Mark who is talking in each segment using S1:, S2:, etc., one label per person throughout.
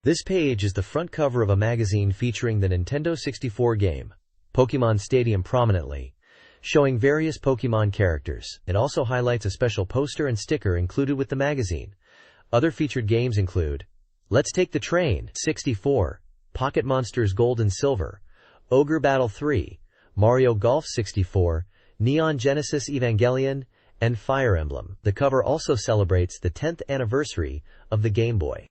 S1: This page is the front cover of a magazine featuring the Nintendo 64 game, Pokémon Stadium prominently, showing various Pokémon characters. It also highlights a special poster and sticker included with the magazine. Other featured games include Let's Take the Train, 64, Pocket Monsters Gold and Silver, Ogre Battle 3, Mario Golf 64, Neon Genesis Evangelion, and Fire Emblem. The cover also celebrates the 10th anniversary of the Game Boy.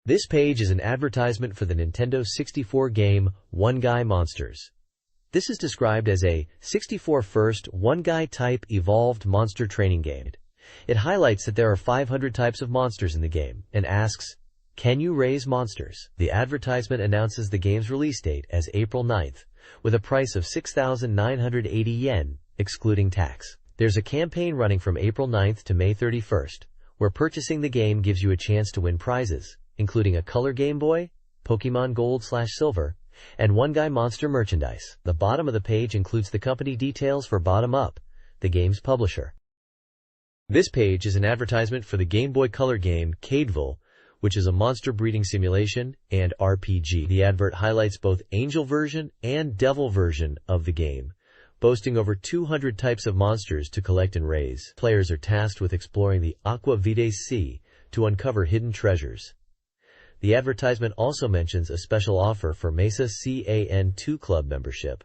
S1: This page is an advertisement for the Nintendo 64 game, One Guy Monsters. This is described as a 64 first, one-guy type evolved monster training game. It highlights that there are 500 types of monsters in the game, and asks, can you raise monsters? The advertisement announces the game's release date as April 9th, with a price of 6,980 yen, excluding tax. There's a campaign running from April 9th to May 31st, where purchasing the game gives you a chance to win prizes, including a color Game Boy, Pokemon Gold/Silver, and One Guy Monster merchandise. The bottom of the page includes the company details for Bottom Up, the game's publisher. This page is an advertisement for the Game Boy Color game Cadeville, which is a monster breeding simulation and RPG. The advert highlights both Angel version and Devil version of the game, boasting over 200 types of monsters to collect and raise. Players are tasked with exploring the Aqua Vitae Sea to uncover hidden treasures. The advertisement also mentions a special offer for Mesa CAN2 Club membership.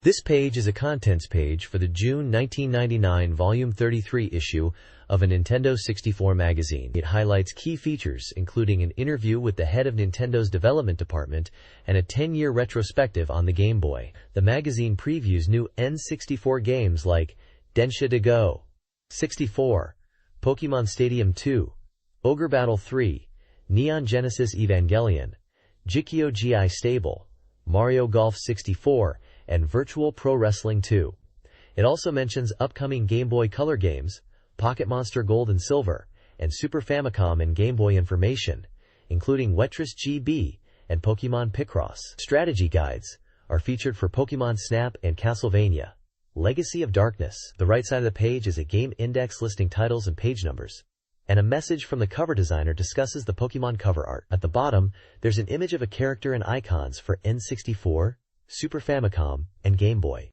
S1: This page is a contents page for the June 1999 Volume 33 issue of a Nintendo 64 magazine. It highlights key features, including an interview with the head of Nintendo's development department and a 10-year retrospective on the Game Boy. The magazine previews new N64 games like Densha de Go, 64, Pokémon Stadium 2, Ogre Battle 3, Neon Genesis Evangelion, Jikyo GI Stable, Mario Golf 64, and Virtual Pro Wrestling 2. It also mentions upcoming Game Boy Color games, Pocket Monster Gold and Silver, and Super Famicom and Game Boy information, including Wetris GB and Pokemon Picross. Strategy guides are featured for Pokemon Snap and Castlevania, Legacy of Darkness. The right side of the page is a game index listing titles and page numbers, and a message from the cover designer discusses the Pokemon cover art. At the bottom, there's an image of a character and icons for N64, Super Famicom, and Game Boy.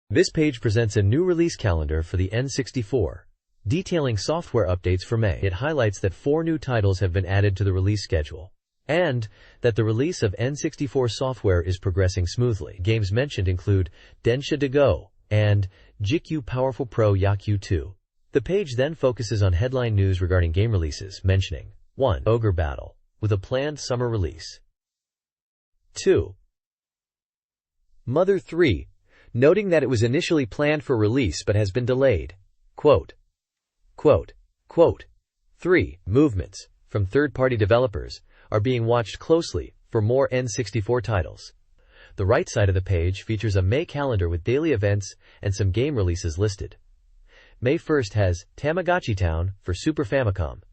S1: This page presents a new release calendar for the N64, detailing software updates for May. It highlights that 4 new titles have been added to the release schedule, and that the release of N64 software is progressing smoothly. Games mentioned include Densha de Go and Jikyu Powerful Pro Yakyu 2. The page then focuses on headline news regarding game releases, mentioning 1. Ogre Battle, with a planned summer release. 2. Mother 3, noting that it was initially planned for release but has been delayed. Quote, 3. Movements from third-party developers are being watched closely for more N64 titles. The right side of the page features a May calendar with daily events and some game releases listed. May 1st has Tamagotchi Town for Super Famicom.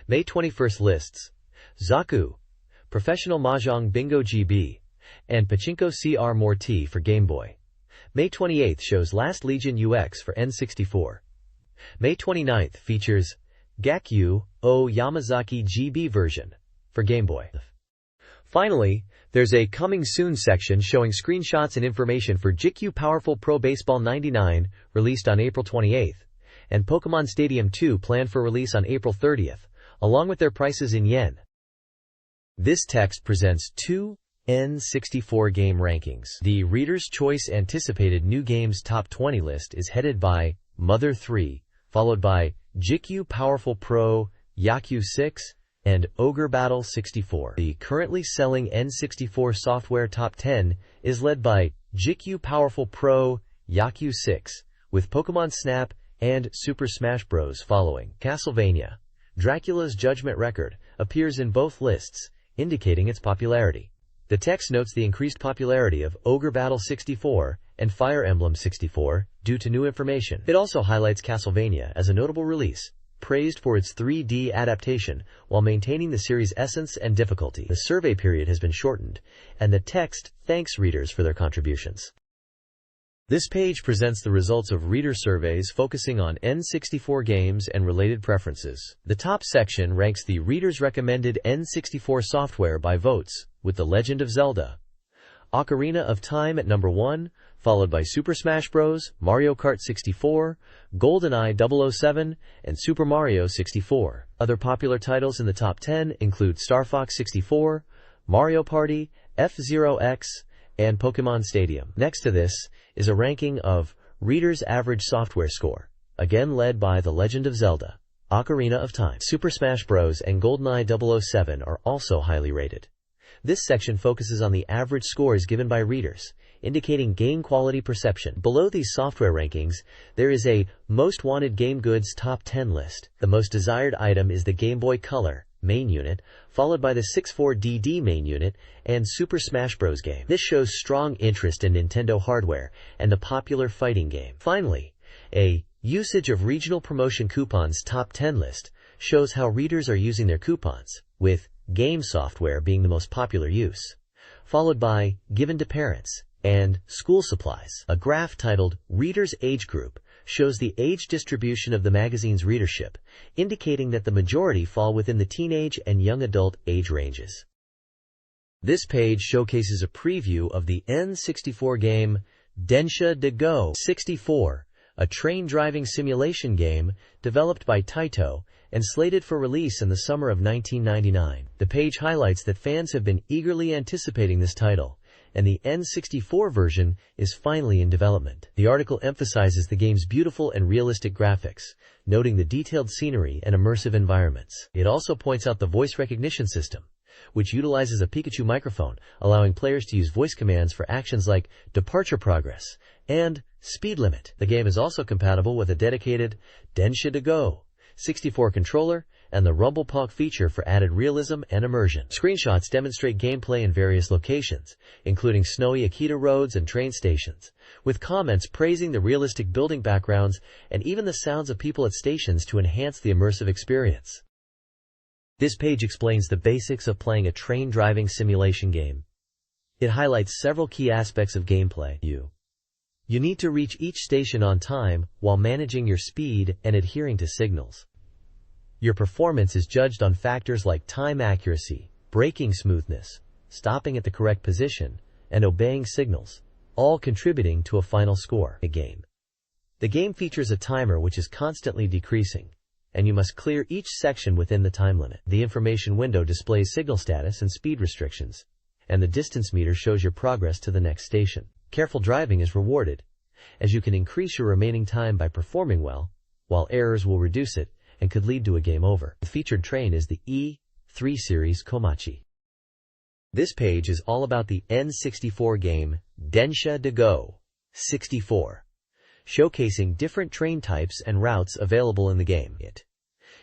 S1: May 21st lists Zaku, Professional Mahjong Bingo GB, and Pachinko CR Morty for Game Boy. May 28th shows Last Legion UX for N64. May 29th features Gakyu O Yamazaki GB version for Game Boy. Finally, there's a Coming Soon section showing screenshots and information for Jikyu Powerful Pro Baseball 99, released on April 28th, and Pokemon Stadium 2 planned for release on April 30th, along with their prices in yen. This text presents 2 N64 game rankings. The Reader's Choice Anticipated New Games Top 20 list is headed by Mother 3, followed by Jikyu Powerful Pro, Yakyu 6, and Ogre Battle 64. The currently selling N64 software top 10 is led by Jikyu Powerful Pro, Yakyu 6, with Pokemon Snap and Super Smash Bros. Following. Castlevania, Dracula's Judgment Record, appears in both lists, indicating its popularity. The text notes the increased popularity of Ogre Battle 64 and Fire Emblem 64 due to new information. It also highlights Castlevania as a notable release, praised for its 3D adaptation while maintaining the series' essence and difficulty. The survey period has been shortened, and the text thanks readers for their contributions. This page presents the results of reader surveys focusing on N64 games and related preferences. The top section ranks the readers' recommended N64 software by votes, with The Legend of Zelda, Ocarina of Time at number 1, followed by Super Smash Bros., Mario Kart 64, GoldenEye 007, and Super Mario 64. Other popular titles in the top 10 include Star Fox 64, Mario Party, F-Zero X, and Pokémon Stadium. Next to this is a ranking of readers' average software score, again led by The Legend of Zelda, Ocarina of Time. Super Smash Bros. And GoldenEye 007 are also highly rated. This section focuses on the average scores given by readers, indicating game quality perception. Below these software rankings, there is a Most Wanted Game Goods Top 10 list. The most desired item is the Game Boy Color main unit, followed by the 64DD main unit and Super Smash Bros. Game. This shows strong interest in Nintendo hardware and the popular fighting game. Finally, a Usage of Regional Promotion Coupons Top 10 list shows how readers are using their coupons, with game software being the most popular use, followed by Given to Parents and School Supplies. A graph titled Readers Age Group shows the age distribution of the magazine's readership, indicating that the majority fall within the teenage and young adult age ranges. This page showcases a preview of the N64 game Densha de Go 64, a train driving simulation game developed by Taito and slated for release in the summer of 1999. The page highlights that fans have been eagerly anticipating this title, and the N64 version is finally in development. The article emphasizes the game's beautiful and realistic graphics, noting the detailed scenery and immersive environments. It also points out the voice recognition system, which utilizes a Pikachu microphone, allowing players to use voice commands for actions like departure progress and speed limit. The game is also compatible with a dedicated Densha de Go 64 controller and the Rumble Pog feature for added realism and immersion. Screenshots demonstrate gameplay in various locations, including snowy Akita roads and train stations, with comments praising the realistic building backgrounds and even the sounds of people at stations to enhance the immersive experience. This page explains the basics of playing a train driving simulation game. It highlights several key aspects of gameplay. You need to reach each station on time while managing your speed and adhering to signals. Your performance is judged on factors like time accuracy, braking smoothness, stopping at the correct position, and obeying signals, all contributing to a final score. The game features a timer which is constantly decreasing, and you must clear each section within the time limit. The information window displays signal status and speed restrictions, and the distance meter shows your progress to the next station. Careful driving is rewarded, as you can increase your remaining time by performing well, while errors will reduce it and could lead to a game over. The featured train is the E3 series Komachi. This page is all about the N64 game Densha de Go 64, showcasing different train types and routes available in the game.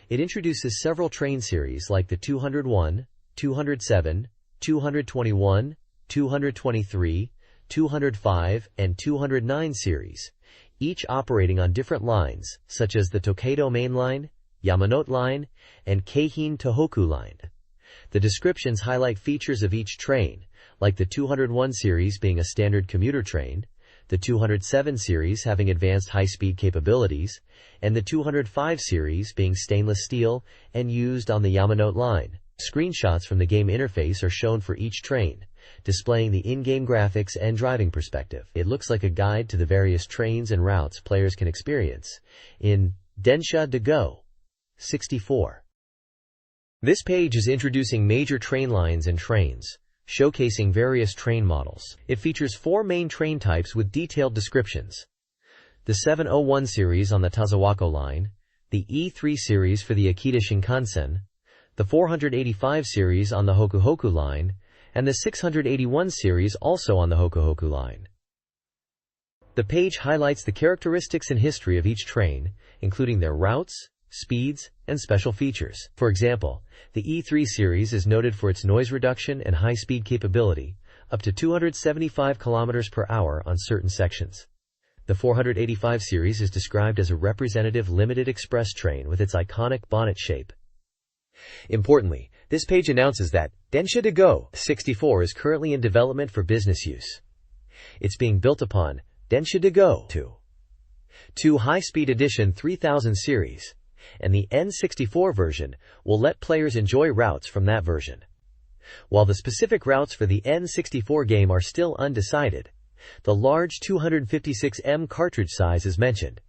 S1: It introduces several train series like the 201, 207, 221, 223, 205, and 209 series, each operating on different lines, such as the Tokaido Main Line, Yamanote Line, and Keihin Tohoku Line. The descriptions highlight features of each train, like the 201 series being a standard commuter train, the 207 series having advanced high-speed capabilities, and the 205 series being stainless steel and used on the Yamanote Line. Screenshots from the game interface are shown for each train, displaying the in-game graphics and driving perspective. It looks like a guide to the various trains and routes players can experience in Densha de Go 64. This page is introducing major train lines and trains, showcasing various train models. It features 4 main train types with detailed descriptions: the 701 series on the Tazawako line, the E3 series for the Akita Shinkansen, the 485 series on the Hokuhoku line, and the 681 series also on the Hokuhoku line. The page highlights the characteristics and history of each train, including their routes, speeds, and special features. For example, the E3 series is noted for its noise reduction and high-speed capability, up to 275 km per hour on certain sections. The 485 series is described as a representative limited express train with its iconic bonnet shape. Importantly, this page announces that Densha de Go 64 is currently in development for business use. It's being built upon Densha de Go 2 High-Speed Edition 3000 series, and the N64 version will let players enjoy routes from that version. While the specific routes for the N64 game are still undecided, the large 256M cartridge size is mentioned.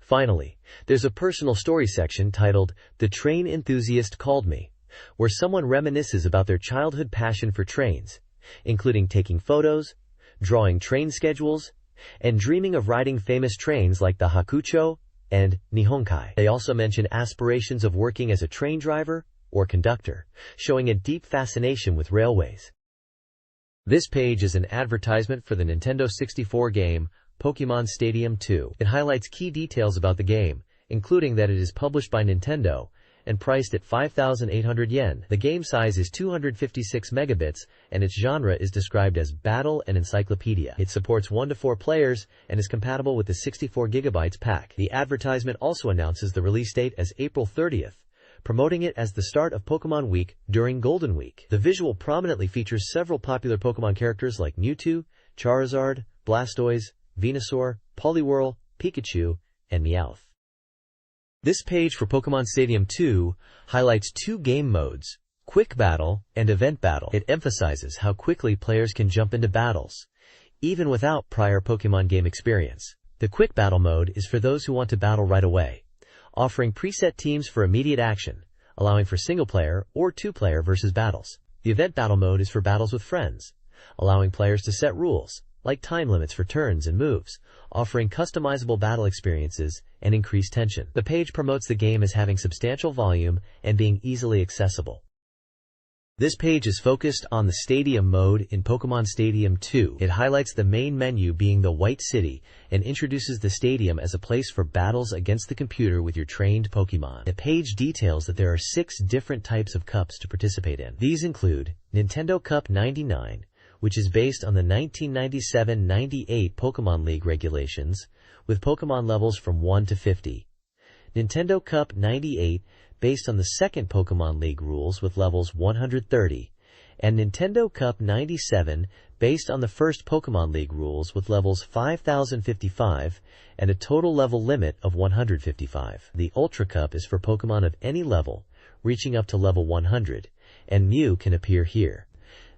S1: Finally, there's a personal story section titled "The Train Enthusiast Called Me," where someone reminisces about their childhood passion for trains, including taking photos, drawing train schedules, and dreaming of riding famous trains like the Hakucho and Nihonkai. They also mention aspirations of working as a train driver or conductor, showing a deep fascination with railways. This page is an advertisement for the Nintendo 64 game, Pokémon Stadium 2. It highlights key details about the game, including that it is published by Nintendo and priced at 5,800 yen. The game size is 256 megabits, and its genre is described as battle and encyclopedia. It supports 1 to 4 players and is compatible with the 64 GB pack. The advertisement also announces the release date as April 30th, promoting it as the start of Pokémon Week during Golden Week. The visual prominently features several popular Pokémon characters like Mewtwo, Charizard, Blastoise, Venusaur, Poliwhirl, Pikachu, and Meowth. This page for Pokémon Stadium 2 highlights 2 game modes, Quick Battle and Event Battle. It emphasizes how quickly players can jump into battles, even without prior Pokémon game experience. The Quick Battle mode is for those who want to battle right away, offering preset teams for immediate action, allowing for single-player or 2-player versus battles. The Event Battle mode is for battles with friends, allowing players to set rules, like time limits for turns and moves, offering customizable battle experiences and increased tension. The page promotes the game as having substantial volume and being easily accessible. This page is focused on the Stadium mode in Pokémon Stadium 2. It highlights the main menu being the White City and introduces the stadium as a place for battles against the computer with your trained Pokémon. The page details that there are 6 different types of cups to participate in. These include Nintendo Cup 99, which is based on the 1997-98 Pokémon League regulations, with Pokémon levels from 1 to 50. Nintendo Cup 98, based on the second Pokémon League rules with levels 130, and Nintendo Cup 97, based on the first Pokémon League rules with levels 5055 and a total level limit of 155. The Ultra Cup is for Pokémon of any level, reaching up to level 100, and Mew can appear here.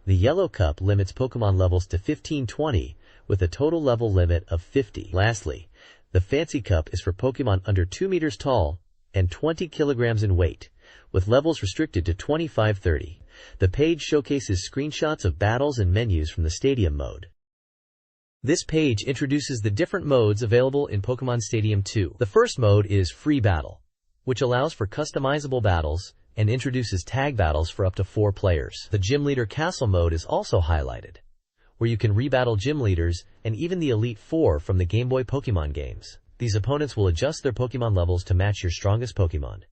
S1: The Yellow Cup limits Pokémon levels to 1520, with a total level limit of 50. Lastly, the Fancy Cup is for Pokémon under 2 meters tall and 20 kilograms in weight, with levels restricted to 2530. The page showcases screenshots of battles and menus from the Stadium mode. This page introduces the different modes available in Pokémon Stadium 2. The first mode is Free Battle, which allows for customizable battles and introduces tag battles for up to 4 players. The Gym Leader Castle mode is also highlighted, where you can rebattle gym leaders and even the Elite Four from the Game Boy Pokémon games. These opponents will adjust their Pokémon levels to match your strongest Pokémon,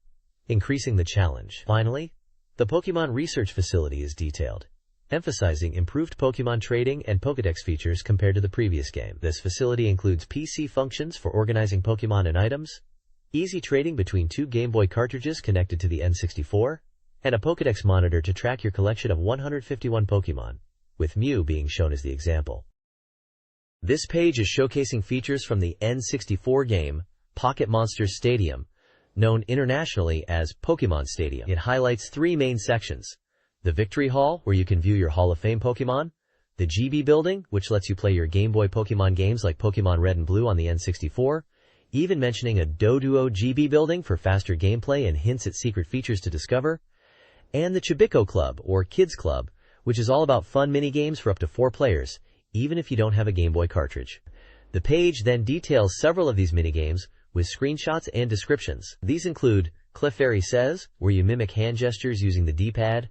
S1: increasing the challenge. Finally, the Pokémon Research Facility is detailed, emphasizing improved Pokémon trading and Pokédex features compared to the previous game. This facility includes PC functions for organizing Pokémon and items, easy trading between 2 Game Boy cartridges connected to the N64, and a Pokédex monitor to track your collection of 151 Pokémon, with Mew being shown as the example. This page is showcasing features from the N64 game, Pocket Monsters Stadium, known internationally as Pokémon Stadium. It highlights 3 main sections: the Victory Hall, where you can view your Hall of Fame Pokémon; the GB Building, which lets you play your Game Boy Pokémon games like Pokémon Red and Blue on the N64, even mentioning a Doduo GB Building for faster gameplay and hints at secret features to discover; and the Chibico Club, or Kids Club, which is all about fun minigames for up to 4 players, even if you don't have a Game Boy cartridge. The page then details several of these minigames with screenshots and descriptions. These include Clefairy Says, where you mimic hand gestures using the D-pad;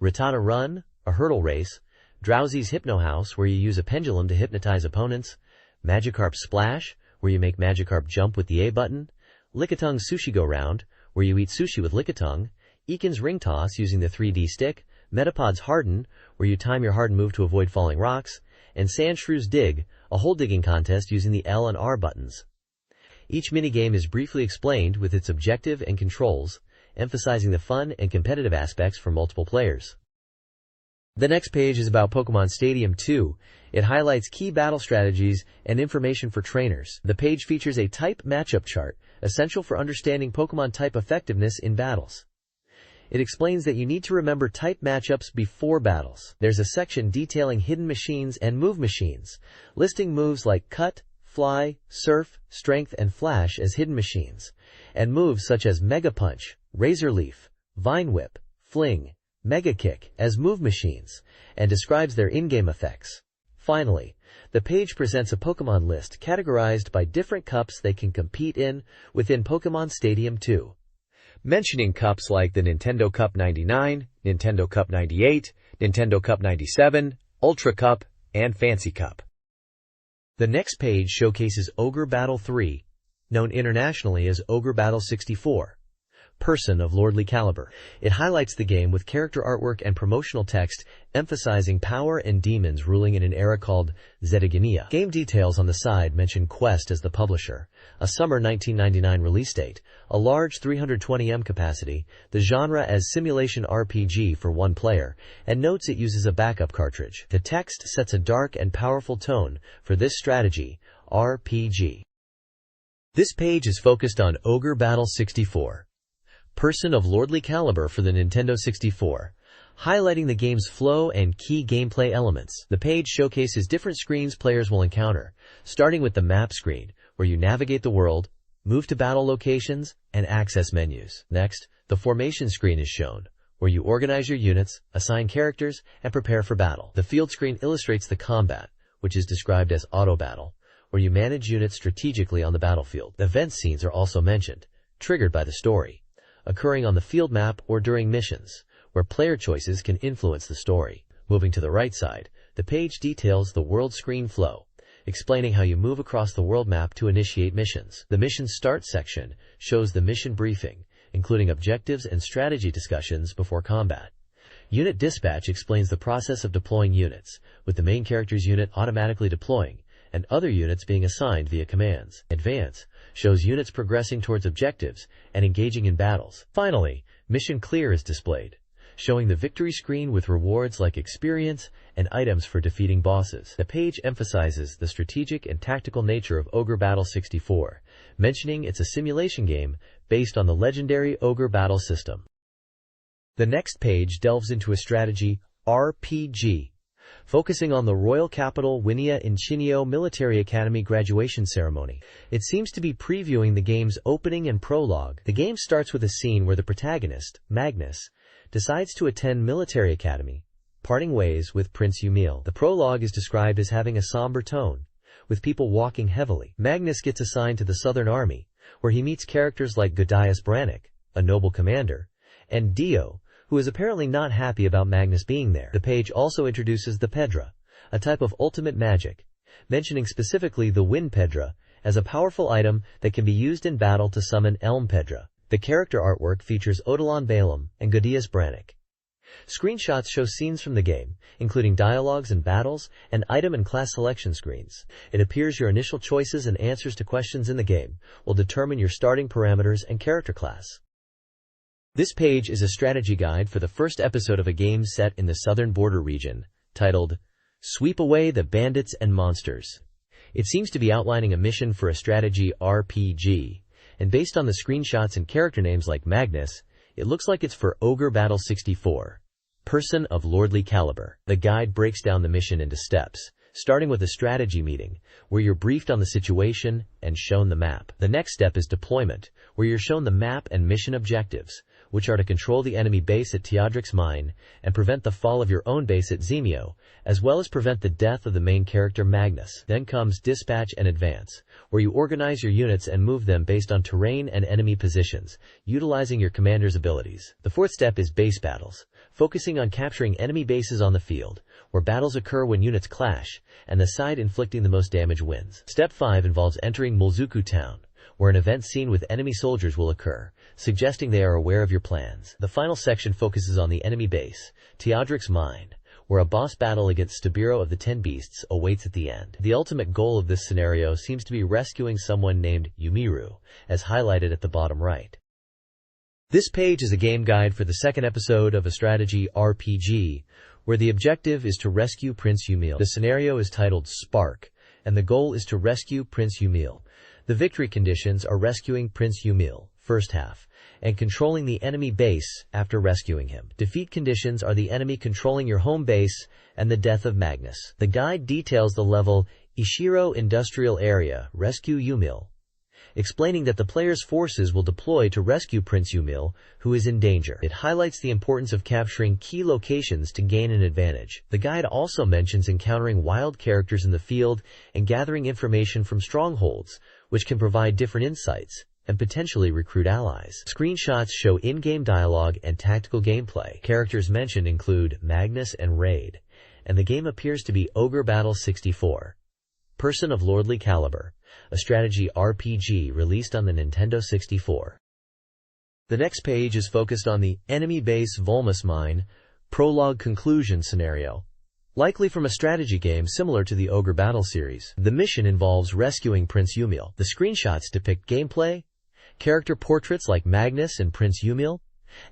S1: Rattata Run, a hurdle race; Drowsy's Hypno House, where you use a pendulum to hypnotize opponents; Magikarp Splash, where you make Magikarp jump with the A button; Lickitung Sushi Go Round, where you eat sushi with Lickitung; Eakin's Ring Toss using the 3D stick; Metapod's Harden, where you time your harden move to avoid falling rocks; and Sandshrew's Dig, a hole digging contest using the L and R buttons. Each minigame is briefly explained with its objective and controls, emphasizing the fun and competitive aspects for multiple players. The next page is about Pokemon Stadium 2. It highlights key battle strategies and information for trainers. The page features a type matchup chart, essential for understanding Pokemon type effectiveness in battles. It explains that you need to remember type matchups before battles. There's a section detailing hidden machines and move machines, listing moves like Cut, Fly, Surf, Strength, and Flash as hidden machines, and moves such as Mega Punch, Razor Leaf, Vine Whip, Fling, Mega Kick as move machines, and describes their in-game effects. Finally, the page presents a Pokemon list categorized by different cups they can compete in within Pokemon Stadium 2. Mentioning cups like the Nintendo Cup 99, Nintendo Cup 98, Nintendo Cup 97, Ultra Cup, and Fancy Cup. The next page showcases Ogre Battle 3, known internationally as Ogre Battle 64. Person of Lordly Caliber. It highlights the game with character artwork and promotional text emphasizing power and demons ruling in an era called Zetagania. Game details on the side mention Quest as the publisher, a summer 1999 release date, a large 320M capacity, the genre as simulation RPG for one player, and notes it uses a backup cartridge. The text sets a dark and powerful tone for this strategy RPG. This page is focused on Ogre Battle 64. Person of Lordly Caliber for the Nintendo 64, highlighting the game's flow and key gameplay elements. The page showcases different screens players will encounter, starting with the map screen, where you navigate the world, move to battle locations, and access menus. Next, the formation screen is shown, where you organize your units, assign characters, and prepare for battle. The field screen illustrates the combat, which is described as auto battle, where you manage units strategically on the battlefield. Event scenes are also mentioned, triggered by the story, occurring on the field map or during missions, where player choices can influence the story. Moving to the right side, the page details the world screen flow, explaining how you move across the world map to initiate missions. The mission start section shows the mission briefing, including objectives and strategy discussions before combat. Unit dispatch explains the process of deploying units, with the main character's unit automatically deploying, and other units being assigned via commands. Advance shows units progressing towards objectives and engaging in battles. Finally, Mission Clear is displayed, showing the victory screen with rewards like experience and items for defeating bosses. The page emphasizes the strategic and tactical nature of Ogre Battle 64, mentioning it's a simulation game based on the legendary Ogre Battle system. The next page delves into a strategy RPG, focusing on the Royal Capital Winia Inchinio Military Academy graduation ceremony. It seems to be previewing the game's opening and prologue. The game starts with a scene where the protagonist, Magnus, decides to attend military academy, parting ways with Prince Umil. The prologue is described as having a somber tone, with people walking heavily. Magnus gets assigned to the Southern Army, where he meets characters like Godius Brannick, a noble commander, and Dio, who is apparently not happy about Magnus being there. The page also introduces the Pedra, a type of ultimate magic, mentioning specifically the Wind Pedra as a powerful item that can be used in battle to summon Elm Pedra. The character artwork features Odilon Balaam and Godius Brannick. Screenshots show scenes from the game, including dialogues and battles, and item and class selection screens. It appears your initial choices and answers to questions in the game will determine your starting parameters and character class. This page is a strategy guide for the first episode of a game set in the southern border region, titled, Sweep Away the Bandits and Monsters. It seems to be outlining a mission for a strategy RPG, and based on the screenshots and character names like Magnus, it looks like it's for Ogre Battle 64, Person of Lordly Caliber. The guide breaks down the mission into steps, starting with a strategy meeting, where you're briefed on the situation and shown the map. The next step is deployment, where you're shown the map and mission objectives, which are to control the enemy base at Teodric's Mine and prevent the fall of your own base at Zemio, as well as prevent the death of the main character Magnus. Then comes Dispatch and Advance, where you organize your units and move them based on terrain and enemy positions, utilizing your commander's abilities. The fourth step is Base Battles, focusing on capturing enemy bases on the field, where battles occur when units clash, and the side inflicting the most damage wins. Step 5 involves entering Mulzuku Town, where an event scene with enemy soldiers will occur, suggesting they are aware of your plans. The final section focuses on the enemy base, Teodric's Mine, where a boss battle against Stabiro of the Ten Beasts awaits at the end. The ultimate goal of this scenario seems to be rescuing someone named Yumiru, as highlighted at the bottom right. This page is a game guide for the second episode of a strategy RPG, where the objective is to rescue Prince Umil. The scenario is titled Spark, and the goal is to rescue Prince Umil. The victory conditions are rescuing Prince Umil, first half, and controlling the enemy base after rescuing him. Defeat conditions are the enemy controlling your home base and the death of Magnus. The guide details the level Ishiro Industrial Area, Rescue Umil, explaining that the player's forces will deploy to rescue Prince Umil, who is in danger. It highlights the importance of capturing key locations to gain an advantage. The guide also mentions encountering wild characters in the field and gathering information from strongholds, which can provide different insights and potentially recruit allies. Screenshots show in-game dialogue and tactical gameplay. Characters mentioned include Magnus and Raid, and the game appears to be Ogre Battle 64. Person of Lordly Caliber, a strategy RPG released on the Nintendo 64. The next page is focused on the enemy base Volmus Mine prologue conclusion scenario, likely from a strategy game similar to the Ogre Battle series. The mission involves rescuing Prince Umil. The screenshots depict gameplay, character portraits like Magnus and Prince Umil,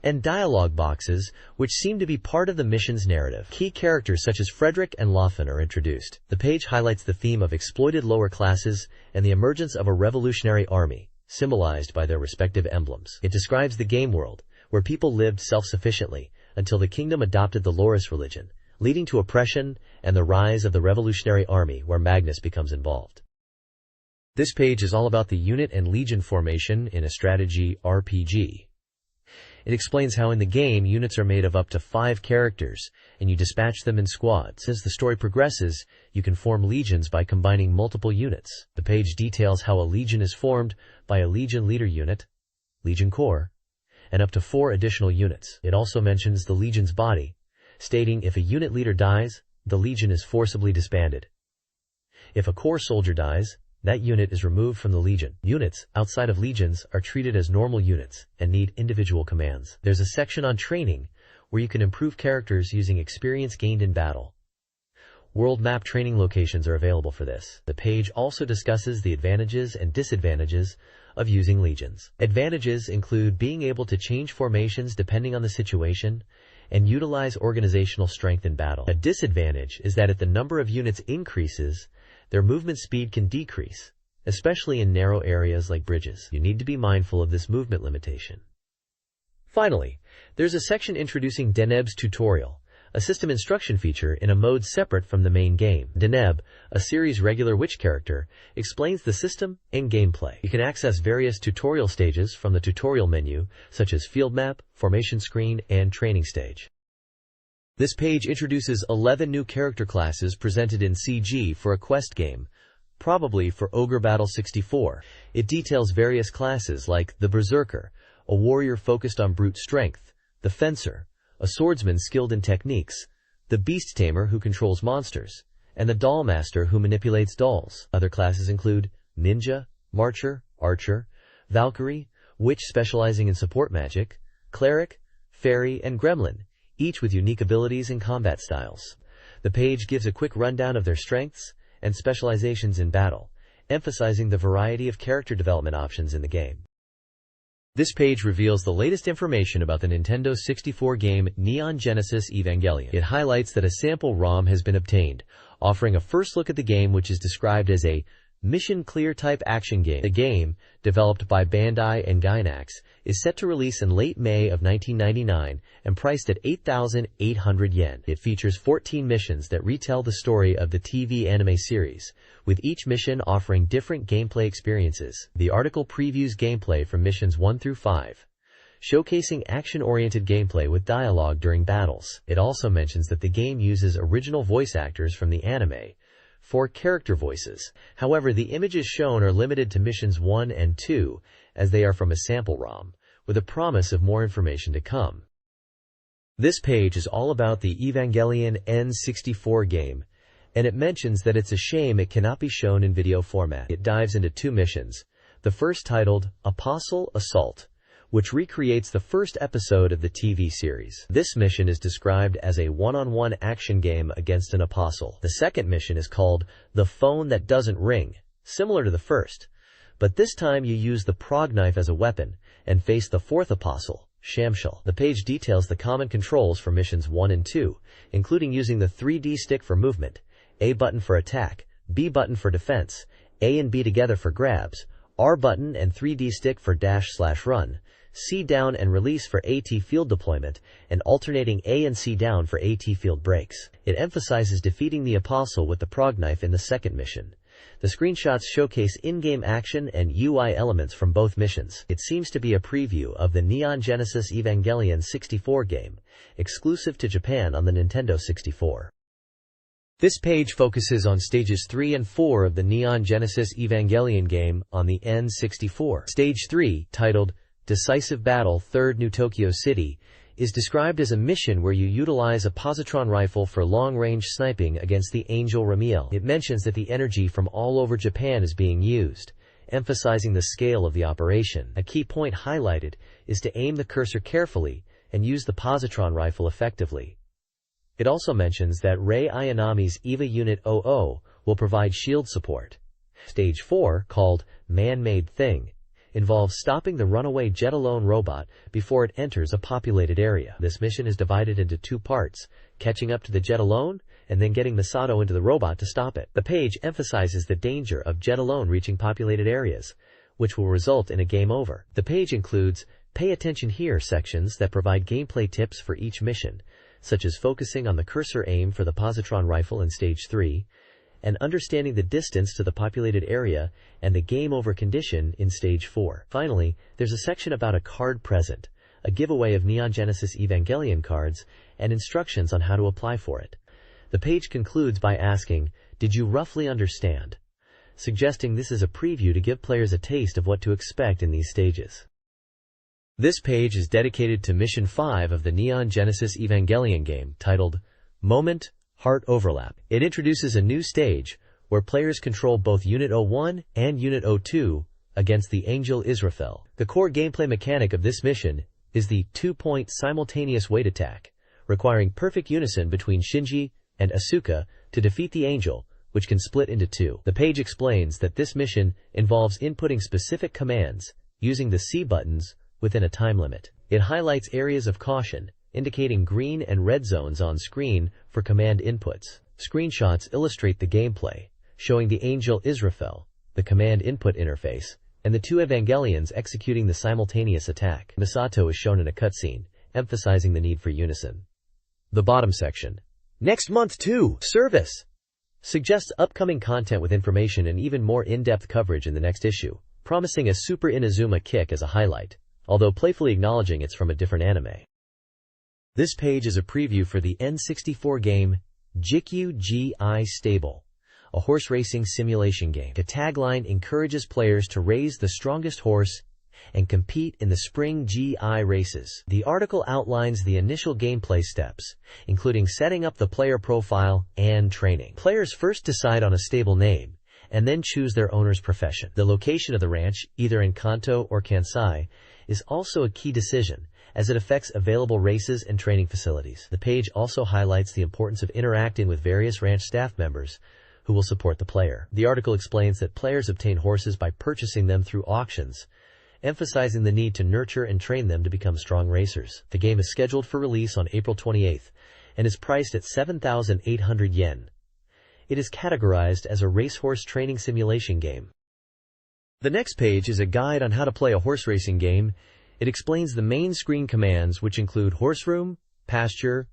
S1: and dialogue boxes, which seem to be part of the mission's narrative. Key characters such as Frederick and Laufen are introduced. The page highlights the theme of exploited lower classes and the emergence of a revolutionary army, symbolized by their respective emblems. It describes the game world, where people lived self-sufficiently until the kingdom adopted the Loris religion, leading to oppression and the rise of the revolutionary army, where Magnus becomes involved. This page is all about the unit and legion formation in a strategy RPG. It explains how in the game units are made of up to 5 characters, and you dispatch them in squads. As the story progresses, you can form legions by combining multiple units. The page details how a legion is formed by a legion leader unit, Legion Corps, and up to 4 additional units. It also mentions the legion's body, stating if a unit leader dies, the legion is forcibly disbanded. If a corps soldier dies, that unit is removed from the legion. Units outside of legions are treated as normal units and need individual commands. There's a section on training where you can improve characters using experience gained in battle. World map training locations are available for this. The page also discusses the advantages and disadvantages of using legions. Advantages include being able to change formations depending on the situation and utilize organizational strength in battle. A disadvantage is that if the number of units increases, their movement speed can decrease, especially in narrow areas like bridges. You need to be mindful of this movement limitation. Finally, there's a section introducing Deneb's tutorial, a system instruction feature in a mode separate from the main game. Deneb, a series regular witch character, explains the system and gameplay. You can access various tutorial stages from the tutorial menu, such as field map, formation screen, and training stage. This page introduces 11 new character classes presented in CG for a quest game, probably for Ogre Battle 64. It details various classes like the Berserker, a warrior focused on brute strength, the Fencer, a swordsman skilled in techniques, the Beast Tamer who controls monsters, and the Doll Master who manipulates dolls. Other classes include Ninja, Marcher, Archer, Valkyrie, Witch specializing in support magic, Cleric, Fairy, and Gremlin, each with unique abilities and combat styles. The page gives a quick rundown of their strengths and specializations in battle, emphasizing the variety of character development options in the game. This page reveals the latest information about the Nintendo 64 game Neon Genesis Evangelion. It highlights that a sample ROM has been obtained, offering a first look at the game, which is described as a mission clear type action game. The game, developed by Bandai and Gainax, is set to release in late May of 1999 and priced at 8,800 yen. It features 14 missions that retell the story of the TV anime series, with each mission offering different gameplay experiences. The article previews gameplay from missions 1 through 5, showcasing action-oriented gameplay with dialogue during battles. It also mentions that the game uses original voice actors from the anime for character voices. However, the images shown are limited to missions 1 and 2, as they are from a sample ROM, with a promise of more information to come. This page is all about the Evangelion N64 game, and it mentions that it's a shame it cannot be shown in video format. It dives into 2 missions, the first titled Apostle Assault, which recreates the first episode of the TV series. This mission is described as a one-on-one action game against an apostle. The second mission is called The Phone That Doesn't Ring, similar to the first, but this time you use the prog knife as a weapon and face the fourth apostle, Shamshal. The page details the common controls for missions 1 and 2, including using the 3D stick for movement, A button for attack, B button for defense, A and B together for grabs, R button and 3D stick for dash/run, C down and release for AT field deployment, and alternating A and C down for AT field breaks. It emphasizes defeating the Apostle with the prog knife in the second mission. The screenshots showcase in-game action and UI elements from both missions. It seems to be a preview of the Neon Genesis Evangelion 64 game, exclusive to Japan on the Nintendo 64. This page focuses on stages 3 and 4 of the Neon Genesis Evangelion game on the N64. Stage 3, titled Decisive Battle 3rd New Tokyo City, is described as a mission where you utilize a positron rifle for long-range sniping against the Angel Ramiel. It mentions that the energy from all over Japan is being used, emphasizing the scale of the operation. A key point highlighted is to aim the cursor carefully and use the positron rifle effectively. It also mentions that Rei Ayanami's EVA Unit 00 will provide shield support. Stage 4, called Man-Made Thing, involves stopping the runaway jet-alone robot before it enters a populated area. This mission is divided into 2 parts, catching up to the jet-alone and then getting Misato into the robot to stop it. The page emphasizes the danger of jet-alone reaching populated areas, which will result in a game over. The page includes Pay Attention Here sections that provide gameplay tips for each mission, such as focusing on the cursor aim for the positron rifle in Stage 3, and understanding the distance to the populated area and the game over condition in Stage 4. Finally, there's a section about a card present, a giveaway of Neon Genesis Evangelion cards, and instructions on how to apply for it. The page concludes by asking, "Did you roughly understand?" suggesting this is a preview to give players a taste of what to expect in these stages. This page is dedicated to Mission 5 of the Neon Genesis Evangelion game, titled Moment Heart Overlap. It introduces a new stage where players control both Unit 01 and Unit 02 against the Angel Israfel. The core gameplay mechanic of this mission is the 2-point simultaneous weight attack, requiring perfect unison between Shinji and Asuka to defeat the Angel, which can split into 2. The page explains that this mission involves inputting specific commands using the C buttons within a time limit. It highlights areas of caution, indicating green and red zones on screen for command inputs. Screenshots illustrate the gameplay, showing the Angel Israfel, the command input interface, and the 2 Evangelions executing the simultaneous attack. Misato is shown in a cutscene, emphasizing the need for unison. The bottom section, Next Month 2 Service, suggests upcoming content with information and even more in-depth coverage in the next issue, promising a Super Inazuma kick as a highlight, although playfully acknowledging it's from a different anime. This page is a preview for the N64 game Jikyu Gi Stable, a horse racing simulation game. The tagline encourages players to raise the strongest horse and compete in the spring GI races. The article outlines the initial gameplay steps, including setting up the player profile and training. Players first decide on a stable name, and then choose their owner's profession. The location of the ranch, either in Kanto or Kansai, is also a key decision, as it affects available races and training facilities. The page also highlights the importance of interacting with various ranch staff members who will support the player. The article explains that players obtain horses by purchasing them through auctions, emphasizing the need to nurture and train them to become strong racers. The game is scheduled for release on April 28th and is priced at 7,800 yen. It is categorized as a racehorse training simulation game. The next page is a guide on how to play a horse racing game. It explains the main screen commands, which include horse room, pasture,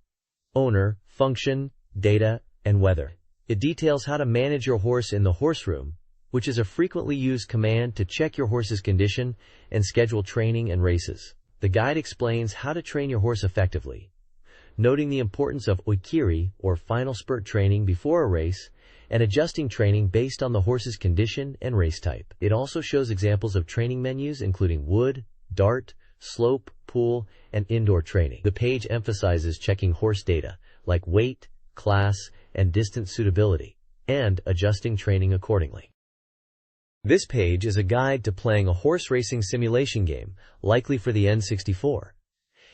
S1: owner, function, data, and weather. It details how to manage your horse in the horse room, which is a frequently used command to check your horse's condition and schedule training and races. The guide explains how to train your horse effectively, noting the importance of oikiri, or final spurt training before a race, and adjusting training based on the horse's condition and race type. It also shows examples of training menus including wood, dart, slope, pool, and indoor training. The page emphasizes checking horse data, like weight, class, and distance suitability, and adjusting training accordingly. This page is a guide to playing a horse racing simulation game, likely for the N64.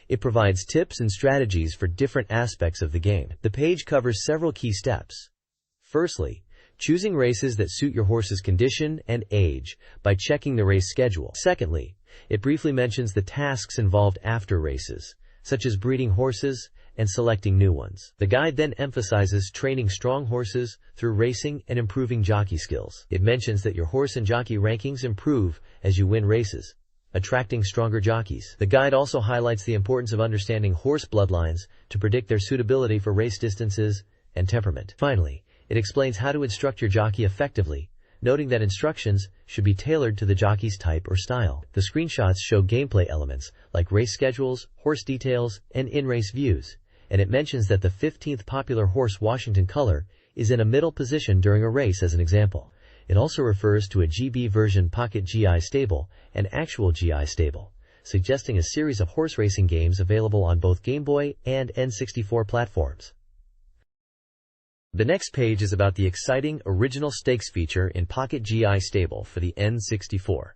S1: It provides tips and strategies for different aspects of the game. The page covers several key steps. Firstly, choosing races that suit your horse's condition and age by checking the race schedule. Secondly, It briefly mentions the tasks involved after races, such as breeding horses and selecting new ones. The guide then emphasizes training strong horses through racing and improving jockey skills. It mentions that your horse and jockey rankings improve as you win races, attracting stronger jockeys. The guide also highlights the importance of understanding horse bloodlines to predict their suitability for race distances and temperament. Finally, it explains how to instruct your jockey effectively, noting that instructions should be tailored to the jockey's type or style. The screenshots show gameplay elements like race schedules, horse details, and in-race views, and it mentions that the 15th popular horse Washington color is in a middle position during a race as an example. It also refers to a GB version Pocket GI stable and actual GI stable, suggesting a series of horse racing games available on both Game Boy and N64 platforms. The next page is about the exciting original stakes feature in Pocket GI Stable for the N64,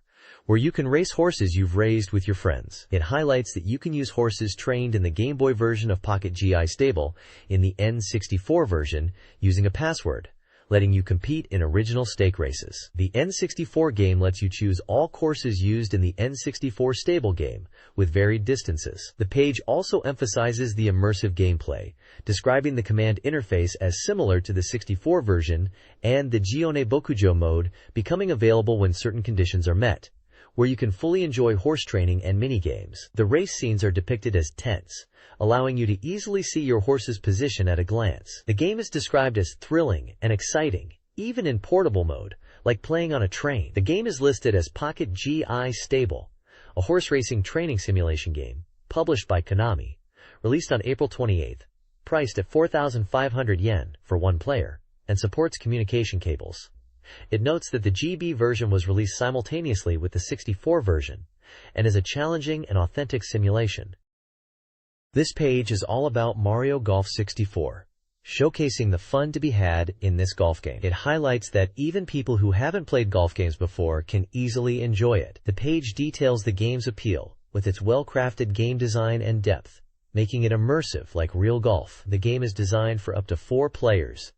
S1: where you can race horses you've raised with your friends. It highlights that you can use horses trained in the Game Boy version of Pocket GI Stable in the N64 version using a password, letting you compete in original stake races. The N64 game lets you choose all courses used in the N64 stable game, with varied distances. The page also emphasizes the immersive gameplay, describing the command interface as similar to the 64 version and the Gione Bokujo mode becoming available when certain conditions are met, where you can fully enjoy horse training and mini-games. The race scenes are depicted as tense, allowing you to easily see your horse's position at a glance. The game is described as thrilling and exciting, even in portable mode, like playing on a train. The game is listed as Pocket GI Stable, a horse racing training simulation game, published by Konami, released on April 28, priced at 4,500 yen for one player, and supports communication cables. It notes that the GB version was released simultaneously with the 64 version, and is a challenging and authentic simulation. This page is all about Mario Golf 64, showcasing the fun to be had in this golf game. It highlights that even people who haven't played golf games before can easily enjoy it. The page details the game's appeal, with its well-crafted game design and depth, making it immersive like real golf. The game is designed for up to 4 players,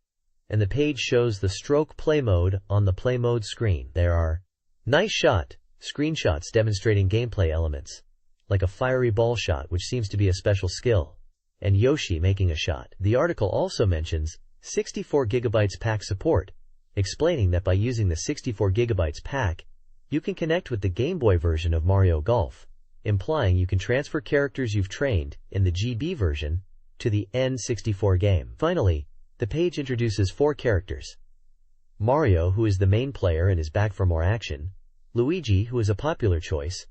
S1: and the page shows the stroke play mode on the play mode screen. There are nice shot screenshots demonstrating gameplay elements, like a fiery ball shot, which seems to be a special skill, and Yoshi making a shot. The article also mentions 64 GB pack support, explaining that by using the 64 GB pack, you can connect with the Game Boy version of Mario Golf, implying you can transfer characters you've trained in the GB version to the N64 game. Finally, the page introduces 4 characters: Mario, who is the main player and is back for more action; Luigi, who is a popular choice;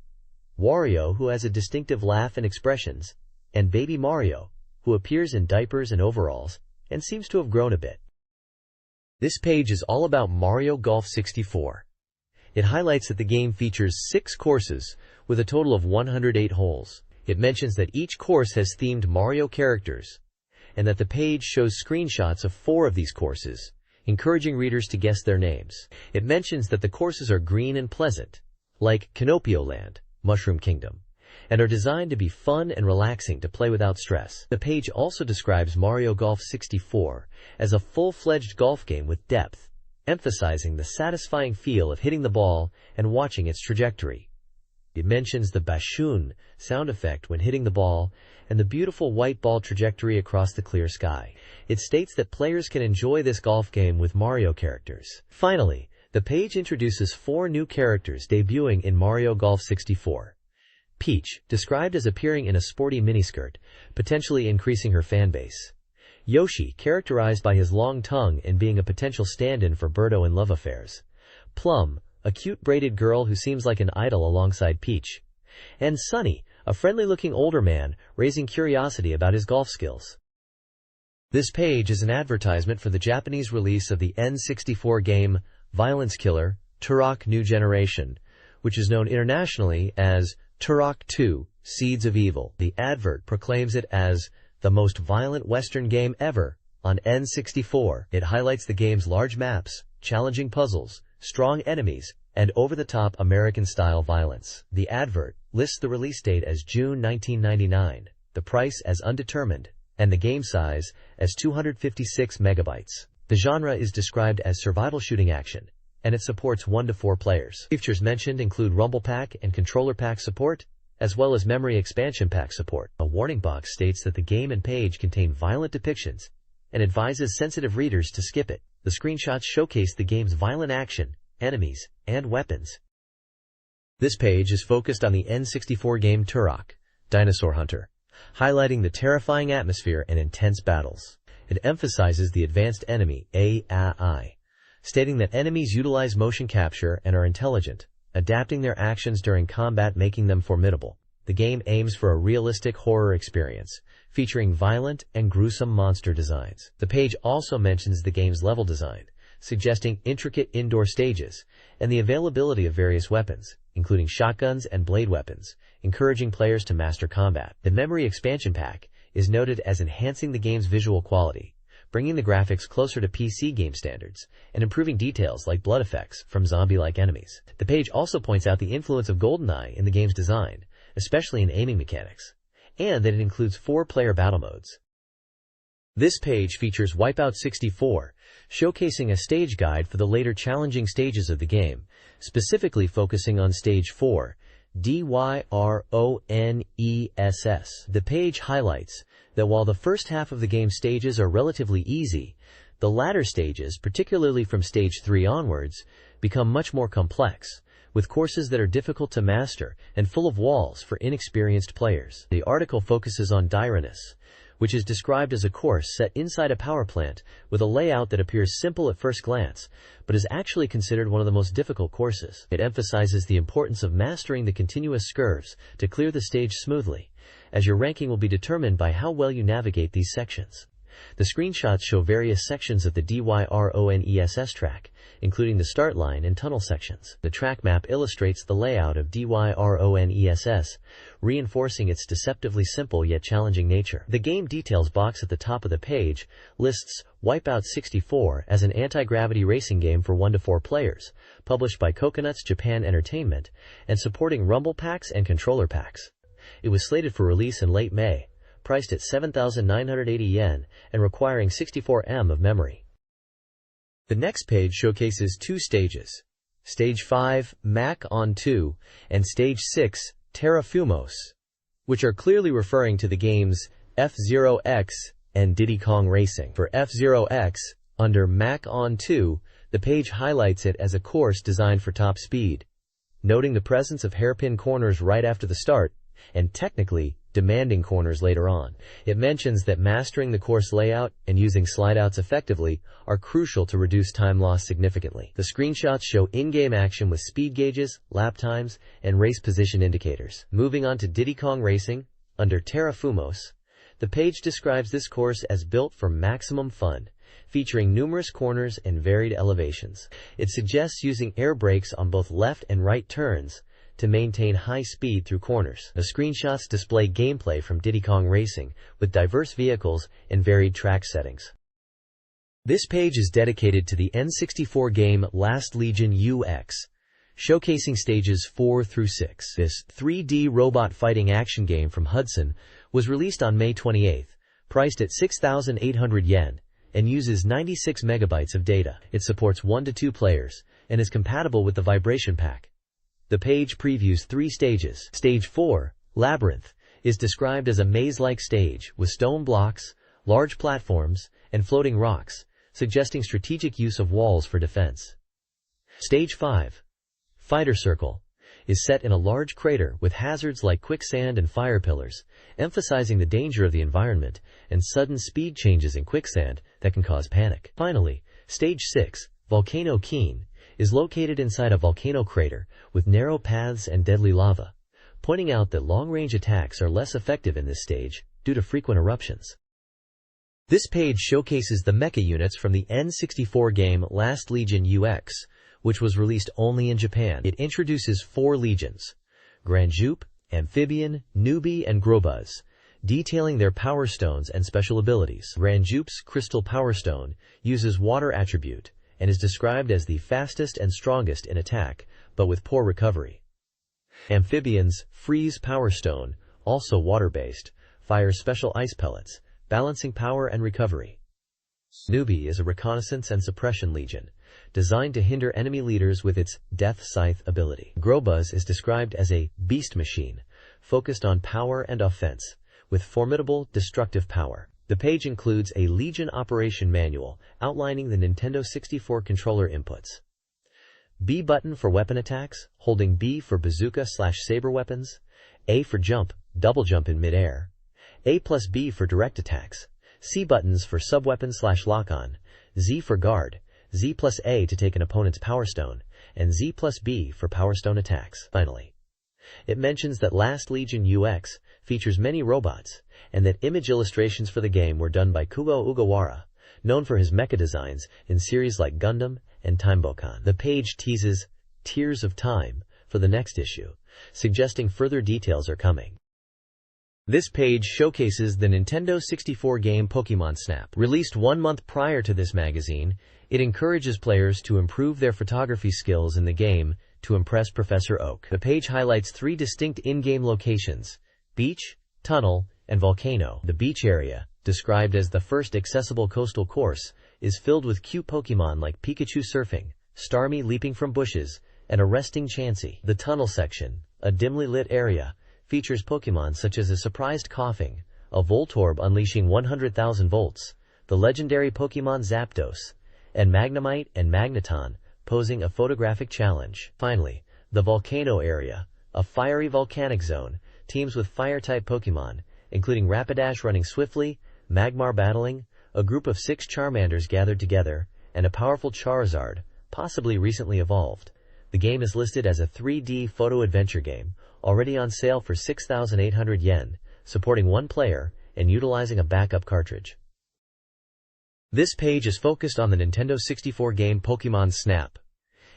S1: Wario, who has a distinctive laugh and expressions; and Baby Mario, who appears in diapers and overalls, and seems to have grown a bit. This page is all about Mario Golf 64. It highlights that the game features 6 courses, with a total of 108 holes. It mentions that each course has themed Mario characters, and that the page shows screenshots of 4 of these courses, encouraging readers to guess their names. It mentions that the courses are green and pleasant, like Canopio Land, Mushroom Kingdom, and are designed to be fun and relaxing to play without stress. The page also describes Mario Golf 64 as a full-fledged golf game with depth, emphasizing the satisfying feel of hitting the ball and watching its trajectory. It mentions the bashoon sound effect when hitting the ball and the beautiful white ball trajectory across the clear sky. It states that players can enjoy this golf game with Mario characters. Finally, the page introduces 4 new characters debuting in Mario Golf 64. Peach, described as appearing in a sporty miniskirt, potentially increasing her fanbase. Yoshi, characterized by his long tongue and being a potential stand-in for Birdo in love affairs. Plum, a cute braided girl who seems like an idol alongside Peach. And Sunny, a friendly-looking older man, raising curiosity about his golf skills. This page is an advertisement for the Japanese release of the N64 game Violence Killer Turok New Generation, which is known internationally as Turok 2 Seeds of Evil. The advert proclaims it as the most violent Western game ever on N64. It highlights the game's large maps, challenging puzzles, strong enemies, and over-the-top American-style violence. The advert lists the release date as June 1999, the price as undetermined, and the game size as 256 megabytes. The genre is described as survival shooting action, and it supports 1 to 4 players. Features mentioned include Rumble Pack and Controller Pack support, as well as Memory Expansion Pack support. A warning box states that the game and page contain violent depictions and advises sensitive readers to skip it. The screenshots showcase the game's violent action, enemies, and weapons. This page is focused on the N64 game Turok, Dinosaur Hunter, highlighting the terrifying atmosphere and intense battles. It emphasizes the advanced enemy, AI, stating that enemies utilize motion capture and are intelligent, adapting their actions during combat, making them formidable. The game aims for a realistic horror experience, featuring violent and gruesome monster designs. The page also mentions the game's level design, suggesting intricate indoor stages, and the availability of various weapons, including shotguns and blade weapons, encouraging players to master combat. The Memory Expansion Pack is noted as enhancing the game's visual quality, bringing the graphics closer to PC game standards, and improving details like blood effects from zombie-like enemies. The page also points out the influence of GoldenEye in the game's design, especially in aiming mechanics, and that it includes 4-player battle modes. This page features Wipeout 64, showcasing a stage guide for the later challenging stages of the game, specifically focusing on Stage 4, DYRONESS. The page highlights that while the first half of the game stages are relatively easy, the latter stages, particularly from Stage 3 onwards, become much more complex, with courses that are difficult to master and full of walls for inexperienced players. The article focuses on Dyranus, which is described as a course set inside a power plant with a layout that appears simple at first glance, but is actually considered one of the most difficult courses. It emphasizes the importance of mastering the continuous curves to clear the stage smoothly, as your ranking will be determined by how well you navigate these sections. The screenshots show various sections of the DYRONESS track, including the start line and tunnel sections. The track map illustrates the layout of DYRONESS, reinforcing its deceptively simple yet challenging nature. The game details box at the top of the page lists Wipeout 64 as an anti-gravity racing game for 1 to 4 players, published by Coconuts Japan Entertainment, and supporting Rumble Packs and Controller Packs. It was slated for release in late May, priced at 7,980 yen and requiring 64 MB of memory. The next page showcases 2 stages, Stage 5, Mac on 2, and Stage 6, Terra Fumos, which are clearly referring to the games F-Zero X and Diddy Kong Racing. For F-Zero X, under Mac on 2, the page highlights it as a course designed for top speed, noting the presence of hairpin corners right after the start, and technically demanding corners later on. It mentions that mastering the course layout and using slide-outs effectively are crucial to reduce time loss significantly. The screenshots show in-game action with speed gauges, lap times, and race position indicators. Moving on to Diddy Kong Racing, under Terra Fumos, the page describes this course as built for maximum fun, featuring numerous corners and varied elevations. It suggests using air brakes on both left and right turns to maintain high speed through corners. The screenshots display gameplay from Diddy Kong Racing with diverse vehicles and varied track settings. This page is dedicated to the N64 game Last Legion UX, showcasing stages 4 through 6. This 3D robot fighting action game from Hudson was released on May 28, priced at 6,800 yen, and uses 96 megabytes of data. It supports 1 to 2 players and is compatible with the Vibration Pack. The page previews 3 stages. Stage 4, Labyrinth, is described as a maze-like stage with stone blocks, large platforms, and floating rocks, suggesting strategic use of walls for defense. Stage 5, Fighter Circle, is set in a large crater with hazards like quicksand and fire pillars, emphasizing the danger of the environment and sudden speed changes in quicksand that can cause panic. Finally, Stage 6, Volcano Keen, is located inside a volcano crater with narrow paths and deadly lava, pointing out that long-range attacks are less effective in this stage due to frequent eruptions. This page showcases the mecha units from the N64 game Last Legion UX, which was released only in Japan. It introduces 4 legions, Grand Jupe, Amphibian, Newbie, and Grobuzz, detailing their power stones and special abilities. Grand Jupe's Crystal Power Stone uses water attribute and is described as the fastest and strongest in attack, but with poor recovery. Amphibian's Freeze Power Stone, also water-based, fires special ice pellets, balancing power and recovery. Newbie is a reconnaissance and suppression legion, designed to hinder enemy leaders with its Death Scythe ability. Grobuzz is described as a beast machine, focused on power and offense, with formidable destructive power. The page includes a Legion operation manual outlining the Nintendo 64 controller inputs. B button for weapon attacks, holding B for bazooka/saber weapons, A for jump, double jump in midair, A plus B for direct attacks, C buttons for sub-weapon/lock-on, Z for guard, Z plus A to take an opponent's Power Stone, and Z plus B for Power Stone attacks. Finally, it mentions that Last Legion UX features many robots, and that image illustrations for the game were done by Kugo Ugawara, known for his mecha designs in series like Gundam and Timebokan. The page teases Tears of Time for the next issue, suggesting further details are coming. This page showcases the Nintendo 64 game Pokemon Snap. Released 1 month prior to this magazine, it encourages players to improve their photography skills in the game to impress Professor Oak. The page highlights 3 distinct in-game locations: beach, tunnel, and volcano. The beach area, described as the first accessible coastal course, is filled with cute Pokemon like Pikachu surfing, Starmie leaping from bushes, and a resting Chansey. The tunnel section, a dimly lit area, features Pokemon such as a surprised Coughing, a Voltorb unleashing 100,000 volts, the legendary Pokemon Zapdos, and Magnemite and Magneton posing a photographic challenge. Finally, the volcano area, a fiery volcanic zone, teams with fire-type Pokemon, including Rapidash running swiftly, Magmar battling, a group of 6 Charmanders gathered together, and a powerful Charizard, possibly recently evolved. The game is listed as a 3D photo adventure game, already on sale for 6,800 yen, supporting 1 player, and utilizing a backup cartridge. This page is focused on the Nintendo 64 game Pokemon Snap.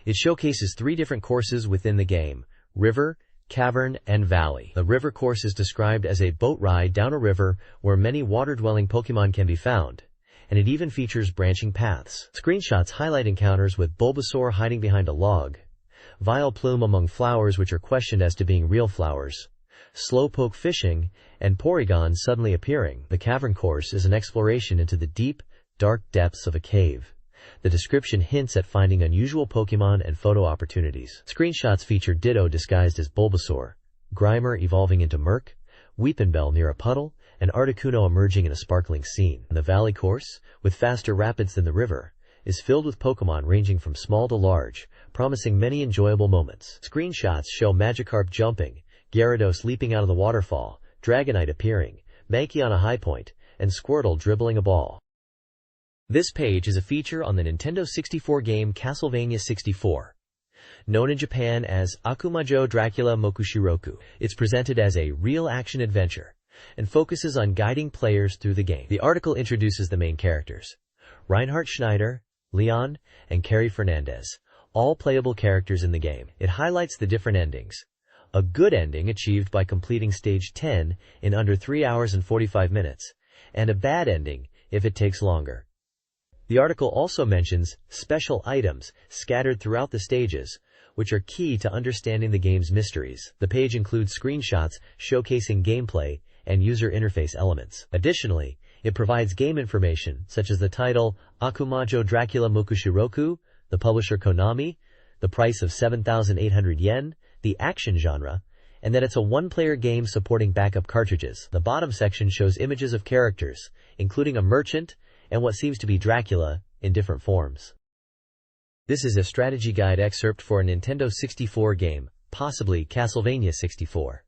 S1: It showcases 3 different courses within the game: River, Cavern, and Valley. The river course is described as a boat ride down a river where many water-dwelling Pokemon can be found, and it even features branching paths. Screenshots highlight encounters with Bulbasaur hiding behind a log, Vileplume among flowers which are questioned as to being real flowers, Slowpoke fishing, and Porygon suddenly appearing. The Cavern course is an exploration into the deep, dark depths of a cave. The description hints at finding unusual Pokemon and photo opportunities. Screenshots feature Ditto disguised as Bulbasaur, Grimer evolving into Murk, Weepinbell near a puddle, and Articuno emerging in a sparkling scene. The Valley course, with faster rapids than the river, is filled with Pokemon ranging from small to large, promising many enjoyable moments. Screenshots show Magikarp jumping, Gyarados leaping out of the waterfall, Dragonite appearing, Mankey on a high point, and Squirtle dribbling a ball. This page is a feature on the Nintendo 64 game Castlevania 64. Known in Japan as Akumajo Dracula Mokushiroku, it's presented as a real action adventure and focuses on guiding players through the game. The article introduces the main characters: Reinhard Schneider, Leon, and Carrie Fernandez, all playable characters in the game. It highlights the different endings: a good ending achieved by completing stage 10 in under 3 hours and 45 minutes, and a bad ending if it takes longer. The article also mentions special items scattered throughout the stages, which are key to understanding the game's mysteries. The page includes screenshots showcasing gameplay and user interface elements. Additionally, it provides game information such as the title Akumajo Dracula Mokushiroku, the publisher Konami, the price of 7,800 yen, the action genre, and that it's a 1-player game supporting backup cartridges. The bottom section shows images of characters, including a merchant and what seems to be Dracula in different forms. This is a strategy guide excerpt for a Nintendo 64 game, possibly Castlevania 64.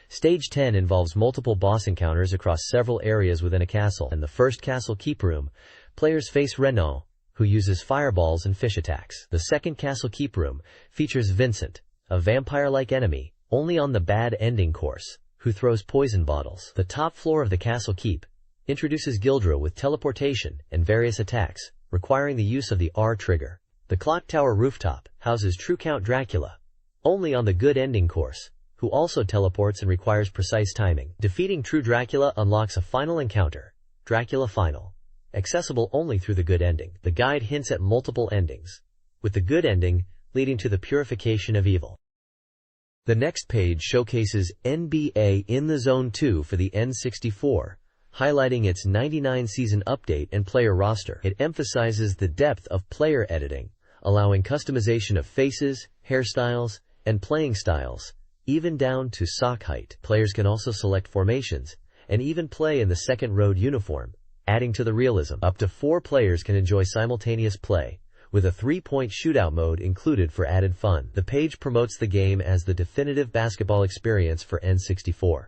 S1: Stage 10 involves multiple boss encounters across several areas within a castle. In the first castle keep room, players face Renault, who uses fireballs and fish attacks. The second castle keep room features Vincent, a vampire-like enemy, only on the bad ending course, who throws poison bottles. The top floor of the castle keep introduces Gildra with teleportation and various attacks, requiring the use of the R trigger. The clock tower rooftop houses True Count Dracula, only on the good ending course, who also teleports and requires precise timing. Defeating True Dracula unlocks a final encounter, Dracula Final, accessible only through the good ending. The guide hints at multiple endings, with the good ending leading to the purification of evil. The next page showcases NBA In the Zone 2 for the N64, highlighting its 99-season update and player roster. It emphasizes the depth of player editing, allowing customization of faces, hairstyles, and playing styles, even down to sock height. Players can also select formations, and even play in the second road uniform, adding to the realism. Up to 4 players can enjoy simultaneous play, with a 3-point shootout mode included for added fun. The page promotes the game as the definitive basketball experience for N64.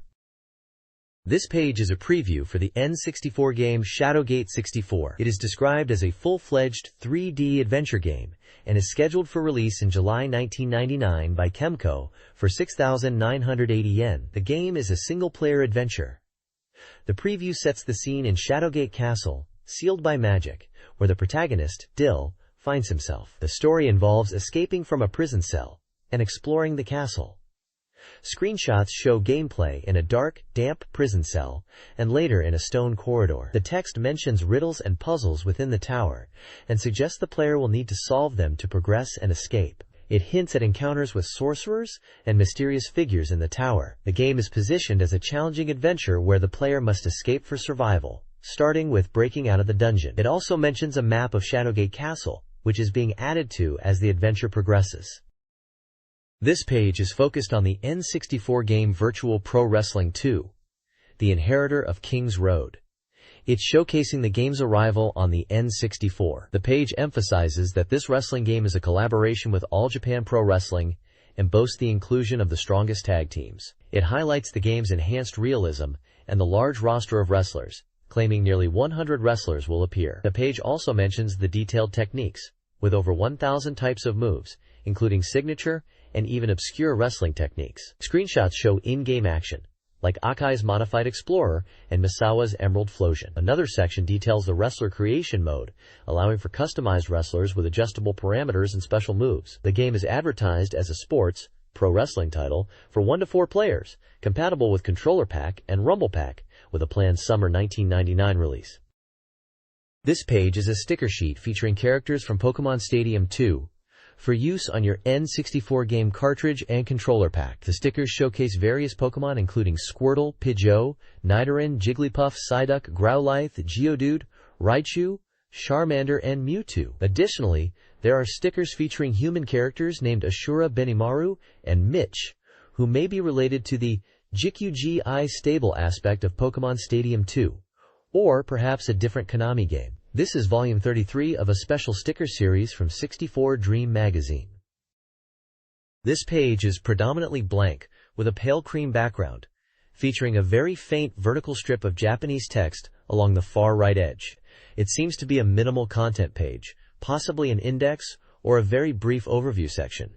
S1: This page is a preview for the N64 game Shadowgate 64. It is described as a full-fledged 3D adventure game and is scheduled for release in July 1999 by Kemco for 6,980 yen. The game is a single-player adventure. The preview sets the scene in Shadowgate Castle, sealed by magic, where the protagonist, Dill, finds himself. The story involves escaping from a prison cell and exploring the castle. Screenshots show gameplay in a dark, damp prison cell, and later in a stone corridor. The text mentions riddles and puzzles within the tower, and suggests the player will need to solve them to progress and escape. It hints at encounters with sorcerers and mysterious figures in the tower. The game is positioned as a challenging adventure where the player must escape for survival, starting with breaking out of the dungeon. It also mentions a map of Shadowgate Castle, which is being added to as the adventure progresses. This page is focused on the N64 game Virtual Pro Wrestling 2, the inheritor of King's Road. It's showcasing the game's arrival on the N64. The page emphasizes that this wrestling game is a collaboration with All Japan Pro Wrestling and boasts the inclusion of the strongest tag teams. It highlights the game's enhanced realism and the large roster of wrestlers, claiming nearly 100 wrestlers will appear. The page also mentions the detailed techniques, with over 1,000 types of moves, including signature and even obscure wrestling techniques. Screenshots show in-game action, like Akai's Modified Explorer and Misawa's Emerald Flosion. Another section details the wrestler creation mode, allowing for customized wrestlers with adjustable parameters and special moves. The game is advertised as a sports, pro wrestling title for 1 to 4 players, compatible with Controller Pack and Rumble Pack, with a planned summer 1999 release. This page is a sticker sheet featuring characters from Pokemon Stadium 2, for use on your N64 game cartridge and controller pack. The stickers showcase various Pokemon including Squirtle, Pidgeot, Nidoran, Jigglypuff, Psyduck, Growlithe, Geodude, Raichu, Charmander, and Mewtwo. Additionally, there are stickers featuring human characters named Ashura Benimaru and Mitch, who may be related to the GQGI stable aspect of Pokemon Stadium 2, or perhaps a different Konami game. This is volume 33 of a special sticker series from 64Dream magazine. This page is predominantly blank, with a pale cream background, featuring a very faint vertical strip of Japanese text along the far right edge. It seems to be a minimal content page, possibly an index or a very brief overview section.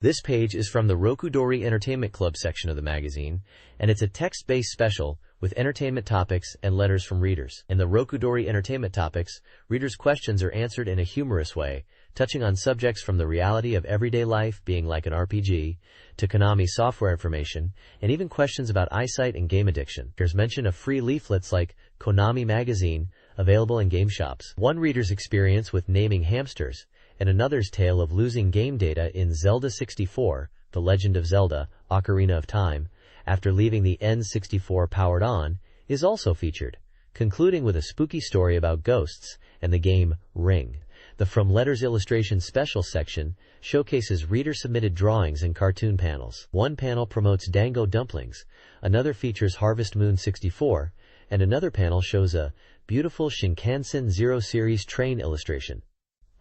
S1: This page is from the Rokudori Entertainment Club section of the magazine, and it's a text-based special with entertainment topics and letters from readers. In the Rokudori Entertainment Topics, readers' questions are answered in a humorous way, touching on subjects from the reality of everyday life being like an RPG, to Konami software information, and even questions about eyesight and game addiction. There's mention of free leaflets like Konami Magazine, available in game shops. One reader's experience with naming hamsters, and another's tale of losing game data in Zelda 64, The Legend of Zelda, Ocarina of Time, after leaving the N64 powered on, is also featured, concluding with a spooky story about ghosts and the game Ring. The From Letters Illustration Special section showcases reader-submitted drawings and cartoon panels. One panel promotes Dango dumplings, another features Harvest Moon 64, and another panel shows a beautiful Shinkansen Zero Series train illustration.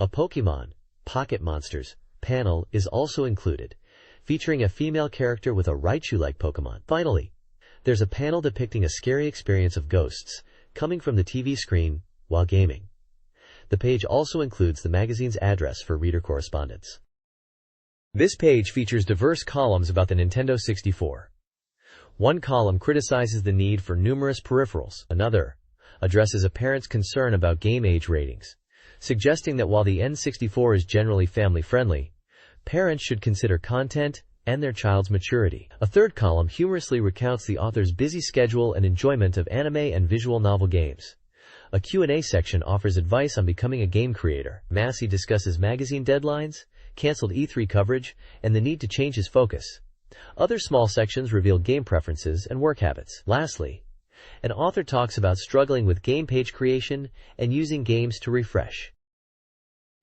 S1: A Pokemon, Pocket Monsters, panel is also included, featuring a female character with a Raichu-like Pokemon. Finally, there's a panel depicting a scary experience of ghosts coming from the TV screen while gaming. The page also includes the magazine's address for reader correspondence. This page features diverse columns about the Nintendo 64. One column criticizes the need for numerous peripherals. Another addresses a parent's concern about game age ratings, suggesting that while the N64 is generally family-friendly, parents should consider content and their child's maturity. A third column humorously recounts the author's busy schedule and enjoyment of anime and visual novel games. A Q&A section offers advice on becoming a game creator. Massey discusses magazine deadlines, canceled E3 coverage, and the need to change his focus. Other small sections reveal game preferences and work habits. Lastly, An author talks about struggling with game page creation and using games to refresh.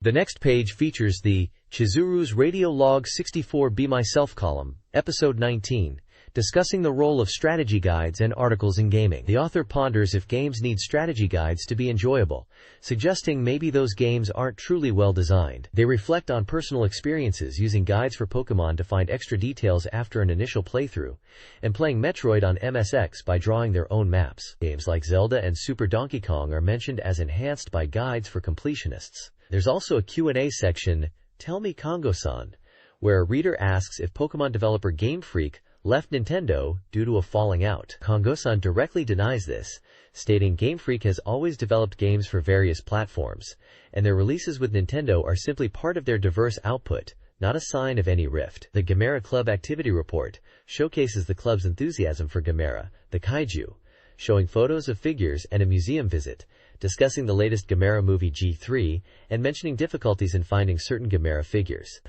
S1: The next page features the Chizuru's Radio Log 64 Be Myself column, Episode 19, discussing the role of strategy guides and articles in gaming. The author ponders if games need strategy guides to be enjoyable, suggesting maybe those games aren't truly well designed. They reflect on personal experiences using guides for Pokemon to find extra details after an initial playthrough, and playing Metroid on MSX by drawing their own maps. Games like Zelda and Super Donkey Kong are mentioned as enhanced by guides for completionists. There's also a Q&A section, Tell Me Kongo-san, where a reader asks if Pokemon developer Game Freak left Nintendo due to a falling out. Kongo-san directly denies this, stating Game Freak has always developed games for various platforms, and their releases with Nintendo are simply part of their diverse output, not a sign of any rift. The Gamera Club Activity Report showcases the club's enthusiasm for Gamera, the kaiju, showing photos of figures and a museum visit, discussing the latest Gamera movie G3, and mentioning difficulties in finding certain Gamera figures.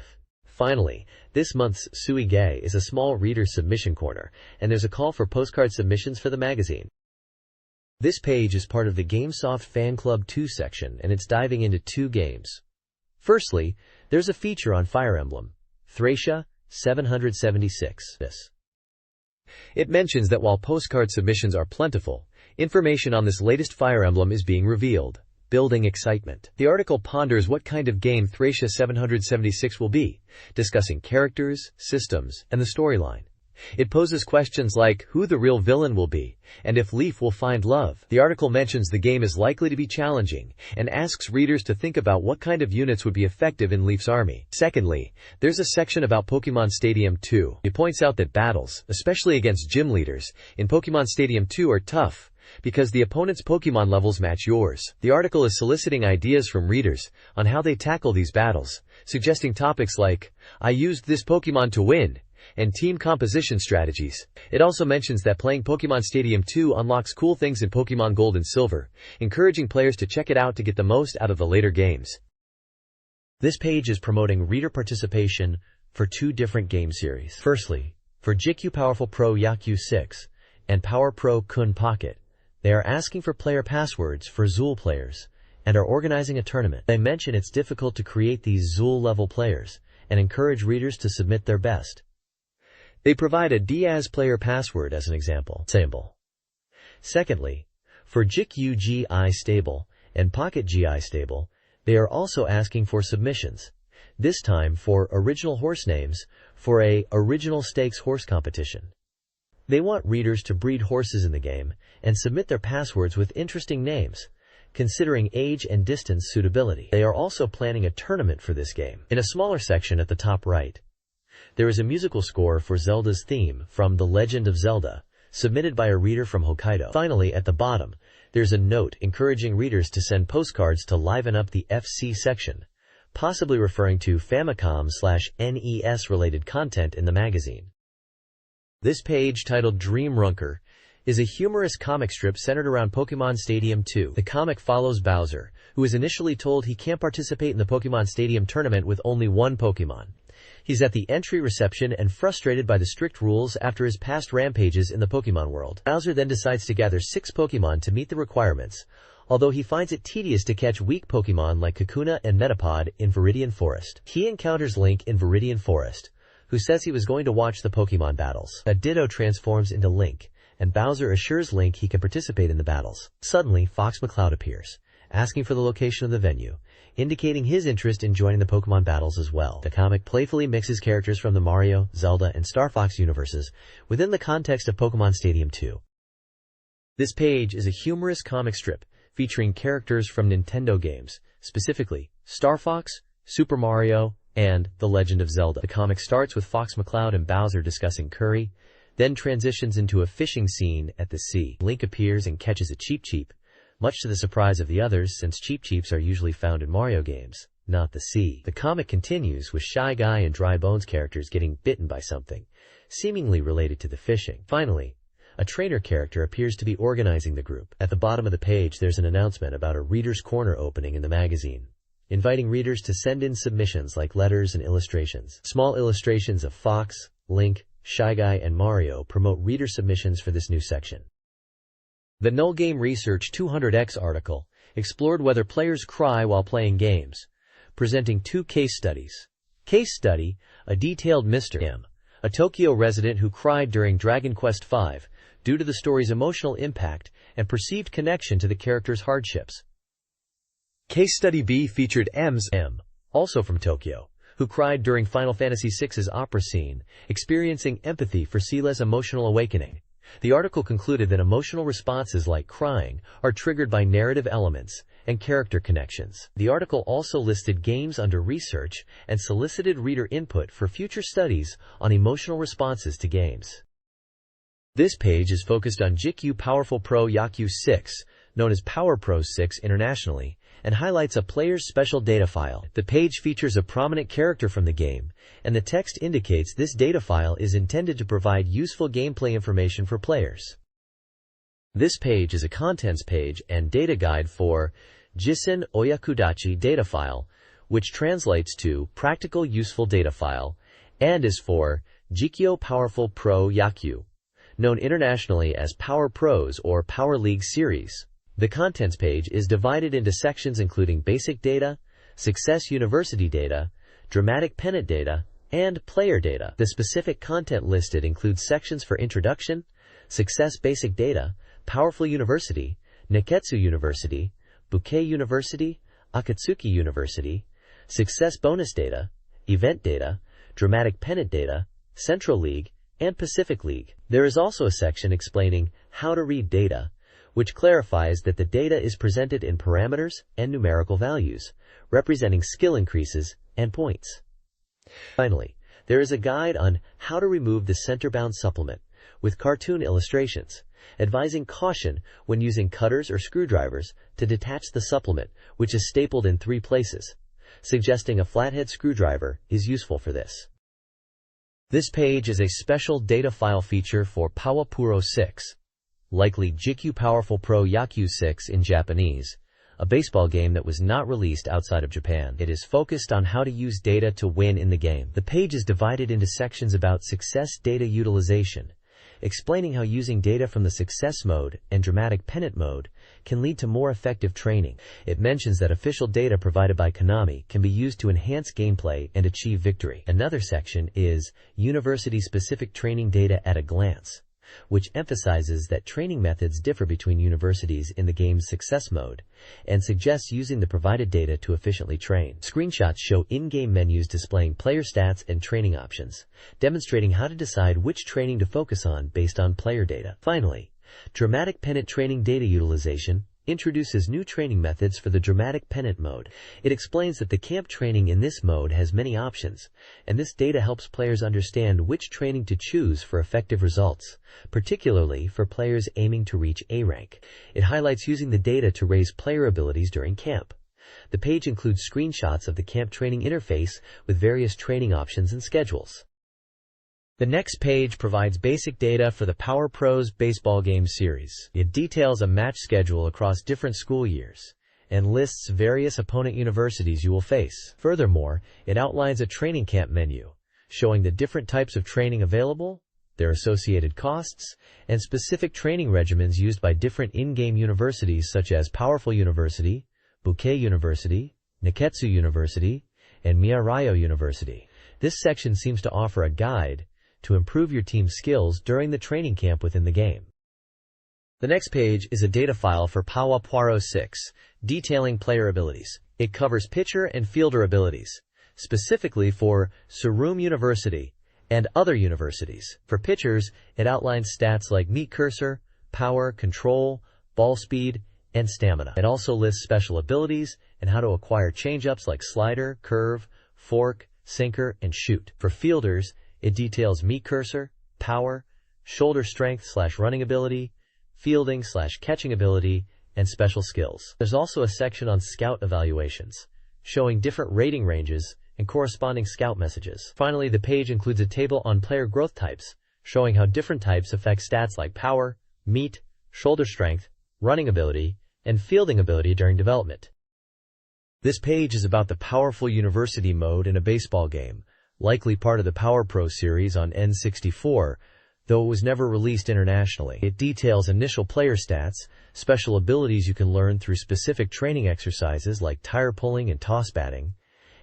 S1: Finally, this month's Suige is a small reader submission corner, and there's a call for postcard submissions for the magazine. This page is part of the GameSoft Fan Club 2 section, and it's diving into 2 games. Firstly, there's a feature on Fire Emblem, Thracia 776. It mentions that while postcard submissions are plentiful, information on this latest Fire Emblem is being revealed, building excitement. The article ponders what kind of game Thracia 776 will be, discussing characters, systems, and the storyline. It poses questions like who the real villain will be, and if Leaf will find love. The article mentions the game is likely to be challenging, and asks readers to think about what kind of units would be effective in Leaf's army. Secondly, there's a section about Pokemon Stadium 2. It points out that battles, especially against gym leaders, in Pokemon Stadium 2 are tough, because the opponent's Pokemon levels match yours. The article is soliciting ideas from readers on how they tackle these battles, suggesting topics like, I used this Pokemon to win, and team composition strategies. It also mentions that playing Pokemon Stadium 2 unlocks cool things in Pokemon Gold and Silver, encouraging players to check it out to get the most out of the later games. This page is promoting reader participation for 2 different game series. Firstly, for GQ Powerful Pro Yakyu 6 and Power Pro Kun Pocket, they are asking for player passwords for Zool players and are organizing a tournament. They mention it's difficult to create these Zool-level players and encourage readers to submit their best. They provide a Diaz player password as an example. Secondly, for GQ GI Stable and Pocket GI Stable, they are also asking for submissions, this time for original horse names for a original stakes horse competition. They want readers to breed horses in the game and submit their passwords with interesting names, considering age and distance suitability. They are also planning a tournament for this game. In a smaller section at the top right, there is a musical score for Zelda's theme from The Legend of Zelda, submitted by a reader from Hokkaido. Finally, at the bottom, there's a note encouraging readers to send postcards to liven up the FC section, possibly referring to Famicom/NES related content in the magazine. This page, titled Dream Runker, is a humorous comic strip centered around Pokemon Stadium 2. The comic follows Bowser, who is initially told he can't participate in the Pokemon Stadium tournament with only one Pokemon. He's at the entry reception and frustrated by the strict rules after his past rampages in the Pokemon world. Bowser then decides to gather 6 Pokemon to meet the requirements, although he finds it tedious to catch weak Pokemon like Kakuna and Metapod in Viridian Forest. He encounters Link in Viridian Forest, who says he was going to watch the Pokemon battles. A Ditto transforms into Link, and Bowser assures Link he can participate in the battles. Suddenly, Fox McCloud appears, asking for the location of the venue, indicating his interest in joining the Pokemon battles as well. The comic playfully mixes characters from the Mario, Zelda, and Star Fox universes within the context of Pokemon Stadium 2. This page is a humorous comic strip featuring characters from Nintendo games, specifically Star Fox, Super Mario, and The Legend of Zelda. The comic starts with Fox McCloud and Bowser discussing curry, then transitions into a fishing scene at the sea. Link appears and catches a Cheep Cheep, much to the surprise of the others since Cheep Cheeps are usually found in Mario games, not the sea. The comic continues with Shy Guy and Dry Bones characters getting bitten by something, seemingly related to the fishing. Finally, a trainer character appears to be organizing the group. At the bottom of the page there's an announcement about a Reader's Corner opening in the magazine, inviting readers to send in submissions like letters and illustrations. Small illustrations of Fox, Link, Shy Guy, and Mario promote reader submissions for this new section. The Null Game Research 200X article explored whether players cry while playing games, presenting 2 case studies. Case study: a detailed Mr. M, a Tokyo resident who cried during Dragon Quest V due to the story's emotional impact and perceived connection to the character's hardships. Case study B featured M, also from Tokyo, who cried during Final Fantasy VI's opera scene, experiencing empathy for Ciela's emotional awakening. The article concluded that emotional responses like crying are triggered by narrative elements and character connections. The article also listed games under research and solicited reader input for future studies on emotional responses to games. This page is focused on GameCube Powerful Pro Yakyu 6, known as Power Pro 6 internationally, and highlights a player's special data file. The page features a prominent character from the game, and the text indicates this data file is intended to provide useful gameplay information for players. This page is a contents page and data guide for Jisen Oyakudachi data file, which translates to Practical Useful Data File, and is for GameCube Powerful Pro Yakyu, known internationally as Power Pros or Power League series. The contents page is divided into sections including basic data, success university data, dramatic pennant data, and player data. The specific content listed includes sections for introduction, success basic data, powerful university, Neketsu University, Bouquet University, Akatsuki University, success bonus data, event data, dramatic pennant data, Central League, and Pacific League. There is also a section explaining how to read data, which clarifies that the data is presented in parameters and numerical values, representing skill increases and points. Finally, there is a guide on how to remove the center-bound supplement, with cartoon illustrations, advising caution when using cutters or screwdrivers to detach the supplement, which is stapled in 3 places, suggesting a flathead screwdriver is useful for this. This page is a special data file feature for Power Pro 6, likely GameCube Powerful Pro Yakyu 6 in Japanese, a baseball game that was not released outside of Japan. It is focused on how to use data to win in the game. The page is divided into sections about success data utilization, explaining how using data from the success mode and dramatic pennant mode can lead to more effective training. It mentions that official data provided by Konami can be used to enhance gameplay and achieve victory. Another section is university-specific training data at a glance, which emphasizes that training methods differ between universities in the game's success mode and suggests using the provided data to efficiently train. Screenshots show in-game menus displaying player stats and training options, demonstrating how to decide which training to focus on based on player data. Finally, dramatic pennant training data utilization introduces new training methods for the dramatic pennant mode. It explains that the camp training in this mode has many options, and this data helps players understand which training to choose for effective results, particularly for players aiming to reach A rank. It highlights using the data to raise player abilities during camp. The page includes screenshots of the camp training interface with various training options and schedules. The next page provides basic data for the Power Pros baseball game series. It details a match schedule across different school years and lists various opponent universities you will face. Furthermore, it outlines a training camp menu, showing the different types of training available, their associated costs, and specific training regimens used by different in-game universities such as Powerful University, Bouquet University, Neketsu University, and Miyarayo University. This section seems to offer a guide to improve your team's skills during the training camp within the game. The next page is a data file for Power Pro 6, detailing player abilities. It covers pitcher and fielder abilities, specifically for Tsurumu University and other universities. For pitchers, it outlines stats like meat cursor, power, control, ball speed, and stamina. It also lists special abilities and how to acquire changeups like slider, curve, fork, sinker, and shoot. For fielders, it details meat cursor, power, shoulder strength/running ability, fielding/catching ability, and special skills. There's also a section on scout evaluations, showing different rating ranges and corresponding scout messages. Finally, the page includes a table on player growth types, showing how different types affect stats like power, meat, shoulder strength, running ability, and fielding ability during development. This page is about the Powerful University mode in a baseball game, likely part of the Power Pro series on N64, though it was never released internationally. It details initial player stats, special abilities you can learn through specific training exercises like tire pulling and toss batting,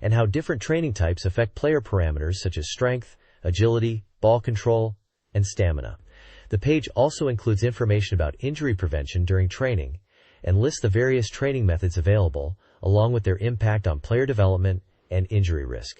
S1: and how different training types affect player parameters such as strength, agility, ball control, and stamina. The page also includes information about injury prevention during training and lists the various training methods available, along with their impact on player development and injury risk.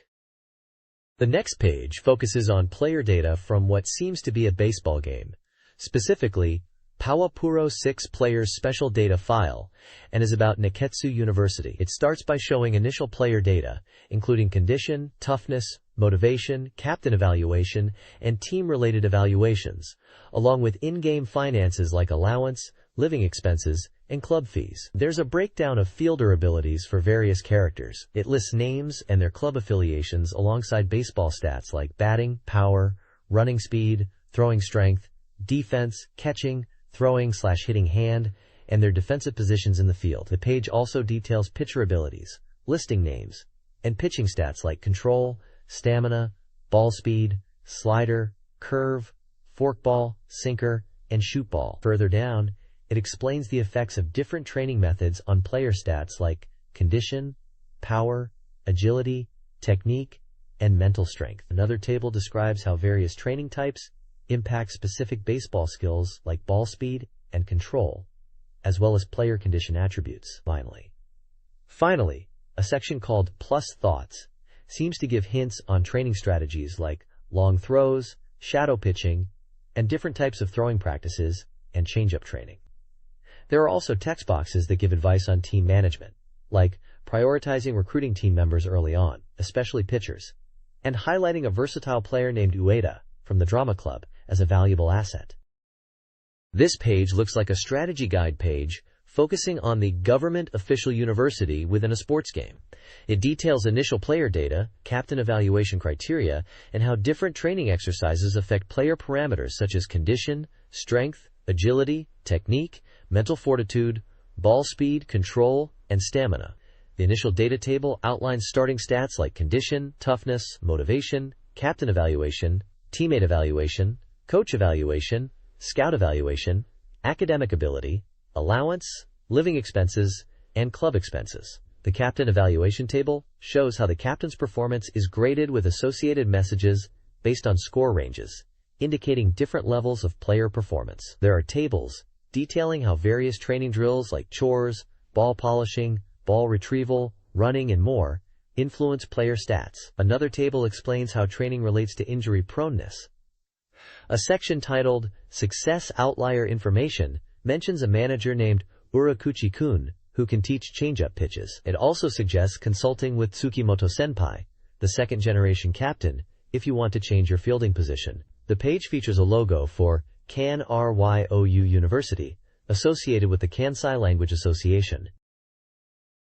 S1: The next page focuses on player data from what seems to be a baseball game, specifically Pawapuro 6 Players Special Data File, and is about Neketsu University. It starts by showing initial player data, including condition, toughness, motivation, captain evaluation, and team-related evaluations, along with in-game finances like allowance, living expenses, and club fees. There's a breakdown of fielder abilities for various characters. It lists names and their club affiliations alongside baseball stats like batting, power, running speed, throwing strength, defense, catching, throwing/hitting hand, and their defensive positions in the field. The page also details pitcher abilities, listing names, and pitching stats like control, stamina, ball speed, slider, curve, forkball, sinker, and shoot ball. Further down, it explains the effects of different training methods on player stats like condition, power, agility, technique, and mental strength. Another table describes how various training types impact specific baseball skills like ball speed and control, as well as player condition attributes. Finally, a section called Plus Thoughts seems to give hints on training strategies like long throws, shadow pitching, and different types of throwing practices and changeup training. There are also text boxes that give advice on team management, like prioritizing recruiting team members early on, especially pitchers, and highlighting a versatile player named Ueda from the drama club as a valuable asset. This page looks like a strategy guide page focusing on the government official university within a sports game. It details initial player data, captain evaluation criteria, and how different training exercises affect player parameters such as condition, strength, agility, technique, mental fortitude, ball speed, control, and stamina. The initial data table outlines starting stats like condition, toughness, motivation, captain evaluation, teammate evaluation, coach evaluation, scout evaluation, academic ability, allowance, living expenses, and club expenses. The captain evaluation table shows how the captain's performance is graded with associated messages based on score ranges, indicating different levels of player performance. There are tables detailing how various training drills like chores, ball polishing, ball retrieval, running, and more influence player stats. Another table explains how training relates to injury proneness. A section titled Success Outlier Information mentions a manager named Urakuchi-kun who can teach changeup pitches. It also suggests consulting with Tsukimoto-senpai, the second-generation captain, if you want to change your fielding position. The page features a logo for Kan Ryou University, associated with the Kansai Language Association.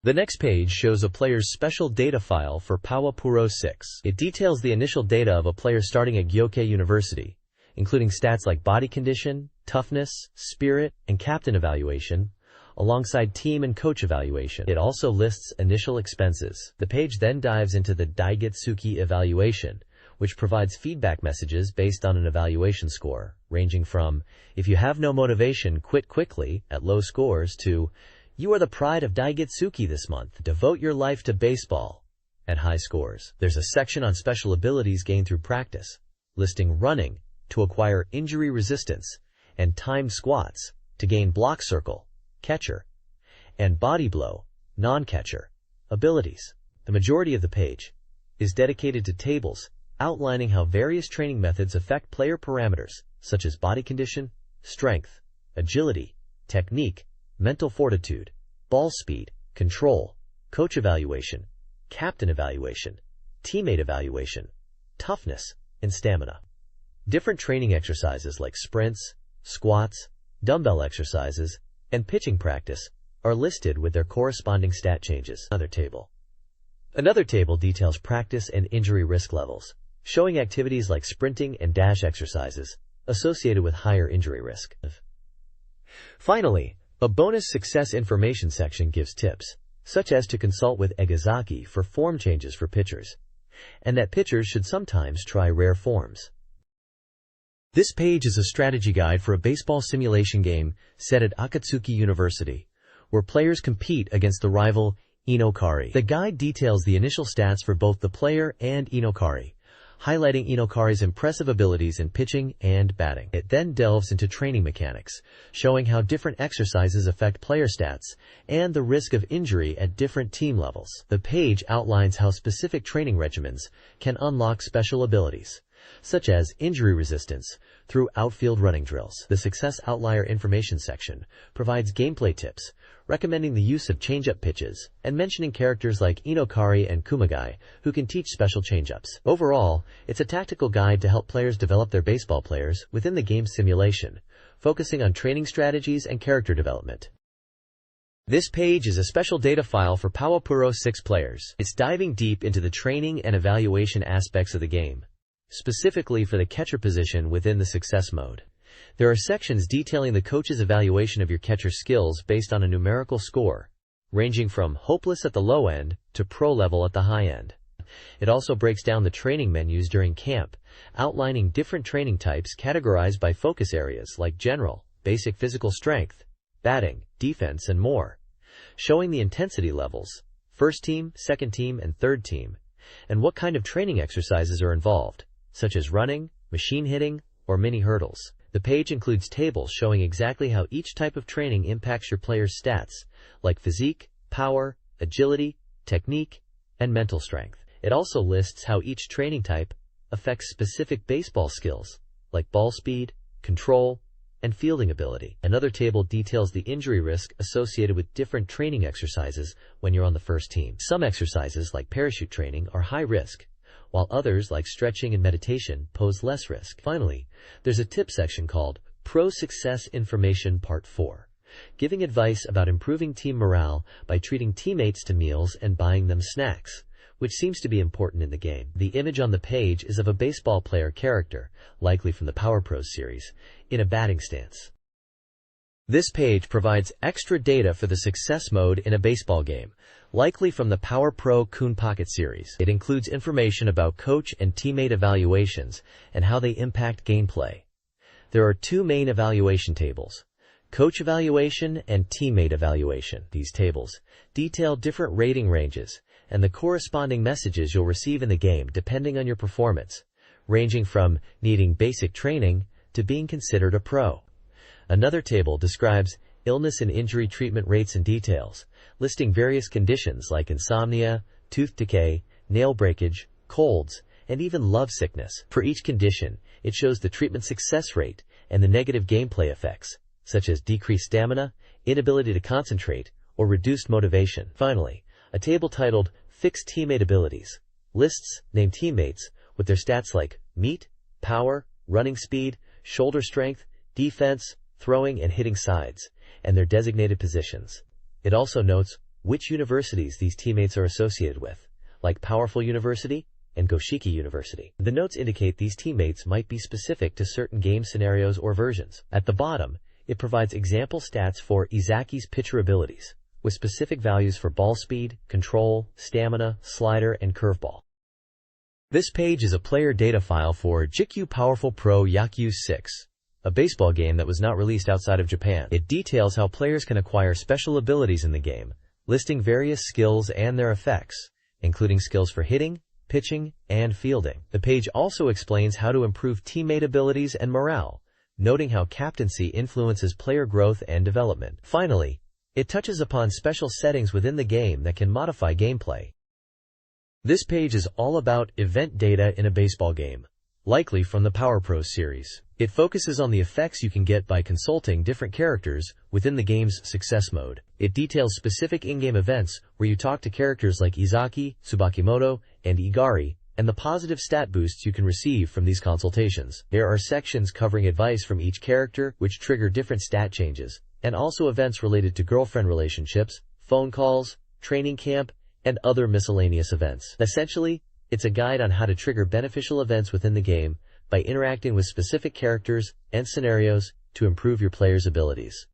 S1: The next page shows a player's special data file for Pawapuro 6. It details the initial data of a player starting at Gyokei University, including stats like body condition, toughness, spirit, and captain evaluation, alongside team and coach evaluation. It also lists initial expenses. The page then dives into the Daigetsuki evaluation, which provides feedback messages based on an evaluation score, ranging from, if you have no motivation, quit quickly, at low scores, to, you are the pride of Daigetsuki this month, devote your life to baseball, at high scores. There's a section on special abilities gained through practice, listing running to acquire injury resistance, and timed squats to gain block circle, catcher, and body blow, non-catcher, abilities. The majority of the page is dedicated to tables outlining how various training methods affect player parameters such as body condition, strength, agility, technique, mental fortitude, ball speed, control, coach evaluation, captain evaluation, teammate evaluation, toughness, and stamina. Different training exercises like sprints, squats, dumbbell exercises, and pitching practice are listed with their corresponding stat changes. Another table details practice and injury risk levels, showing activities like sprinting and dash exercises associated with higher injury risk. Finally, a bonus success information section gives tips, such as to consult with Egazaki for form changes for pitchers, and that pitchers should sometimes try rare forms. This page is a strategy guide for a baseball simulation game set at Akatsuki University, where players compete against the rival Inokari. The guide details the initial stats for both the player and Inokari, highlighting Inokari's impressive abilities in pitching and batting. It then delves into training mechanics, showing how different exercises affect player stats and the risk of injury at different team levels. The page outlines how specific training regimens can unlock special abilities, such as injury resistance, through outfield running drills. The Success Outlier Information section provides gameplay tips, recommending the use of changeup pitches, and mentioning characters like Inokari and Kumagai, who can teach special changeups. Overall, it's a tactical guide to help players develop their baseball players within the game's simulation, focusing on training strategies and character development. This page is a special data file for PowerPro 6 players. It's diving deep into the training and evaluation aspects of the game, specifically for the catcher position within the success mode. There are sections detailing the coach's evaluation of your catcher's skills based on a numerical score, ranging from hopeless at the low end to pro level at the high end. It also breaks down the training menus during camp, outlining different training types categorized by focus areas like general, basic physical strength, batting, defense, and more, showing the intensity levels, first team, second team, and third team, and what kind of training exercises are involved, such as running, machine hitting, or mini hurdles. The page includes tables showing exactly how each type of training impacts your player's stats, like physique, power, agility, technique, and mental strength. It also lists how each training type affects specific baseball skills, like ball speed, control, and fielding ability. Another table details the injury risk associated with different training exercises when you're on the first team. Some exercises, like parachute training, are high risk, while others, like stretching and meditation, pose less risk. Finally, there's a tip section called Pro Success Information Part 4, giving advice about improving team morale by treating teammates to meals and buying them snacks, which seems to be important in the game. The image on the page is of a baseball player character, likely from the PowerPro series, in a batting stance. This page provides extra data for the success mode in a baseball game, likely from the PowerPro Kun Pocket series. It includes information about coach and teammate evaluations and how they impact gameplay. There are two main evaluation tables: coach evaluation and teammate evaluation. These tables detail different rating ranges and the corresponding messages you'll receive in the game depending on your performance, ranging from needing basic training to being considered a pro. Another table describes illness and injury treatment rates and details, listing various conditions like insomnia, tooth decay, nail breakage, colds, and even love sickness. For each condition, it shows the treatment success rate and the negative gameplay effects, such as decreased stamina, inability to concentrate, or reduced motivation. Finally, a table titled Fixed Teammate Abilities lists named teammates with their stats like meat, power, running speed, shoulder strength, defense, throwing and hitting sides, and their designated positions. It also notes which universities these teammates are associated with, like Powerful University and Goshiki University. The notes indicate these teammates might be specific to certain game scenarios or versions. At the bottom, it provides example stats for Izaki's pitcher abilities, with specific values for ball speed, control, stamina, slider, and curveball. This page is a player data file for GameCube Powerful Pro Yakyuu 6, a baseball game that was not released outside of Japan. It details how players can acquire special abilities in the game, listing various skills and their effects, including skills for hitting, pitching, and fielding. The page also explains how to improve teammate abilities and morale, noting how captaincy influences player growth and development. Finally, it touches upon special settings within the game that can modify gameplay. This page is all about event data in a baseball game, likely from the PowerPro series. It focuses on the effects you can get by consulting different characters within the game's success mode. It details specific in-game events where you talk to characters like Izaki, Tsubakimoto, and Igari, and the positive stat boosts you can receive from these consultations. There are sections covering advice from each character which trigger different stat changes, and also events related to girlfriend relationships, phone calls, training camp, and other miscellaneous events. Essentially, it's a guide on how to trigger beneficial events within the game by interacting with specific characters and scenarios to improve your player's abilities.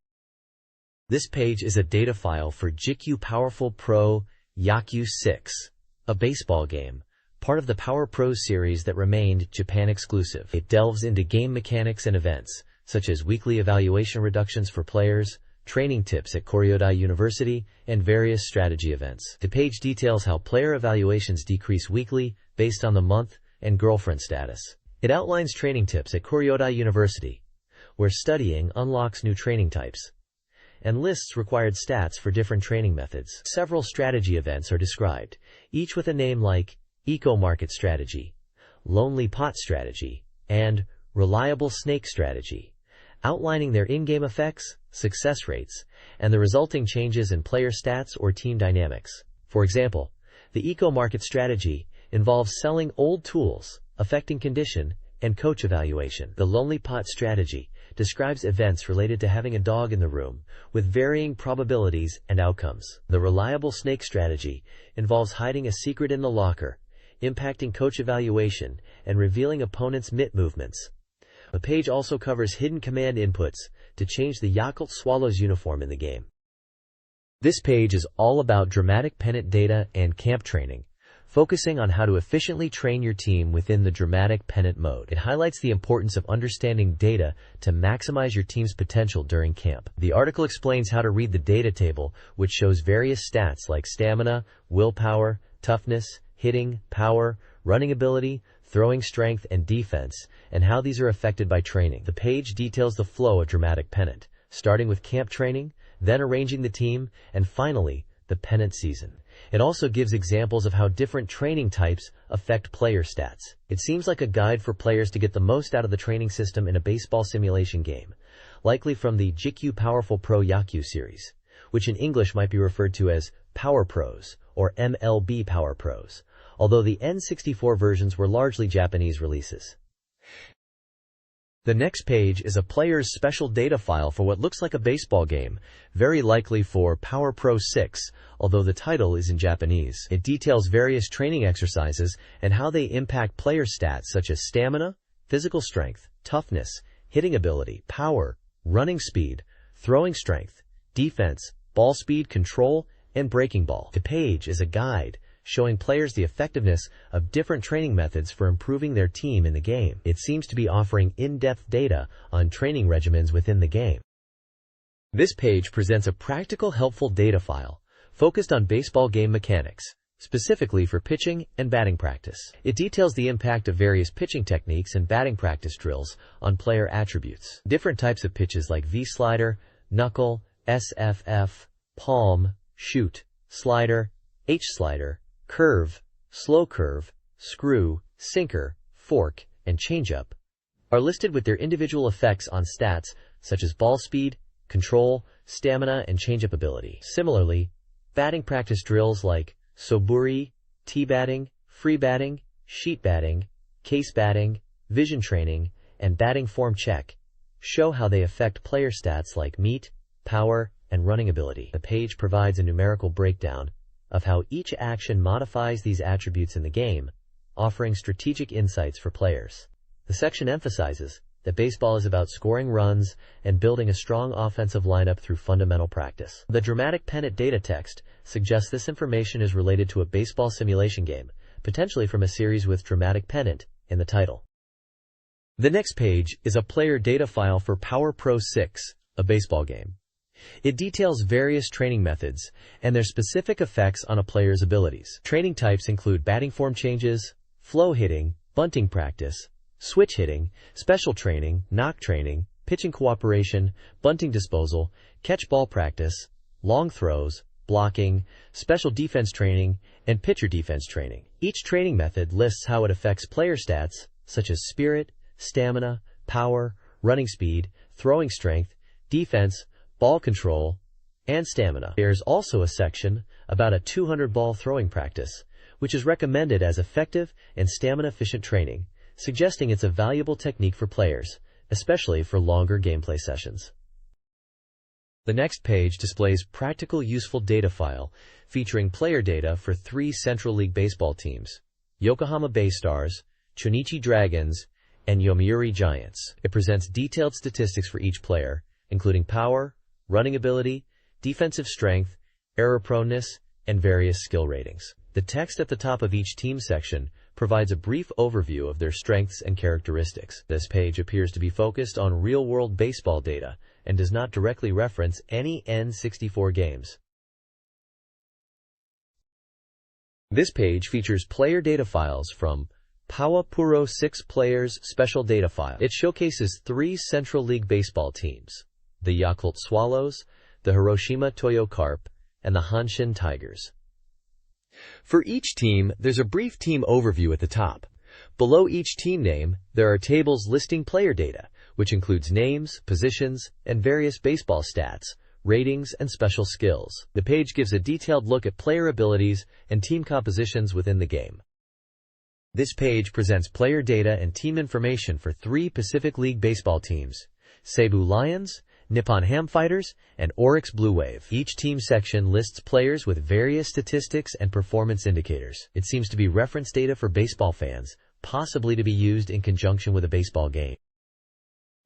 S1: This page is a data file for GameCube Powerful Pro Yakyuu 6, a baseball game, part of the Power Pros series that remained Japan exclusive. It delves into game mechanics and events, such as weekly evaluation reductions for players, training tips at Koryodai University, and various strategy events. The page details how player evaluations decrease weekly based on the month and girlfriend status. It outlines training tips at Koryodai University, where studying unlocks new training types, and lists required stats for different training methods. Several strategy events are described, each with a name like Eco Market Strategy, Lonely Pot Strategy, and Reliable Snake Strategy, outlining their in-game effects, success rates, and the resulting changes in player stats or team dynamics. For example, the Eco Market Strategy involves selling old tools, affecting condition, and coach evaluation. The Lonely Pot Strategy describes events related to having a dog in the room, with varying probabilities and outcomes. The Reliable Snake Strategy involves hiding a secret in the locker, impacting coach evaluation, and revealing opponents' mitt movements. The page also covers hidden command inputs to change the Yakult Swallows uniform in the game. This page is all about dramatic pennant data and camp training, focusing on how to efficiently train your team within the dramatic pennant mode. It highlights the importance of understanding data to maximize your team's potential during camp. The article explains how to read the data table, which shows various stats like stamina, willpower, toughness, hitting, power, running ability, throwing strength, and defense, and how these are affected by training. The page details the flow of dramatic pennant, starting with camp training, then arranging the team, and finally, the pennant season. It also gives examples of how different training types affect player stats. It seems like a guide for players to get the most out of the training system in a baseball simulation game, likely from the GameCube Powerful Pro Yaku series, which in English might be referred to as Power Pros or MLB Power Pros, although the N64 versions were largely Japanese releases. The next page is a player's special data file for what looks like a baseball game, very likely for Power Pro 6, although the title is in Japanese. It details various training exercises and how they impact player stats such as stamina, physical strength, toughness, hitting ability, power, running speed, throwing strength, defense, ball speed, control, and breaking ball. The page is a guide showing players the effectiveness of different training methods for improving their team in the game. It seems to be offering in-depth data on training regimens within the game. This page presents a practical, helpful data file focused on baseball game mechanics, specifically for pitching and batting practice. It details the impact of various pitching techniques and batting practice drills on player attributes. Different types of pitches like V-slider, knuckle, SFF, palm, shoot, slider, H-slider, curve, slow curve, screw, sinker, fork, and changeup are listed with their individual effects on stats such as ball speed, control, stamina, and changeup ability. Similarly, batting practice drills like soburi, tee-batting, free batting, sheet batting, case batting, vision training, and batting form check show how they affect player stats like meat, power, and running ability. The page provides a numerical breakdown of how each action modifies these attributes in the game, offering strategic insights for players. The section emphasizes that baseball is about scoring runs and building a strong offensive lineup through fundamental practice. The dramatic pennant data text suggests this information is related to a baseball simulation game, potentially from a series with dramatic pennant in the title. The next page is a player data file for Power Pro 6, a baseball game. It details various training methods and their specific effects on a player's abilities. Training types include batting form changes, flow hitting, bunting practice, switch hitting, special training, knock training, pitching cooperation, bunting disposal, catch ball practice, long throws, blocking, special defense training, and pitcher defense training. Each training method lists how it affects player stats such as spirit, stamina, power, running speed, throwing strength, defense, ball control, and stamina. There's also a section about a 200-ball throwing practice, which is recommended as effective and stamina-efficient training, suggesting it's a valuable technique for players, especially for longer gameplay sessions. The next page displays practical useful data file featuring player data for 3 Central League baseball teams, Yokohama Bay Stars, Chunichi Dragons, and Yomiuri Giants. It presents detailed statistics for each player, including power, running ability, defensive strength, error proneness, and various skill ratings. The text at the top of each team section provides a brief overview of their strengths and characteristics. This page appears to be focused on real-world baseball data and does not directly reference any N64 games. This page features player data files from Powa Puro 6 Players Special Data File. It showcases 3 Central League baseball teams, the Yakult Swallows, the Hiroshima Toyo Carp, and the Hanshin Tigers. For each team, there's a brief team overview at the top. Below each team name, there are tables listing player data, which includes names, positions, and various baseball stats, ratings, and special skills. The page gives a detailed look at player abilities and team compositions within the game. This page presents player data and team information for 3 Pacific League baseball teams, Cebu Lions, Nippon Ham Fighters, and Oryx Blue Wave. Each team section lists players with various statistics and performance indicators. It seems to be reference data for baseball fans, possibly to be used in conjunction with a baseball game.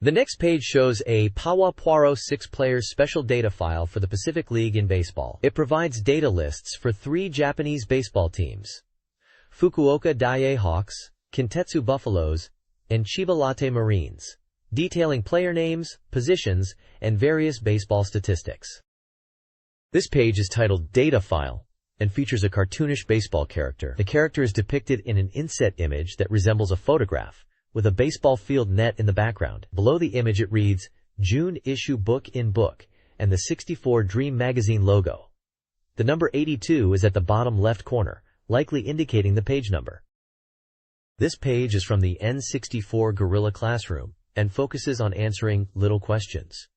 S1: The next page shows a Powa Puro 6 Players Special Data File for the Pacific League in baseball. It provides data lists for 3 Japanese baseball teams, Fukuoka Daiei Hawks, Kintetsu Buffaloes, and Chiba Lotte Marines, detailing player names, positions, and various baseball statistics. This page is titled Data File and features a cartoonish baseball character. The character is depicted in an inset image that resembles a photograph, with a baseball field net in the background. Below the image it reads, June issue book in book, and the 64Dream magazine logo. The number 82 is at the bottom left corner, likely indicating the page number. This page is from the N64 Gorilla Classroom and focuses on answering little questions.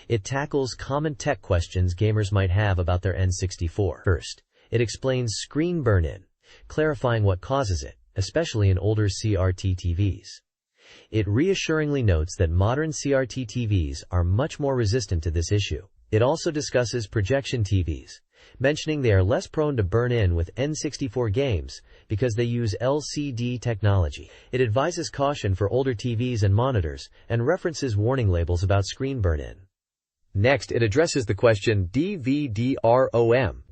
S1: It tackles common tech questions gamers might have about their N64. First, it explains screen burn-in, clarifying what causes it, especially in older CRT TVs. It reassuringly notes that modern CRT TVs are much more resistant to this issue. It also discusses projection TVs, mentioning they are less prone to burn-in with N64 games because they use LCD technology. It advises caution for older TVs and monitors and references warning labels about screen burn-in. Next, it addresses the question DVD-ROM.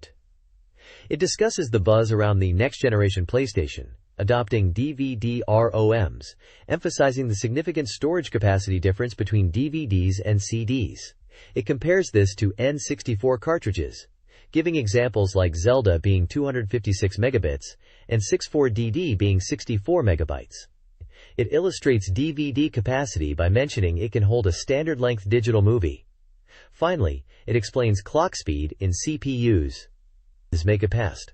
S1: It discusses the buzz around the next-generation PlayStation adopting DVD-ROMs, emphasizing the significant storage capacity difference between DVDs and CDs. It compares this to N64 cartridges, giving examples like Zelda being 256 megabits and 64DD being 64 megabytes. It illustrates DVD capacity by mentioning it can hold a standard-length digital movie. Finally, it explains clock speed in CPUs. This megapast.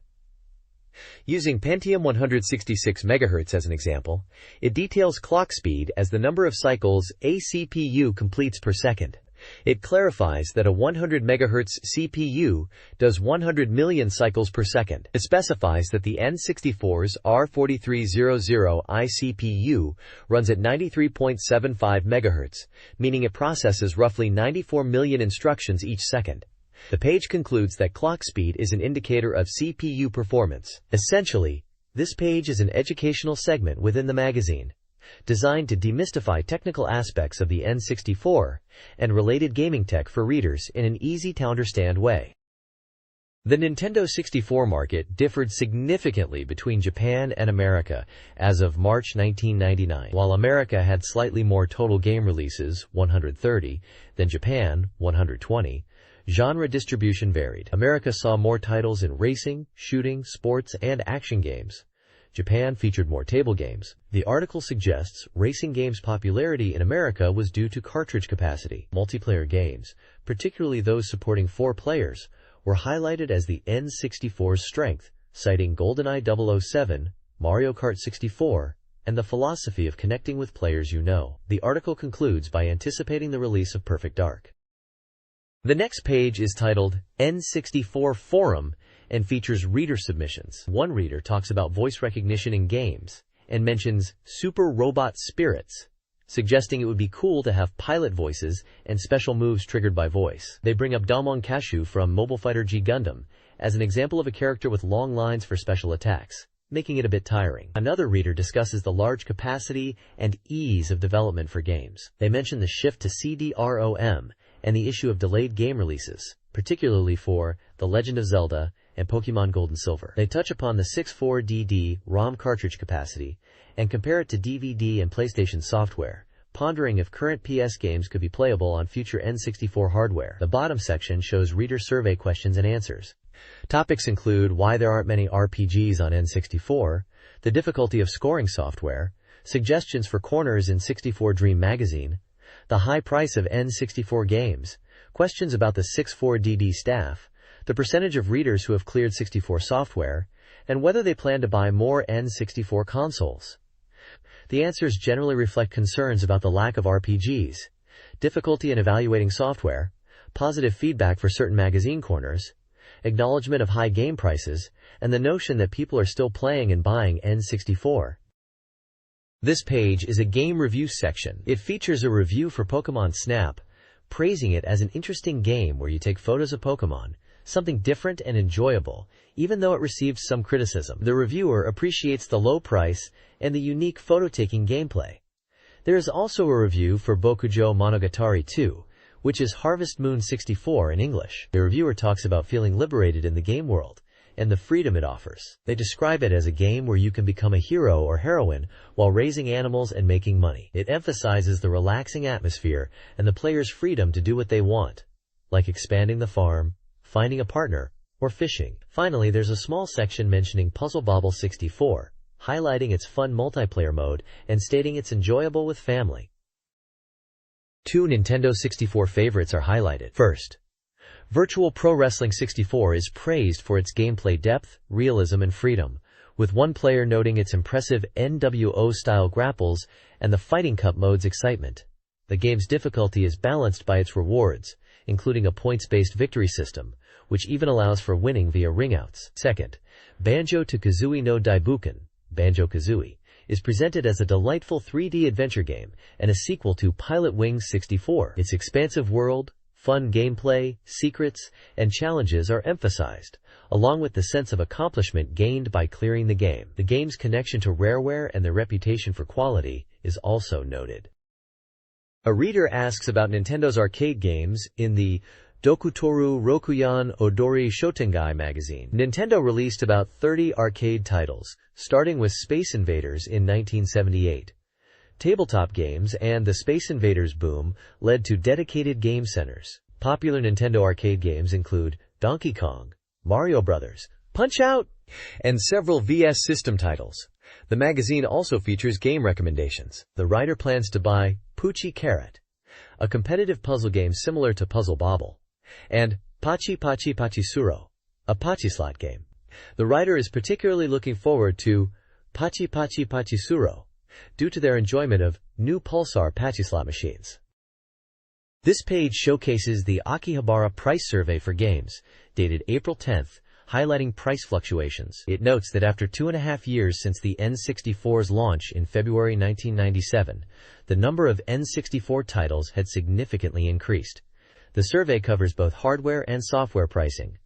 S1: Using Pentium 166 MHz as an example, it details clock speed as the number of cycles a CPU completes per second. It clarifies that a 100 MHz CPU does 100 million cycles per second. It specifies that the N64's R4300i CPU runs at 93.75 MHz, meaning it processes roughly 94 million instructions each second. The page concludes that clock speed is an indicator of CPU performance. Essentially, this page is an educational segment within the magazine, designed to demystify technical aspects of the N64 and related gaming tech for readers in an easy-to-understand way. The Nintendo 64 market differed significantly between Japan and America as of March 1999. While America had slightly more total game releases, 130, than Japan, 120, genre distribution varied. America saw more titles in racing, shooting, sports, and action games. Japan featured more table games. The article suggests racing games' popularity in America was due to cartridge capacity. Multiplayer games, particularly those supporting 4 players, were highlighted as the N64's strength, citing GoldenEye 007, Mario Kart 64, and the philosophy of connecting with players you know. The article concludes by anticipating the release of Perfect Dark. The next page is titled N64 Forum and features reader submissions. One reader talks about voice recognition in games and mentions Super Robot Spirits, suggesting it would be cool to have pilot voices and special moves triggered by voice. They bring up Damon Kashu from Mobile Fighter G Gundam as an example of a character with long lines for special attacks, making it a bit tiring. Another reader discusses the large capacity and ease of development for games. They mention the shift to CD-ROM and the issue of delayed game releases, particularly for The Legend of Zelda and Pokémon Gold and Silver. They touch upon the 64DD ROM cartridge capacity and compare it to DVD and PlayStation software, pondering if current PS games could be playable on future N64 hardware. The bottom section shows reader survey questions and answers. Topics include why there aren't many RPGs on N64, the difficulty of scoring software, suggestions for corners in 64Dream magazine, the high price of N64 games, questions about the 64DD staff, the percentage of readers who have cleared 64 software, and whether they plan to buy more N64 consoles. The answers generally reflect concerns about the lack of RPGs, difficulty in evaluating software, positive feedback for certain magazine corners, acknowledgement of high game prices, and the notion that people are still playing and buying N64. This page is a game review section. It features a review for Pokemon Snap, praising it as an interesting game where you take photos of Pokemon, something different and enjoyable, even though it received some criticism. The reviewer appreciates the low price and the unique photo-taking gameplay. There is also a review for Bokujo Monogatari 2, which is Harvest Moon 64 in English. The reviewer talks about feeling liberated in the game world and the freedom it offers. They describe it as a game where you can become a hero or heroine while raising animals and making money. It emphasizes the relaxing atmosphere and the player's freedom to do what they want, like expanding the farm, finding a partner, or fishing. Finally, there's a small section mentioning Puzzle Bobble 64, highlighting its fun multiplayer mode and stating it's enjoyable with family. 2 Nintendo 64 favorites are highlighted. First, Virtual Pro Wrestling 64 is praised for its gameplay depth, realism, and freedom, with one player noting its impressive NWO-style grapples and the Fighting Cup mode's excitement. The game's difficulty is balanced by its rewards, including a points-based victory system, which even allows for winning via ringouts. Second, Banjo-Kazooie no Daibuken, Banjo-Kazooie, is presented as a delightful 3D adventure game and a sequel to Pilot Wings 64. Its expansive world, fun gameplay, secrets, and challenges are emphasized, along with the sense of accomplishment gained by clearing the game. The game's connection to Rareware and their reputation for quality is also noted. A reader asks about Nintendo's arcade games in the Dokutoru Rokuyan Odori Shotengai magazine. Nintendo released about 30 arcade titles, starting with Space Invaders in 1978. Tabletop games and the Space Invaders boom led to dedicated game centers. Popular Nintendo arcade games include Donkey Kong, Mario Bros., Punch-Out!, and several VS system titles. The magazine also features game recommendations. The writer plans to buy Poochie Carrot, a competitive puzzle game similar to Puzzle Bobble, and Pachi Pachi Pachisuro, a Pachislot game. The writer is particularly looking forward to Pachi Pachi Pachisuro due to their enjoyment of new Pulsar Pachislot machines. This page showcases the Akihabara price survey for games, dated April 10th, highlighting price fluctuations. It notes that after 2.5 years since the N64's launch in February 1997, the number of N64 titles had significantly increased. The survey covers both hardware and software pricing.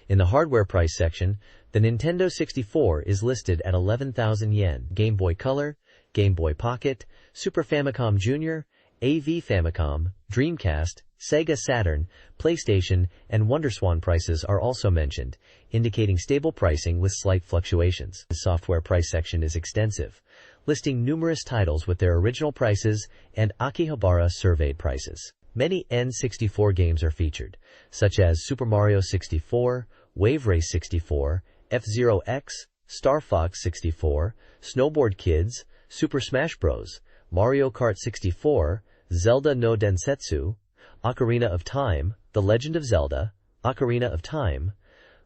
S1: In the hardware price section, the Nintendo 64 is listed at 11,000 yen. Game Boy Color, Game Boy Pocket, Super Famicom Jr., AV Famicom, Dreamcast, Sega Saturn, PlayStation, and WonderSwan prices are also mentioned, indicating stable pricing with slight fluctuations. The software price section is extensive, listing numerous titles with their original prices and Akihabara surveyed prices. Many N64 games are featured, such as Super Mario 64, Wave Race 64, F-Zero X, Star Fox 64, Snowboard Kids, Super Smash Bros., Mario Kart 64, Zelda no Densetsu, Ocarina of Time, The Legend of Zelda, Ocarina of Time,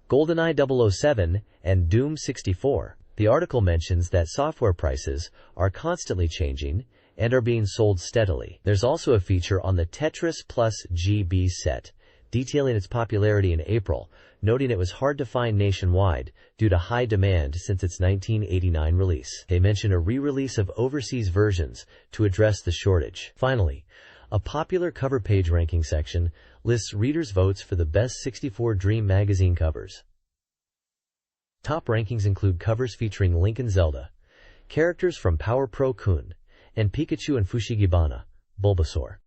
S1: GoldenEye 007, and Doom 64. The article mentions that software prices are constantly changing and are being sold steadily. There's also a feature on the Tetris Plus GB set, detailing its popularity in April, noting it was hard to find nationwide due to high demand since its 1989 release. They mention a re-release of overseas versions to address the shortage. Finally, a popular cover page ranking section lists readers' votes for the best 64Dream magazine covers. Top rankings include covers featuring Link and Zelda, characters from Power Pro Kun, and Pikachu and Fushigibana, Bulbasaur.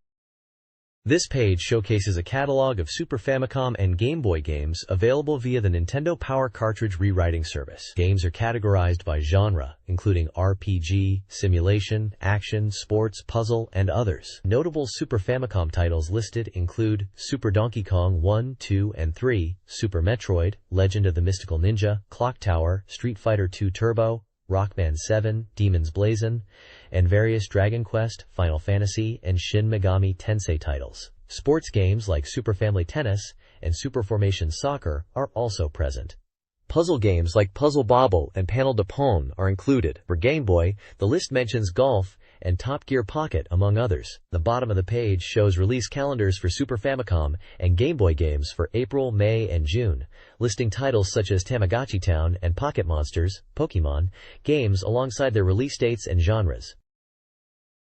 S1: This page showcases a catalog of Super Famicom and Game Boy games available via the Nintendo Power Cartridge rewriting service. Games are categorized by genre, including RPG, simulation, action, sports, puzzle, and others. Notable Super Famicom titles listed include Super Donkey Kong 1, 2, and 3, Super Metroid, Legend of the Mystical Ninja, Clock Tower, Street Fighter II Turbo, Rock Band 7, Demon's Blazon, and various Dragon Quest, Final Fantasy, and Shin Megami Tensei titles. Sports games like Super Family Tennis and Super Formation Soccer are also present. Puzzle games like Puzzle Bobble and Panel de Pon are included. For Game Boy, the list mentions Golf and Top Gear Pocket, among others. The bottom of the page shows release calendars for Super Famicom and Game Boy games for April, May, and June, listing titles such as Tamagotchi Town and Pocket Monsters, Pokemon, games alongside their release dates and genres.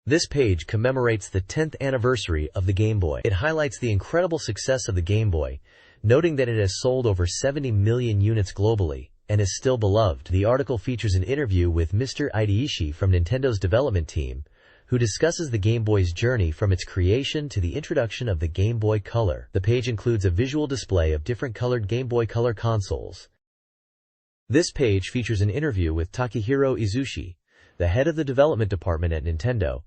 S1: This page commemorates the 10th anniversary of the Game Boy. It highlights the incredible success of the Game Boy, noting that it has sold over 70 million units globally and is still beloved. The article features an interview with Mr. Idaishi from Nintendo's development team, who discusses the Game Boy's journey from its creation to the introduction of the Game Boy Color. The page includes a visual display of different colored Game Boy Color consoles. This page features an interview with Takehiro Izushi, the head of the development department at Nintendo,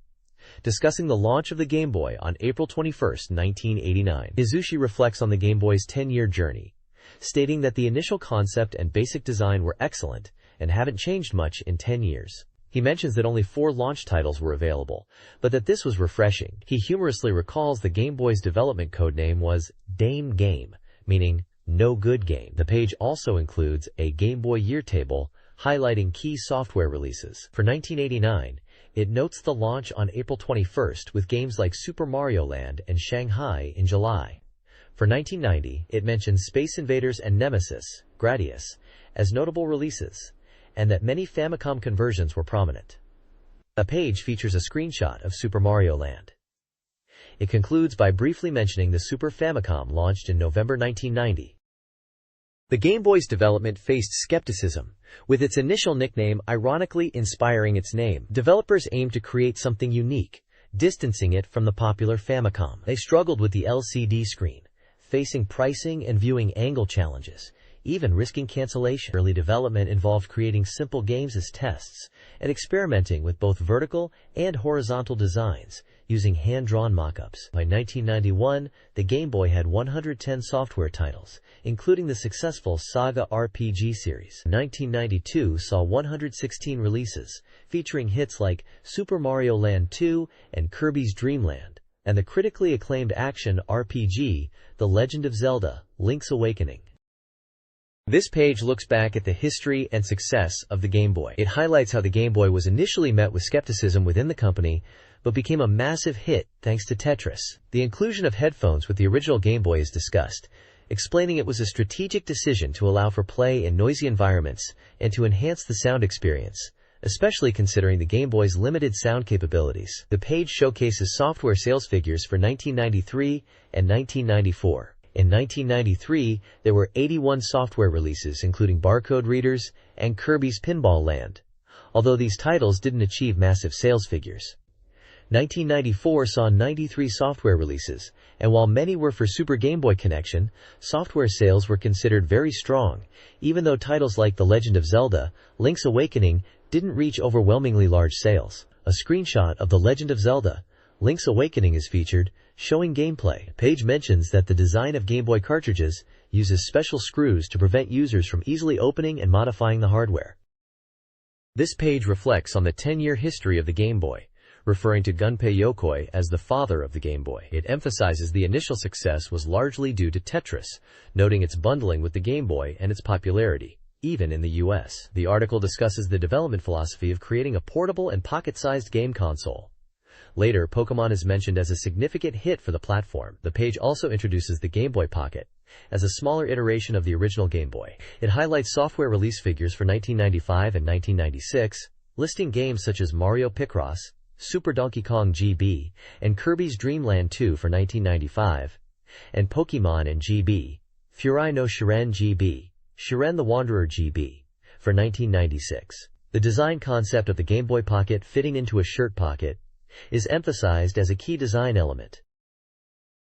S1: discussing the launch of the Game Boy on April 21, 1989. Izushi reflects on the Game Boy's 10-year journey, stating that the initial concept and basic design were excellent and haven't changed much in 10 years. He mentions that only 4 launch titles were available, but that this was refreshing. He humorously recalls the Game Boy's development codename was Dame Game, meaning no good game. The page also includes a Game Boy year table highlighting key software releases. For 1989, it notes the launch on April 21st with games like Super Mario Land and Shanghai in July. For 1990, it mentions Space Invaders and Nemesis, Gradius, as notable releases, and that many Famicom conversions were prominent. A page features a screenshot of Super Mario Land. It concludes by briefly mentioning the Super Famicom launched in November 1990. The Game Boy's development faced skepticism, with its initial nickname ironically inspiring its name. Developers aimed to create something unique, distancing it from the popular Famicom. They struggled with the LCD screen, facing pricing and viewing angle challenges, even risking cancellation. Early development involved creating simple games as tests and experimenting with both vertical and horizontal designs using hand-drawn mock-ups. By 1991, the Game Boy had 110 software titles, including the successful Saga RPG series. 1992 saw 116 releases, featuring hits like Super Mario Land 2 and Kirby's Dream Land, and the critically acclaimed action RPG, The Legend of Zelda: Link's Awakening. This page looks back at the history and success of the Game Boy. It highlights how the Game Boy was initially met with skepticism within the company, but became a massive hit thanks to Tetris. The inclusion of headphones with the original Game Boy is discussed, explaining it was a strategic decision to allow for play in noisy environments and to enhance the sound experience, especially considering the Game Boy's limited sound capabilities. The page showcases software sales figures for 1993 and 1994. In 1993, there were 81 software releases including barcode readers and Kirby's Pinball Land, although these titles didn't achieve massive sales figures. 1994 saw 93 software releases, and while many were for Super Game Boy Connection, software sales were considered very strong, even though titles like The Legend of Zelda: Link's Awakening didn't reach overwhelmingly large sales. A screenshot of The Legend of Zelda: Link's Awakening is featured, showing gameplay. The page mentions that the design of Game Boy cartridges uses special screws to prevent users from easily opening and modifying the hardware. This page reflects on the 10-year history of the Game Boy, referring to Gunpei Yokoi as the father of the Game Boy. It emphasizes the initial success was largely due to Tetris, noting its bundling with the Game Boy and its popularity, even in the US. The article discusses the development philosophy of creating a portable and pocket-sized game console. Later, Pokemon is mentioned as a significant hit for the platform. The page also introduces the Game Boy Pocket, as a smaller iteration of the original Game Boy. It highlights software release figures for 1995 and 1996, listing games such as Mario Picross, Super Donkey Kong GB, and Kirby's Dream Land 2 for 1995, and Pokemon and GB, Furai no Shiren GB, Shiren the Wanderer GB, for 1996. The design concept of the Game Boy Pocket fitting into a shirt pocket is emphasized as a key design element.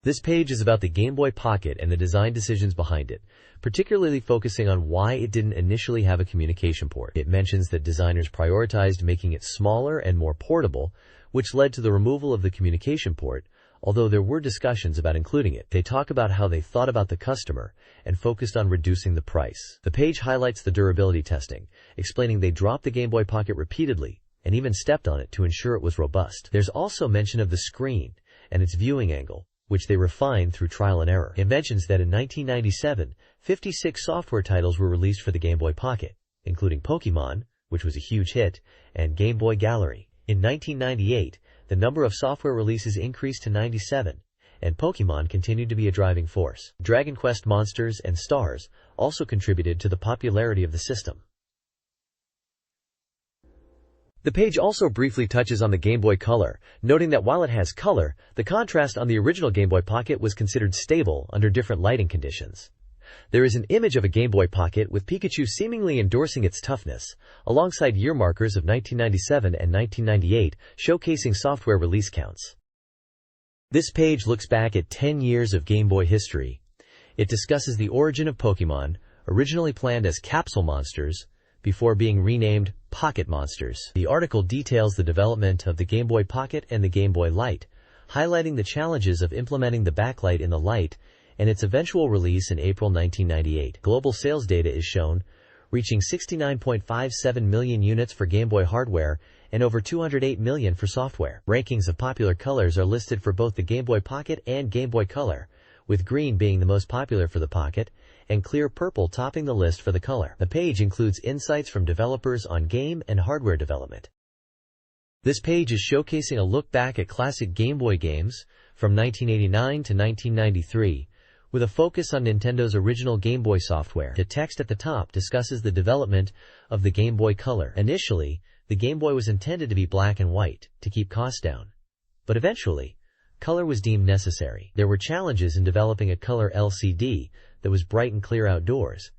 S1: This page is about the Game Boy Pocket and the design decisions behind it, particularly focusing on why it didn't initially have a communication port. It mentions that designers prioritized making it smaller and more portable, which led to the removal of the communication port, although there were discussions about including it. They talk about how they thought about the customer and focused on reducing the price. The page highlights the durability testing, explaining they dropped the Game Boy Pocket repeatedly and even stepped on it to ensure it was robust. There's also mention of the screen and its viewing angle, which they refined through trial and error. It mentions that in 1997, 56 software titles were released for the Game Boy Pocket, including Pokémon, which was a huge hit, and Game Boy Gallery. In 1998, the number of software releases increased to 97, and Pokémon continued to be a driving force. Dragon Quest Monsters and Stars also contributed to the popularity of the system. The page also briefly touches on the Game Boy Color, noting that while it has color, the contrast on the original Game Boy Pocket was considered stable under different lighting conditions. There is an image of a Game Boy Pocket with Pikachu seemingly endorsing its toughness, alongside year markers of 1997 and 1998 showcasing software release counts. This page looks back at 10 years of Game Boy history. It discusses the origin of Pokémon, originally planned as Capsule Monsters, before being renamed Pocket Monsters. The article details the development of the Game Boy Pocket and the Game Boy Light, highlighting the challenges of implementing the backlight in the Light and its eventual release in April 1998. Global sales data is shown, reaching 69.57 million units for Game Boy hardware and over 208 million for software. Rankings of popular colors are listed for both the Game Boy Pocket and Game Boy Color, with green being the most popular for the Pocket and clear purple topping the list for the Color. The page includes insights from developers on game and hardware development. This page is showcasing a look back at classic Game Boy games from 1989 to 1993, with a focus on Nintendo's original Game Boy software. The text at the top discusses the development of the Game Boy Color. Initially, the Game Boy was intended to be black and white to keep costs down, but eventually, color was deemed necessary. There were challenges in developing a color LCD that was bright and clear outdoors,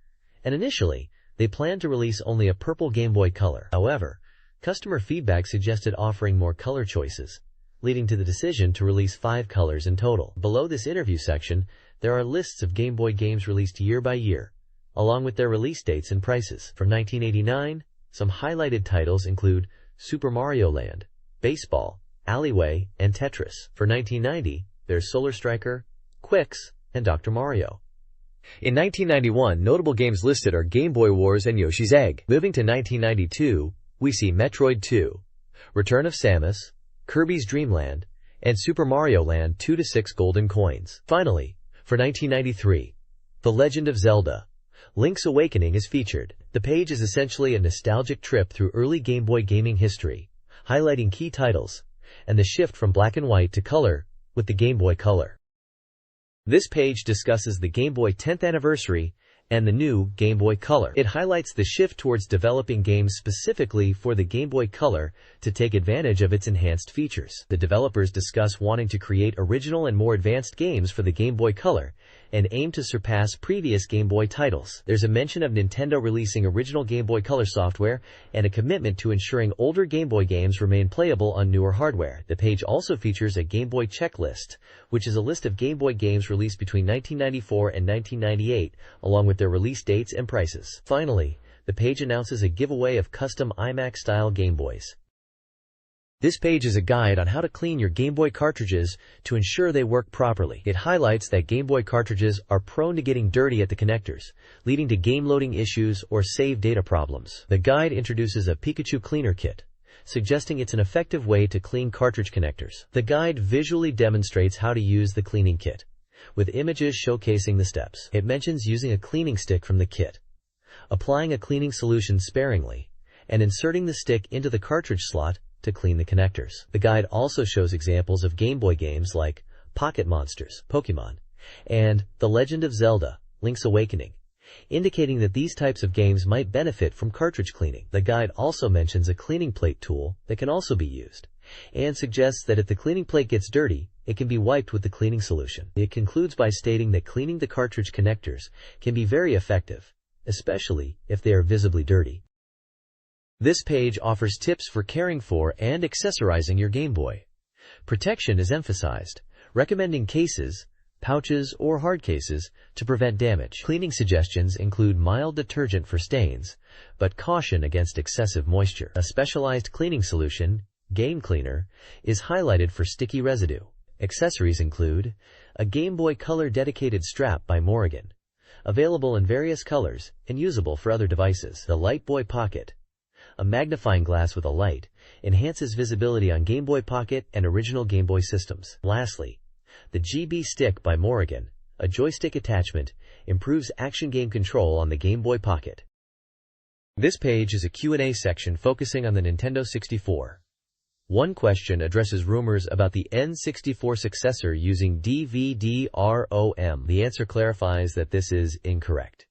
S1: and initially, they planned to release only a purple Game Boy Color. However, customer feedback suggested offering more color choices, leading to the decision to release 5 colors in total. Below this interview section, there are lists of Game Boy games released year by year, along with their release dates and prices. From 1989, some highlighted titles include Super Mario Land, Baseball, Alleyway, and Tetris. For 1990, there's Solar Striker, Quicks, and Dr. Mario. In 1991, notable games listed are Game Boy Wars and Yoshi's Egg. Moving to 1992, we see Metroid 2, Return of Samus, Kirby's Dream Land, and Super Mario Land 2-6 golden coins. Finally, for 1993, The Legend of Zelda, Link's Awakening is featured. The page is essentially a nostalgic trip through early Game Boy gaming history, highlighting key titles, and the shift from black and white to color with the Game Boy Color. This page discusses the Game Boy 10th anniversary and the new Game Boy Color. It highlights the shift towards developing games specifically for the Game Boy Color to take advantage of its enhanced features. The developers discuss wanting to create original and more advanced games for the Game Boy Color and aim to surpass previous Game Boy titles. There's a mention of Nintendo releasing original Game Boy Color software and a commitment to ensuring older Game Boy games remain playable on newer hardware. The page also features a Game Boy checklist, which is a list of Game Boy games released between 1994 and 1998, along with their release dates and prices. Finally, the page announces a giveaway of custom iMac-style Game Boys. This page is a guide on how to clean your Game Boy cartridges to ensure they work properly. It highlights that Game Boy cartridges are prone to getting dirty at the connectors, leading to game loading issues or save data problems. The guide introduces a Pikachu cleaner kit, suggesting it's an effective way to clean cartridge connectors. The guide visually demonstrates how to use the cleaning kit, with images showcasing the steps. It mentions using a cleaning stick from the kit, applying a cleaning solution sparingly, and inserting the stick into the cartridge slot to clean the connectors. The guide also shows examples of Game Boy games like Pocket Monsters, Pokémon, and The Legend of Zelda, Link's Awakening, indicating that these types of games might benefit from cartridge cleaning. The guide also mentions a cleaning plate tool that can also be used, and suggests that if the cleaning plate gets dirty, it can be wiped with the cleaning solution. It concludes by stating that cleaning the cartridge connectors can be very effective, especially if they are visibly dirty. This page offers tips for caring for and accessorizing your Game Boy. Protection is emphasized, recommending cases, pouches, or hard cases to prevent damage. Cleaning suggestions include mild detergent for stains, but caution against excessive moisture. A specialized cleaning solution, Game Cleaner, is highlighted for sticky residue. Accessories include a Game Boy Color dedicated strap by Morrigan, available in various colors and usable for other devices. The Light Boy Pocket, a magnifying glass with a light, enhances visibility on Game Boy Pocket and original Game Boy systems. Lastly, the GB Stick by Morrigan, a joystick attachment, improves action game control on the Game Boy Pocket. This page is a Q&A section focusing on the Nintendo 64. One question addresses rumors about the N64 successor using DVD-ROM. The answer clarifies that this is incorrect.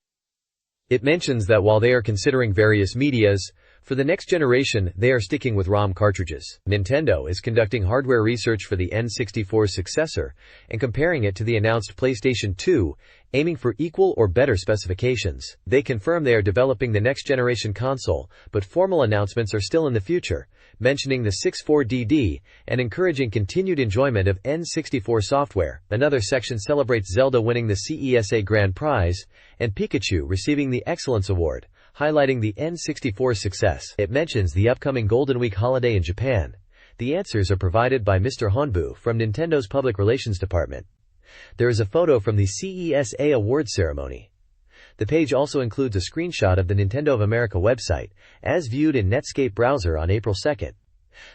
S1: It mentions that while they are considering various medias, for the next generation, they are sticking with ROM cartridges. Nintendo is conducting hardware research for the N64's successor and comparing it to the announced PlayStation 2, aiming for equal or better specifications. They confirm they are developing the next generation console, but formal announcements are still in the future, mentioning the 64DD and encouraging continued enjoyment of N64 software. Another section celebrates Zelda winning the CESA Grand Prize and Pikachu receiving the Excellence Award, highlighting the N64's success. It mentions the upcoming Golden Week holiday in Japan. The answers are provided by Mr. Honbu from Nintendo's Public Relations Department. There is a photo from the CESA Awards ceremony. The page also includes a screenshot of the Nintendo of America website, as viewed in Netscape browser on April 2nd.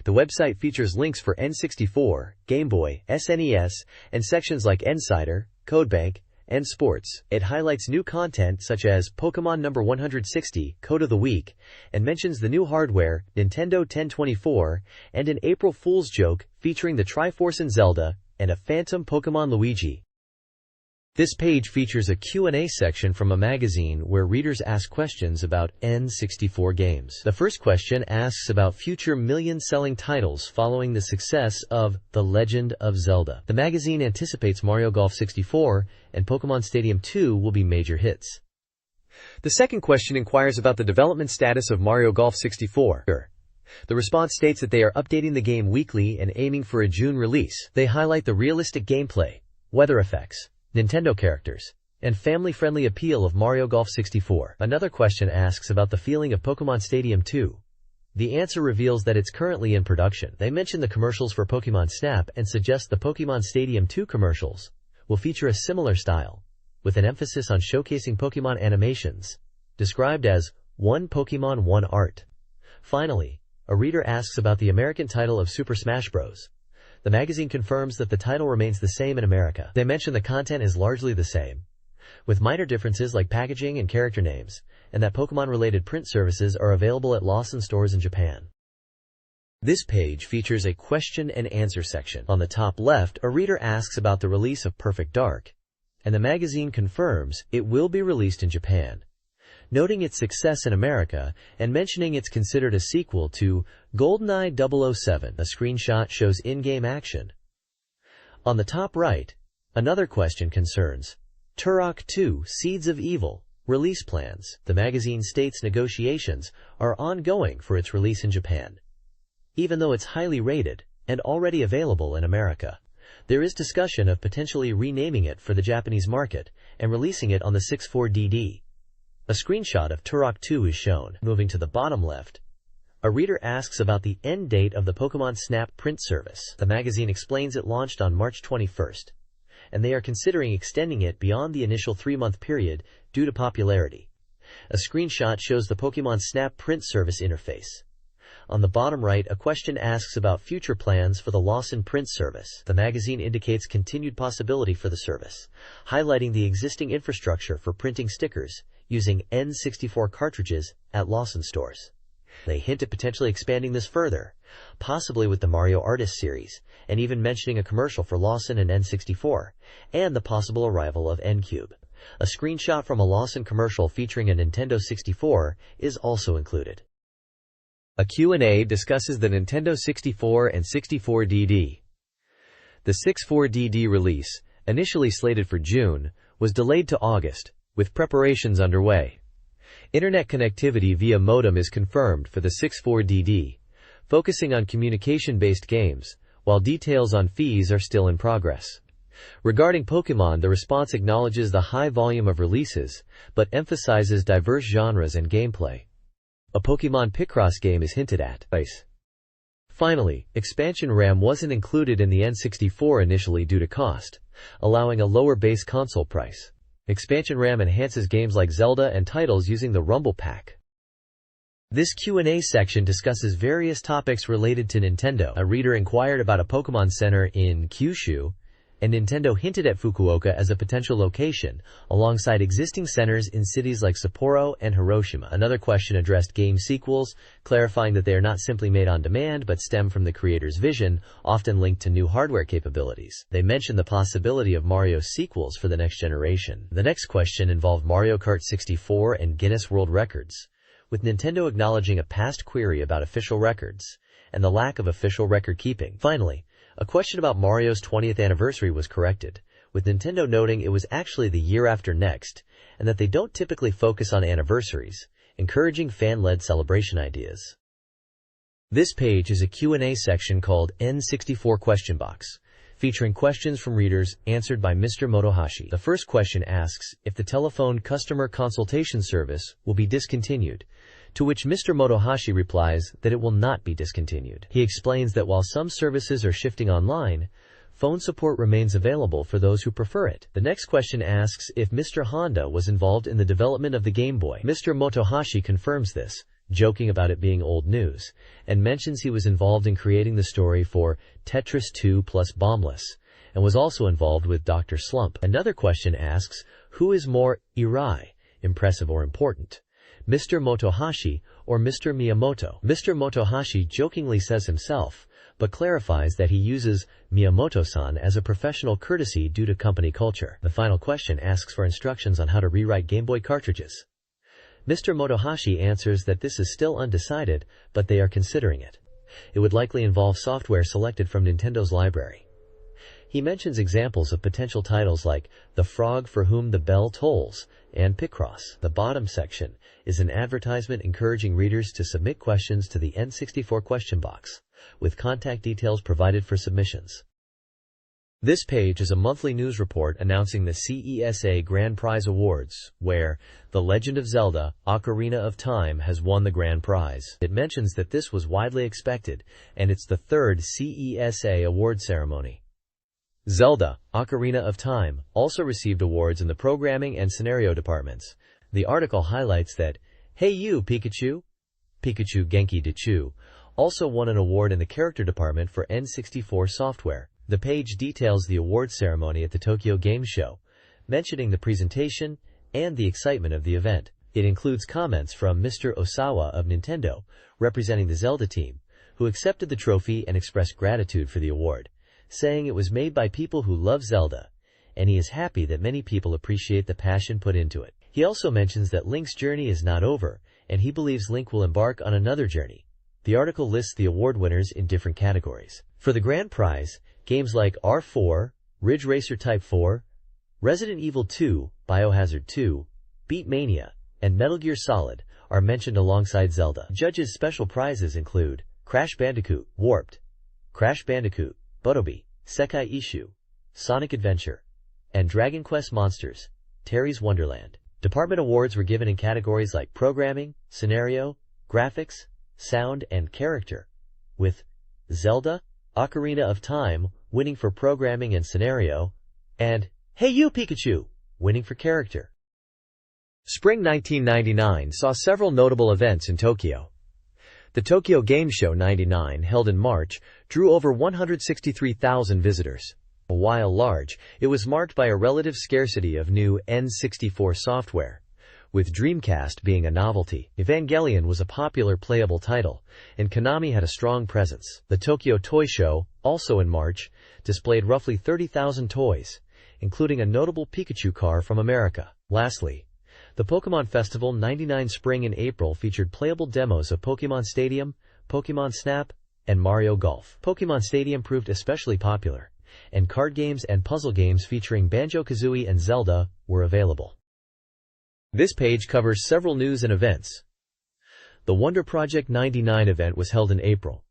S1: The website features links for N64, Game Boy, SNES, and sections like Insider, Codebank, and Sports. It highlights new content such as Pokémon number 160, Code of the Week, and mentions the new hardware, Nintendo 1024, and an April Fool's joke featuring the Triforce and Zelda, and a Phantom Pokémon Luigi. This page features a Q&A section from a magazine where readers ask questions about N64 games. The first question asks about future million-selling titles following the success of The Legend of Zelda. The magazine anticipates Mario Golf 64 and Pokémon Stadium 2 will be major hits. The second question inquires about the development status of Mario Golf 64. The response states that they are updating the game weekly and aiming for a June release. They highlight the realistic gameplay, weather effects, Nintendo characters, and family-friendly appeal of Mario Golf 64. Another question asks about the feeling of Pokémon Stadium 2. The answer reveals that it's currently in production. They mention the commercials for Pokémon Snap and suggest the Pokémon Stadium 2 commercials will feature a similar style, with an emphasis on showcasing Pokémon animations, described as One Pokémon, One Art. Finally, a reader asks about the American title of Super Smash Bros. The magazine confirms that the title remains the same in America. They mention the content is largely the same, with minor differences like packaging and character names, and that Pokémon-related print services are available at Lawson stores in Japan. This page features a question and answer section. On the top left, a reader asks about the release of Perfect Dark, and the magazine confirms it will be released in Japan, noting its success in America and mentioning it's considered a sequel to GoldenEye 007. A screenshot shows in-game action. On the top right, another question concerns Turok 2: Seeds of Evil release plans. The magazine states negotiations are ongoing for its release in Japan. Even though it's highly rated and already available in America, there is discussion of potentially renaming it for the Japanese market and releasing it on the 64DD. A screenshot of Turok 2 is shown. Moving to the bottom left, a reader asks about the end date of the Pokémon Snap print service. The magazine explains it launched on March 21st, and they are considering extending it beyond the initial 3-month period due to popularity. A screenshot shows the Pokémon Snap print service interface. On the bottom right, a question asks about future plans for the Lawson print service. The magazine indicates continued possibility for the service, highlighting the existing infrastructure for printing stickers using N64 cartridges at Lawson stores. They hint at potentially expanding this further, possibly with the Mario Artist series, and even mentioning a commercial for Lawson and N64, and the possible arrival of N-Cube. A screenshot from a Lawson commercial featuring a Nintendo 64 is also included. A Q&A discusses the Nintendo 64 and 64DD. The 64DD release, initially slated for June, was delayed to August, with preparations underway. Internet connectivity via modem is confirmed for the 64DD, focusing on communication-based games, while details on fees are still in progress. Regarding Pokémon, the response acknowledges the high volume of releases, but emphasizes diverse genres and gameplay. A Pokémon Picross game is hinted at. Finally, expansion RAM wasn't included in the N64 initially due to cost, allowing a lower base console price. Expansion RAM enhances games like Zelda and titles using the Rumble Pack. This Q&A section discusses various topics related to Nintendo. A reader inquired about a Pokémon Center in Kyushu, and Nintendo hinted at Fukuoka as a potential location, alongside existing centers in cities like Sapporo and Hiroshima. Another question addressed game sequels, clarifying that they are not simply made on demand but stem from the creator's vision, often linked to new hardware capabilities. They mentioned the possibility of Mario sequels for the next generation. The next question involved Mario Kart 64 and Guinness World Records, with Nintendo acknowledging a past query about official records, and the lack of official record keeping. Finally, a question about Mario's 20th anniversary was corrected, with Nintendo noting it was actually the year after next, and that they don't typically focus on anniversaries, encouraging fan-led celebration ideas. This page is a Q&A section called N64 Question Box, featuring questions from readers answered by Mr. Motohashi. The first question asks if the telephone customer consultation service will be discontinued, to which Mr. Motohashi replies that it will not be discontinued. He explains that while some services are shifting online, phone support remains available for those who prefer it. The next question asks if Mr. Honda was involved in the development of the Game Boy. Mr. Motohashi confirms this, joking about it being old news, and mentions he was involved in creating the story for Tetris 2 plus Bombless, and was also involved with Dr. Slump. Another question asks, who is more Irai, impressive or important, Mr. Motohashi or Mr. Miyamoto? Mr. Motohashi jokingly says himself, but clarifies that he uses Miyamoto-san as a professional courtesy due to company culture. The final question asks for instructions on how to rewrite Game Boy cartridges. Mr. Motohashi answers that this is still undecided, but they are considering it. It would likely involve software selected from Nintendo's library. He mentions examples of potential titles like The Frog for Whom the Bell Tolls and Picross. The bottom section is an advertisement encouraging readers to submit questions to the N64 question box, with contact details provided for submissions. This page is a monthly news report announcing the CESA Grand Prize Awards, where The Legend of Zelda: Ocarina of Time has won the grand prize. It mentions that this was widely expected, and it's the third CESA award ceremony. Zelda: Ocarina of Time also received awards in the programming and scenario departments. The article highlights that Hey You, Pikachu! Pikachu Genki Dechu also won an award in the character department for N64 software. The page details the award ceremony at the Tokyo Game Show, mentioning the presentation and the excitement of the event. It includes comments from Mr. Osawa of Nintendo, representing the Zelda team, who accepted the trophy and expressed gratitude for the award, saying it was made by people who love Zelda, and he is happy that many people appreciate the passion put into it. He also mentions that Link's journey is not over, and he believes Link will embark on another journey. The article lists the award winners in different categories. For the grand prize, games like R4, Ridge Racer Type 4, Resident Evil 2, Biohazard 2, Beat Mania, and Metal Gear Solid are mentioned alongside Zelda. Judges' special prizes include Crash Bandicoot, Warped, Crash Bandicoot, Butobi, Sekai Ishu, Sonic Adventure, and Dragon Quest Monsters, Terry's Wonderland. Department awards were given in categories like programming, scenario, graphics, sound, and character, with Zelda: Ocarina of Time winning for programming and scenario, and Hey You, Pikachu winning for character. Spring 1999 saw several notable events in Tokyo. The Tokyo Game Show 99, held in March, drew over 163,000 visitors. While large, it was marked by a relative scarcity of new N64 software, with Dreamcast being a novelty. Evangelion was a popular playable title, and Konami had a strong presence. The Tokyo Toy Show, also in March, displayed roughly 30,000 toys, including a notable Pikachu car from America. Lastly, the Pokémon Festival 99 Spring and April featured playable demos of Pokémon Stadium, Pokémon Snap, and Mario Golf. Pokémon Stadium proved especially popular, and card games and puzzle games featuring Banjo-Kazooie and Zelda were available. This page covers several news and events. The Wonder Project 99 event was held in April.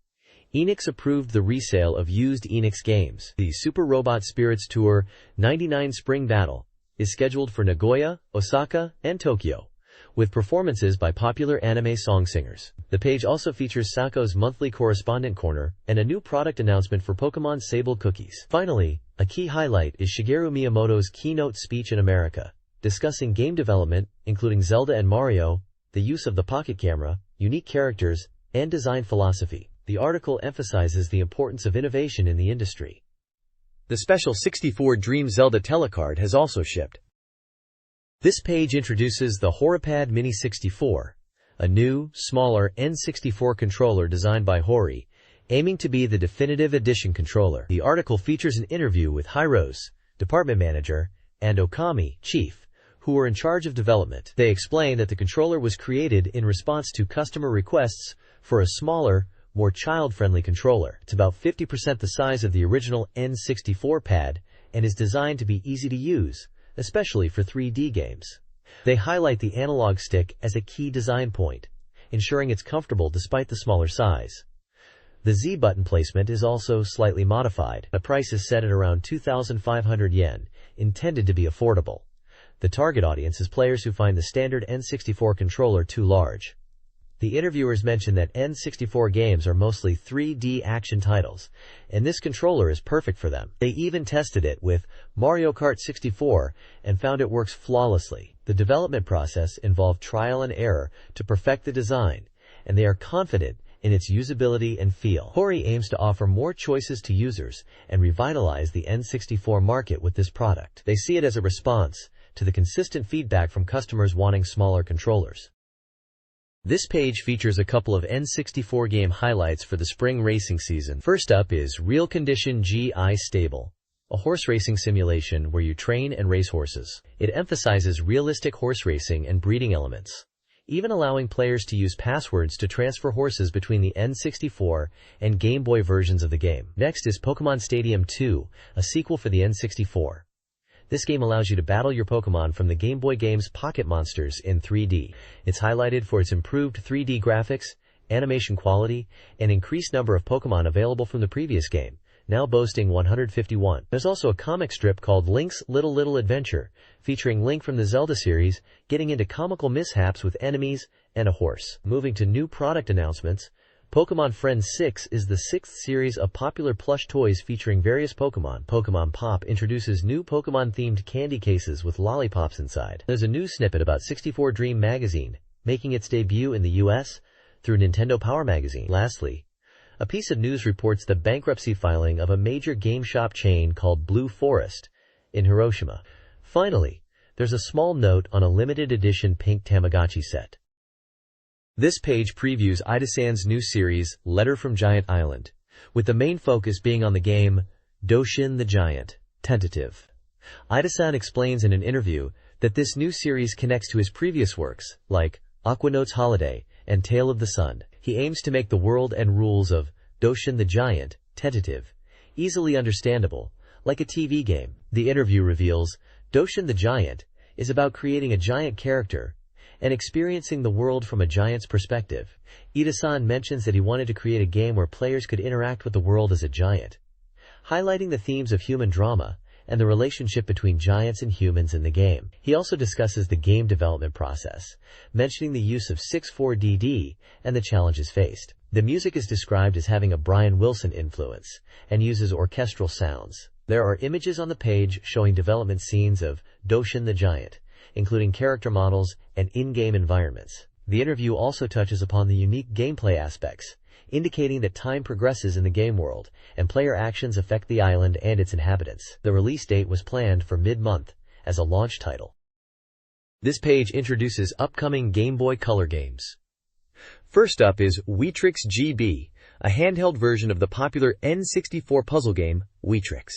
S1: Enix approved the resale of used Enix games. The Super Robot Spirits Tour 99 Spring Battle is scheduled for Nagoya, Osaka, and Tokyo, with performances by popular anime song singers. The page also features Sako's monthly correspondent corner and a new product announcement for Pokemon Sable cookies. Finally, a key highlight is Shigeru Miyamoto's keynote speech in America, discussing game development, including Zelda and Mario, the use of the pocket camera, unique characters, and design philosophy. The article emphasizes the importance of innovation in the industry. The special 64Dream Zelda telecard has also shipped. This page introduces the HoriPad Mini 64, a new, smaller N64 controller designed by Hori, aiming to be the definitive edition controller. The article features an interview with Hyros, department manager, and Okami, chief, who were in charge of development. They explain that the controller was created in response to customer requests for a smaller, more child-friendly controller. It's about 50% the size of the original N64 pad and is designed to be easy to use, especially for 3D games. They highlight the analog stick as a key design point, ensuring it's comfortable despite the smaller size. The Z button placement is also slightly modified. The price is set at around 2,500 yen, intended to be affordable. The target audience is players who find the standard N64 controller too large. The interviewers mention that N64 games are mostly 3D action titles, and this controller is perfect for them. They even tested it with Mario Kart 64 and found it works flawlessly. The development process involved trial and error to perfect the design, and they are confident in its usability and feel. Hori aims to offer more choices to users and revitalize the N64 market with this product. They see it as a response to the consistent feedback from customers wanting smaller controllers. This page features a couple of N64 game highlights for the spring racing season. First up is Real Condition GI Stable, a horse racing simulation where you train and race horses. It emphasizes realistic horse racing and breeding elements, even allowing players to use passwords to transfer horses between the N64 and Game Boy versions of the game. Next is Pokemon Stadium 2, a sequel for the N64. This game allows you to battle your Pokemon from the Game Boy game's Pocket Monsters in 3D. It's highlighted for its improved 3D graphics, animation quality, and increased number of Pokemon available from the previous game, now boasting 151. There's also a comic strip called Link's Little Adventure, featuring Link from the Zelda series getting into comical mishaps with enemies and a horse. Moving to new product announcements, Pokemon Friends 6 is the sixth series of popular plush toys featuring various Pokemon. Pokemon Pop introduces new Pokemon-themed candy cases with lollipops inside. There's a news snippet about 64Dream magazine, making its debut in the US through Nintendo Power Magazine. Lastly, a piece of news reports the bankruptcy filing of a major game shop chain called Blue Forest in Hiroshima. Finally, there's a small note on a limited edition pink Tamagotchi set. This page previews Ida-san's new series, Letter from Giant Island, with the main focus being on the game Doshin the Giant, Tentative. Ida-san explains in an interview that this new series connects to his previous works, like Aquanote's Holiday and Tale of the Sun. He aims to make the world and rules of Doshin the Giant, Tentative, easily understandable, like a TV game. The interview reveals Doshin the Giant is about creating a giant character and experiencing the world from a giant's perspective. Ida-san mentions that he wanted to create a game where players could interact with the world as a giant, highlighting the themes of human drama and the relationship between giants and humans in the game. He also discusses the game development process, mentioning the use of 64DD and the challenges faced. The music is described as having a Brian Wilson influence and uses orchestral sounds. There are images on the page showing development scenes of Doshin the Giant, including character models and in-game environments. The interview also touches upon the unique gameplay aspects, indicating that time progresses in the game world, and player actions affect the island and its inhabitants. The release date was planned for mid-month as a launch title. This page introduces upcoming Game Boy Color games. First up is Weetrix GB, a handheld version of the popular N64 puzzle game, Weetrix.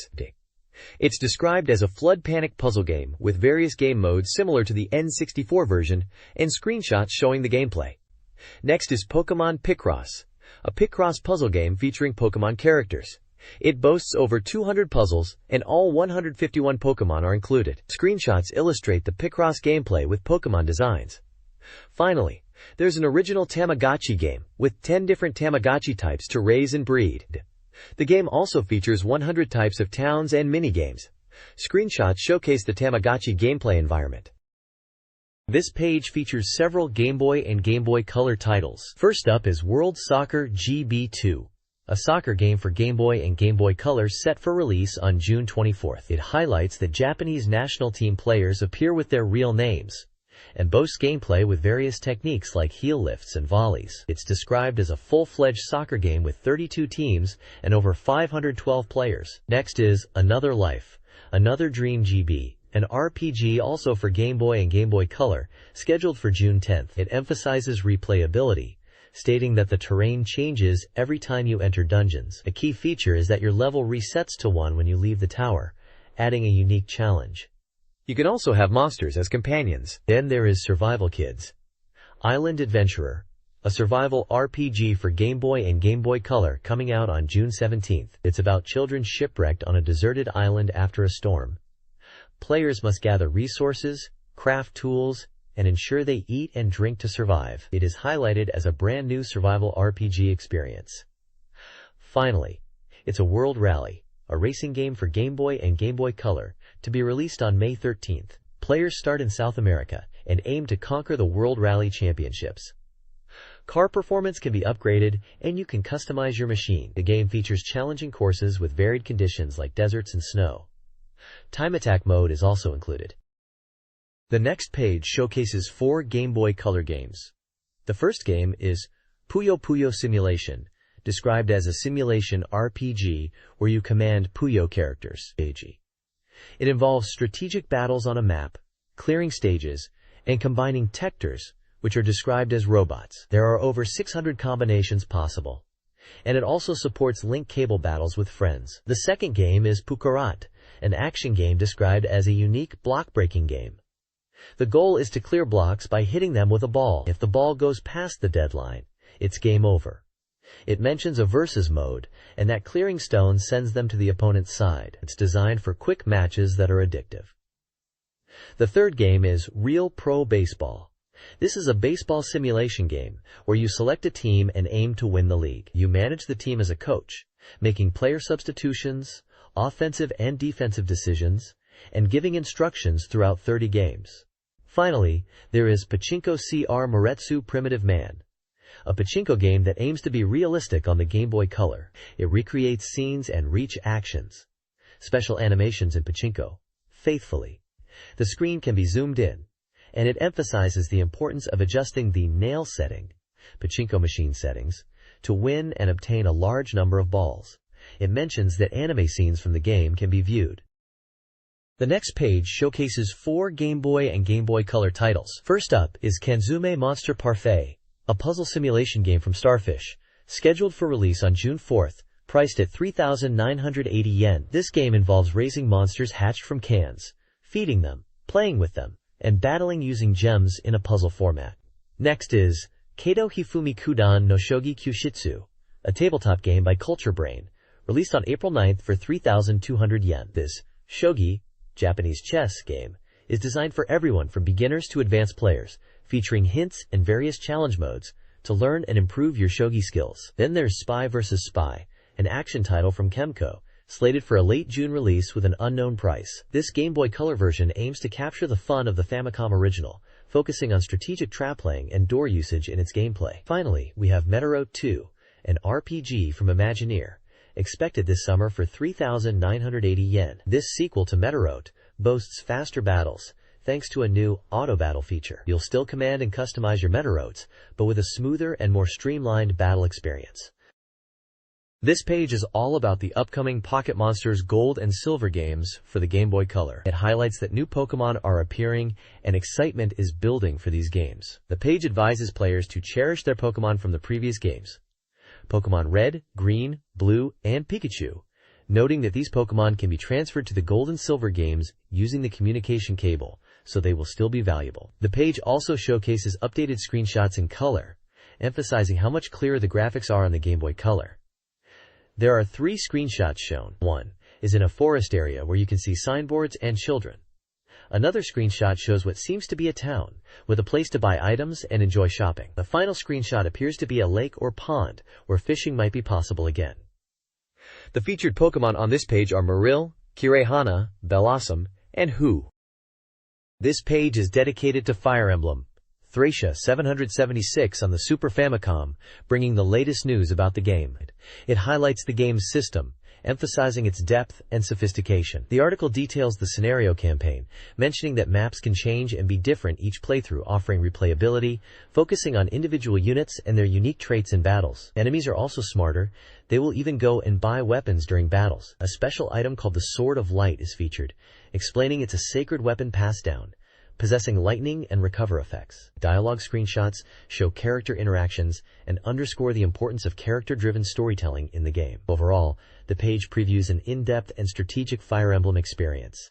S1: It's described as a flood panic puzzle game with various game modes similar to the N64 version and screenshots showing the gameplay. Next is Pokemon Picross, a Picross puzzle game featuring Pokemon characters. It boasts over 200 puzzles, and all 151 Pokemon are included. Screenshots illustrate the Picross gameplay with Pokemon designs. Finally, There's an original Tamagotchi game with 10 different Tamagotchi types to raise and breed. The game also features 100 types of towns and mini-games. Screenshots showcase the Tamagotchi gameplay environment. This page features several Game Boy and Game Boy Color titles. First up is World Soccer GB2, a soccer game for Game Boy and Game Boy Color set for release on June 24th. It highlights that Japanese national team players appear with their real names and boasts gameplay with various techniques like heel lifts and volleys. It's described as a full-fledged soccer game with 32 teams and over 512 players. Next is Another Life, Another Dream GB, an RPG also for Game Boy and Game Boy Color, scheduled for June 10th. It emphasizes replayability, stating that the terrain changes every time you enter dungeons. A key feature is that your level resets to 1 when you leave the tower, adding a unique challenge. You can also have monsters as companions. Then there is Survival Kids, Island Adventurer, a survival RPG for Game Boy and Game Boy Color, coming out on June 17th. It's about children shipwrecked on a deserted island after a storm. Players must gather resources, craft tools, and ensure they eat and drink to survive. It is highlighted as a brand new survival RPG experience. Finally, it's a World Rally, a racing game for Game Boy and Game Boy Color, to be released on May 13th. Players start in South America and aim to conquer the World Rally Championships. Car performance can be upgraded, and you can customize your machine. The game features challenging courses with varied conditions like deserts and snow. Time attack mode is also included. The next page showcases 4 Game Boy Color games. The first game is Puyo Puyo Simulation, described as a simulation RPG where you command Puyo characters. It involves strategic battles on a map, clearing stages, and combining tectors, which are described as robots. There are over 600 combinations possible, and it also supports link cable battles with friends. The second game is Pukarat, an action game described as a unique block-breaking game. The goal is to clear blocks by hitting them with a ball. If the ball goes past the deadline, it's game over. It mentions a versus mode, and that clearing stones sends them to the opponent's side. It's designed for quick matches that are addictive. The third game is Real Pro Baseball. This is a baseball simulation game where you select a team and aim to win the league. You manage the team as a coach, making player substitutions, offensive and defensive decisions, and giving instructions throughout 30 games. Finally, there is Pachinko CR Maretsu Primitive Man, a pachinko game that aims to be realistic on the Game Boy Color. It recreates scenes and reach actions, special animations in pachinko, faithfully. The screen can be zoomed in, and it emphasizes the importance of adjusting the nail setting, pachinko machine settings, to win and obtain a large number of balls. It mentions that anime scenes from the game can be viewed. The next page showcases 4 Game Boy and Game Boy Color titles. First up is Kanzume Monster Parfait, a puzzle simulation game from Starfish, scheduled for release on June 4th, priced at 3,980 yen. This game involves raising monsters hatched from cans, feeding them, playing with them, and battling using gems in a puzzle format. Next is Kato Hifumi Kudan no Shogi Kyushitsu, a tabletop game by Culture Brain, released on April 9th for 3,200 yen. This shogi, Japanese chess game, is designed for everyone from beginners to advanced players, featuring hints and various challenge modes to learn and improve your shogi skills. Then there's Spy vs. Spy, an action title from Kemco, slated for a late June release with an unknown price. This Game Boy Color version aims to capture the fun of the Famicom original, focusing on strategic trap playing and door usage in its gameplay. Finally, we have Narrated 2, an RPG from Imagineer, expected this summer for 3,980 yen. This sequel to Narrated boasts faster battles, thanks to a new auto battle feature. You'll still command and customize your Narrateds, but with a smoother and more streamlined battle experience. This page is all about the upcoming Pocket Monsters Gold and Silver games for the Game Boy Color. It highlights that new Pokemon are appearing and excitement is building for these games. The page advises players to cherish their Pokemon from the previous games, Pokemon Red, Green, Blue, and Pikachu, noting that these Pokemon can be transferred to the Gold and Silver games using the communication cable, so they will still be valuable. The page also showcases updated screenshots in color, emphasizing how much clearer the graphics are on the Game Boy Color. There are 3 screenshots shown. One is in a forest area where you can see signboards and children. Another screenshot shows what seems to be a town, with a place to buy items and enjoy shopping. The final screenshot appears to be a lake or pond, where fishing might be possible again. The featured Pokemon on this page are Marill, Kirihana, Bellossom, and Hu. This page is dedicated to Fire Emblem Thracia 776 on the Super Famicom, bringing the latest news about the game. It highlights the game's system, emphasizing its depth and sophistication. The article details the scenario campaign, mentioning that maps can change and be different each playthrough, offering replayability, focusing on individual units and their unique traits in battles. Enemies are also smarter. They will even go and buy weapons during battles. A special item called the Sword of Light is featured, explaining it's a sacred weapon passed down, possessing lightning and recover effects. Dialogue screenshots show character interactions and underscore the importance of character-driven storytelling in the game. Overall, the page previews an in-depth and strategic Fire Emblem experience.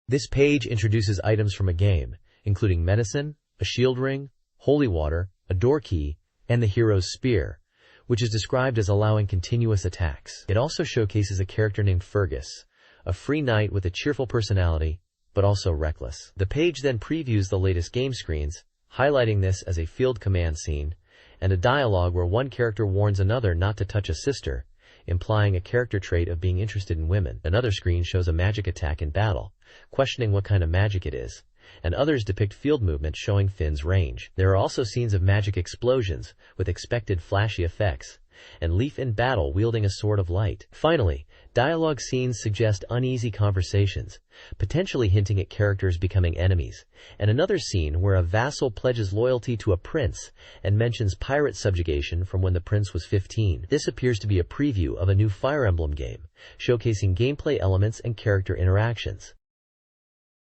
S1: This page introduces items from a game, including medicine, a shield ring, holy water, a door key, and the hero's spear, which is described as allowing continuous attacks. It also showcases a character named Fergus, a free knight with a cheerful personality, but also reckless. The page then previews the latest game screens, highlighting this as a field command scene, and a dialogue where one character warns another not to touch a sister, implying a character trait of being interested in women. Another screen shows a magic attack in battle, questioning what kind of magic it is, and others depict field movement showing Finn's range. There are also scenes of magic explosions with expected flashy effects, and Leaf in battle wielding a sword of light. Finally, dialogue scenes suggest uneasy conversations, potentially hinting at characters becoming enemies, and another scene where a vassal pledges loyalty to a prince and mentions pirate subjugation from when the prince was 15. This appears to be a preview of a new Fire Emblem game, showcasing gameplay elements and character interactions.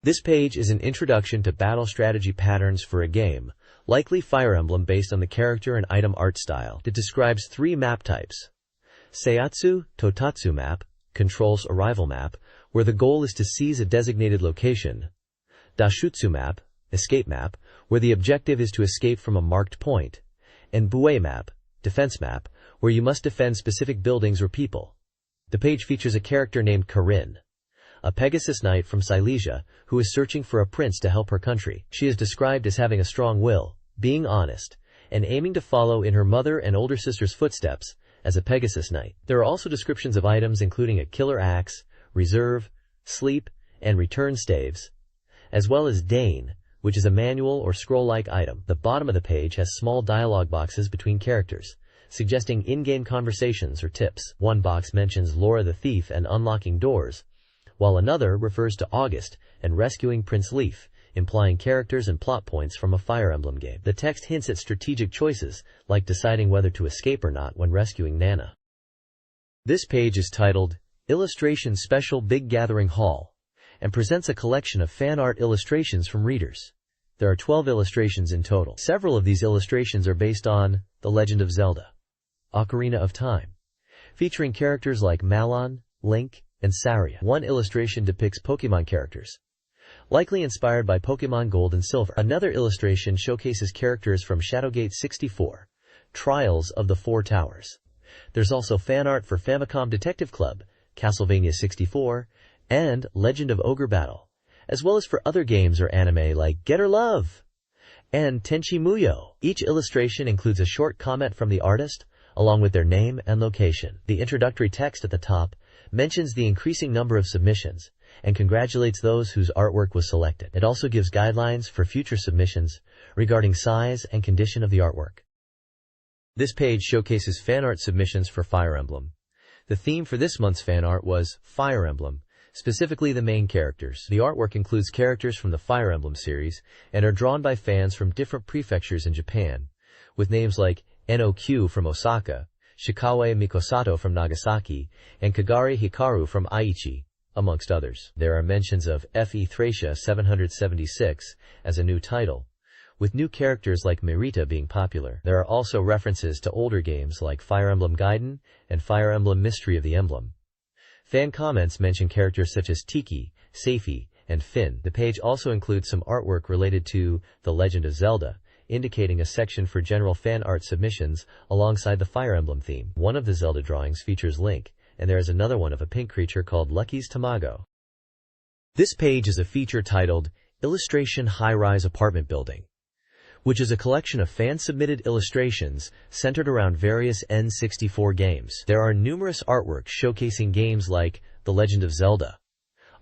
S1: This page is an introduction to battle strategy patterns for a game, likely Fire Emblem based on the character and item art style. It describes 3 map types. Seiyatsu Totatsu map controls arrival map, where the goal is to seize a designated location. Dashutsu map, escape map, where the objective is to escape from a marked point. And Bue map, defense map, where you must defend specific buildings or people. The page features a character named Karin, a Pegasus Knight from Silesia, who is searching for a prince to help her country. She is described as having a strong will, being honest, and aiming to follow in her mother and older sister's footsteps as a Pegasus Knight. There are also descriptions of items including a killer axe, reserve, sleep, and return staves, as well as Dane, which is a manual or scroll-like item. The bottom of the page has small dialogue boxes between characters, suggesting in-game conversations or tips. One box mentions Laura the Thief and unlocking doors, while another refers to August and rescuing Prince Leaf, implying characters and plot points from a Fire Emblem game. The text hints at strategic choices, like deciding whether to escape or not when rescuing Nana. This page is titled Illustration Special Big Gathering Hall, and presents a collection of fan art illustrations from readers. There are 12 illustrations in total. Several of these illustrations are based on The Legend of Zelda: Ocarina of Time, featuring characters like Malon, Link, and Saria. One illustration depicts Pokemon characters, likely inspired by Pokemon Gold and Silver. Another illustration showcases characters from Shadowgate 64, Trials of the Four Towers. There's also fan art for Famicom Detective Club, Castlevania 64, and Legend of Ogre Battle, as well as for other games or anime like Getter Love and Tenchi Muyo. Each illustration includes a short comment from the artist, along with their name and location. The introductory text at the top mentions the increasing number of submissions and congratulates those whose artwork was selected. It also gives guidelines for future submissions regarding size and condition of the artwork. This page showcases fan art submissions for Fire Emblem. The theme for this month's fan art was Fire Emblem, specifically the main characters. The artwork includes characters from the Fire Emblem series and are drawn by fans from different prefectures in Japan, with names like NOQ from Osaka, Shikawe Mikosato from Nagasaki, and Kagari Hikaru from Aichi, amongst others. There are mentions of FE Thracia 776 as a new title, with new characters like Merita being popular. There are also references to older games like Fire Emblem Gaiden and Fire Emblem Mystery of the Emblem. Fan comments mention characters such as Tiki, Seifi, and Finn. The page also includes some artwork related to The Legend of Zelda, indicating a section for general fan art submissions alongside the Fire Emblem theme. One of the Zelda drawings features Link, and there is another one of a pink creature called Lucky's Tamago. This page is a feature titled Illustration High-Rise Apartment Building, which is a collection of fan-submitted illustrations centered around various N64 games. There are numerous artworks showcasing games like The Legend of Zelda,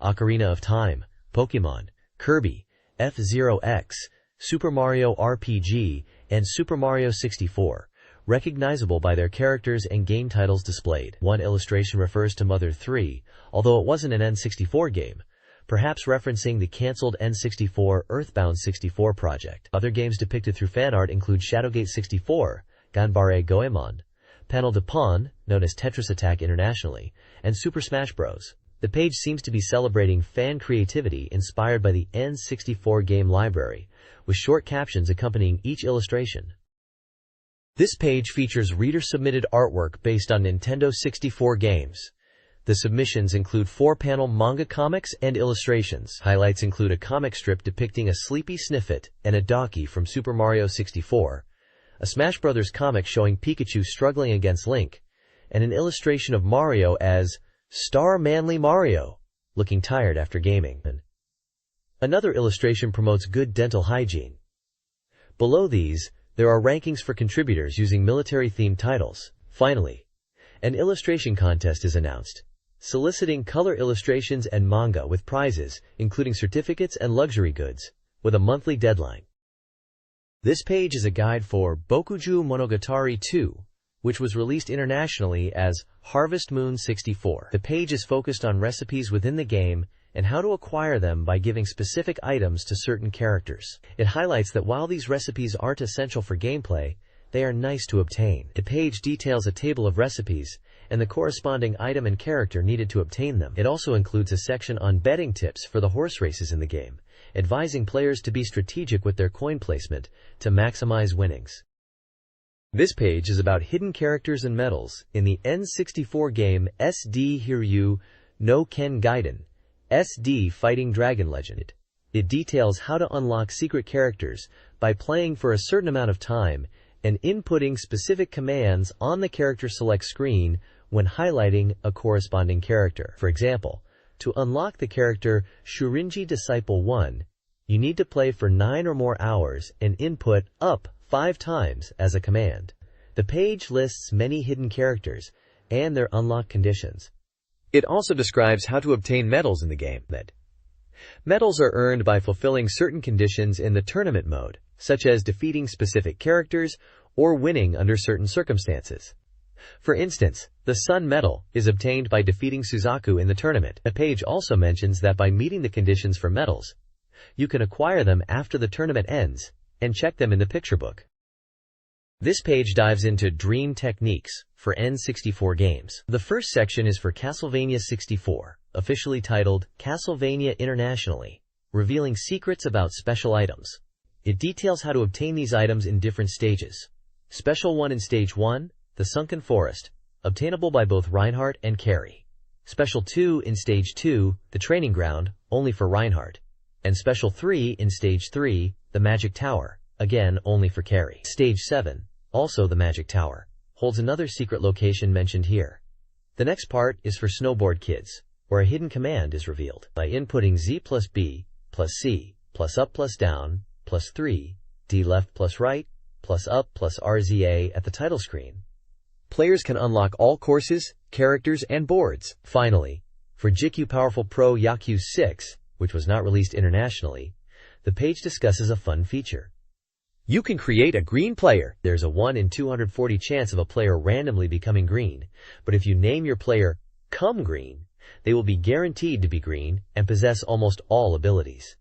S1: Ocarina of Time, Pokemon, Kirby, F-Zero X, Super Mario RPG, and Super Mario 64, recognizable by their characters and game titles displayed. One illustration refers to Mother 3, although it wasn't an N64 game, perhaps referencing the cancelled N64 Earthbound 64 project. Other games depicted through fan art include Shadowgate 64, Ganbare Goemon, Panel de Pon, known as Tetris Attack internationally, and Super Smash Bros. The page seems to be celebrating fan creativity inspired by the N64 game library, with short captions accompanying each illustration. This page features reader-submitted artwork based on Nintendo 64 games. The submissions include 4-panel manga comics and illustrations. Highlights include a comic strip depicting a sleepy Sniffet and a Donkey from Super Mario 64, a Smash Bros. Comic showing Pikachu struggling against Link, and an illustration of Mario as Star Manly Mario, looking tired after gaming. Another illustration promotes good dental hygiene. Below these, there are rankings for contributors using military-themed titles. Finally, an illustration contest is announced, soliciting color illustrations and manga with prizes, including certificates and luxury goods, with a monthly deadline. This page is a guide for Bokuju Monogatari 2, which was released internationally as Harvest Moon 64. The page is focused on recipes within the game and how to acquire them by giving specific items to certain characters. It highlights that while these recipes aren't essential for gameplay, they are nice to obtain. The page details a table of recipes and the corresponding item and character needed to obtain them. It also includes a section on betting tips for the horse races in the game, advising players to be strategic with their coin placement to maximize winnings. This page is about hidden characters and medals in the N64 game SD Hiryu no Ken Gaiden, SD Fighting Dragon Legend. It details how to unlock secret characters by playing for a certain amount of time and inputting specific commands on the character select screen when highlighting a corresponding character. For example, to unlock the character Shurinji Disciple 1, you need to play for 9 or more hours and input up 5 times as a command. The page lists many hidden characters and their unlock conditions. It also describes how to obtain medals in the game. Medals are earned by fulfilling certain conditions in the tournament mode, such as defeating specific characters or winning under certain circumstances. For instance, the Sun Medal is obtained by defeating Suzaku in the tournament. The page also mentions that by meeting the conditions for medals, you can acquire them after the tournament ends and check them in the picture book. This page dives into Dream techniques for N64 games. The first section is for Castlevania 64, officially titled Castlevania Internationally, revealing secrets about special items. It details how to obtain these items in different stages. Special 1 in Stage 1, the Sunken Forest, obtainable by both Reinhardt and Carrie. Special 2 in Stage 2, the Training Ground, only for Reinhardt. And Special 3 in Stage 3, the Magic Tower, again only for Carrie. Stage 7, also the Magic Tower, holds another secret location mentioned here. The next part is for Snowboard Kids, where a hidden command is revealed. By inputting Z plus B plus C plus up plus down plus 3, D left plus right plus up plus RZA at the title screen, players can unlock all courses, characters, and boards. Finally, for JIKU Powerful Pro Yaku 6, which was not released internationally, the page discusses a fun feature. You can create a green player. There's a 1 in 240 chance of a player randomly becoming green, but if you name your player Come Green, they will be guaranteed to be green and possess almost all abilities.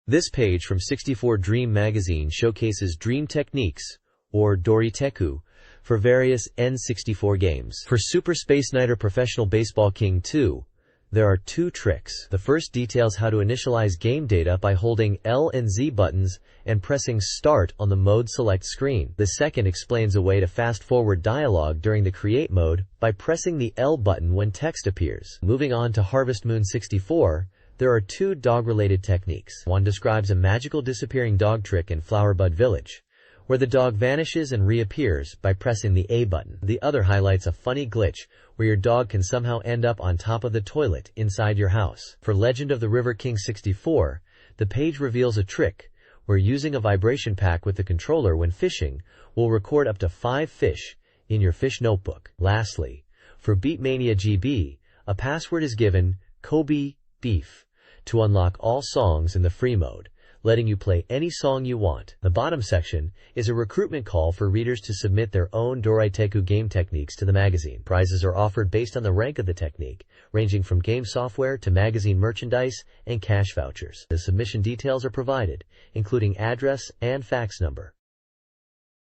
S1: This page from 64Dream magazine showcases dream techniques, or Doriteku, for various N64 games. For Super Space Knight or Professional Baseball King 2, there are 2 tricks. The first details how to initialize game data by holding L and Z buttons and pressing Start on the mode select screen. The second explains a way to fast-forward dialogue during the Create mode by pressing the L button when text appears. Moving on to Harvest Moon 64, there are 2 dog-related techniques. One describes a magical disappearing dog trick in Flowerbud Village, where the dog vanishes and reappears by pressing the A button. The other highlights a funny glitch where your dog can somehow end up on top of the toilet inside your house. For Legend of the River King 64, the page reveals a trick where using a vibration pack with the controller when fishing will record up to 5 fish in your fish notebook. Lastly, for Beatmania GB, a password is given, Kobe Beef, to unlock all songs in the free mode, letting you play any song you want. The bottom section is a recruitment call for readers to submit their own Doraiteku game techniques to the magazine. Prizes are offered based on the rank of the technique, ranging from game software to magazine merchandise and cash vouchers. The submission details are provided, including address and fax number.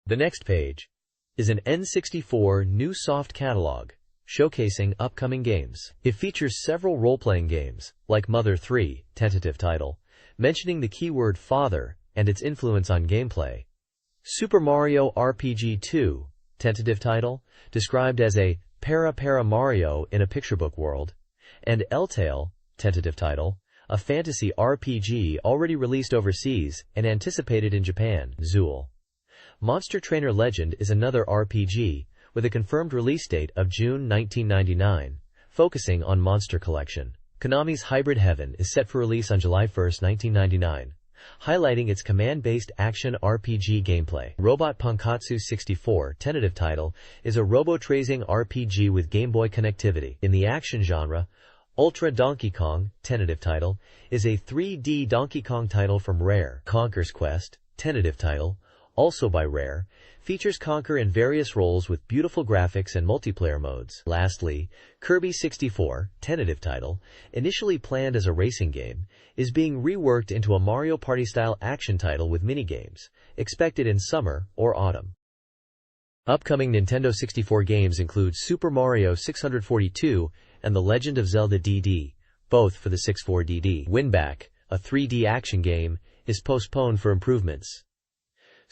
S1: The next page is an N64 new soft catalog, showcasing upcoming games. It features several role-playing games, like Mother 3, tentative title, mentioning the keyword father and its influence on gameplay. Super Mario RPG 2, tentative title, described as a Para Mario in a picture book world, and L-Tale, tentative title, a fantasy RPG already released overseas and anticipated in Japan. Zool. Monster Trainer Legend is another RPG, with a confirmed release date of June 1999, focusing on Monster Collection. Konami's Hybrid Heaven is set for release on July 1, 1999, highlighting its command-based action RPG gameplay. Robot Pankatsu 64, tentative title, is a robo-tracing RPG with Game Boy connectivity. In the action genre, Ultra Donkey Kong, tentative title, is a 3D Donkey Kong title from Rare. Conker's Quest, tentative title, also by Rare, features Conker in various roles with beautiful graphics and multiplayer modes. Lastly, Kirby 64, tentative title, initially planned as a racing game, is being reworked into a Mario Party-style action title with minigames, expected in summer or autumn. Upcoming Nintendo 64 games include Super Mario 642 and The Legend of Zelda DD, both for the 64DD. Winback, a 3D action game, is postponed for improvements.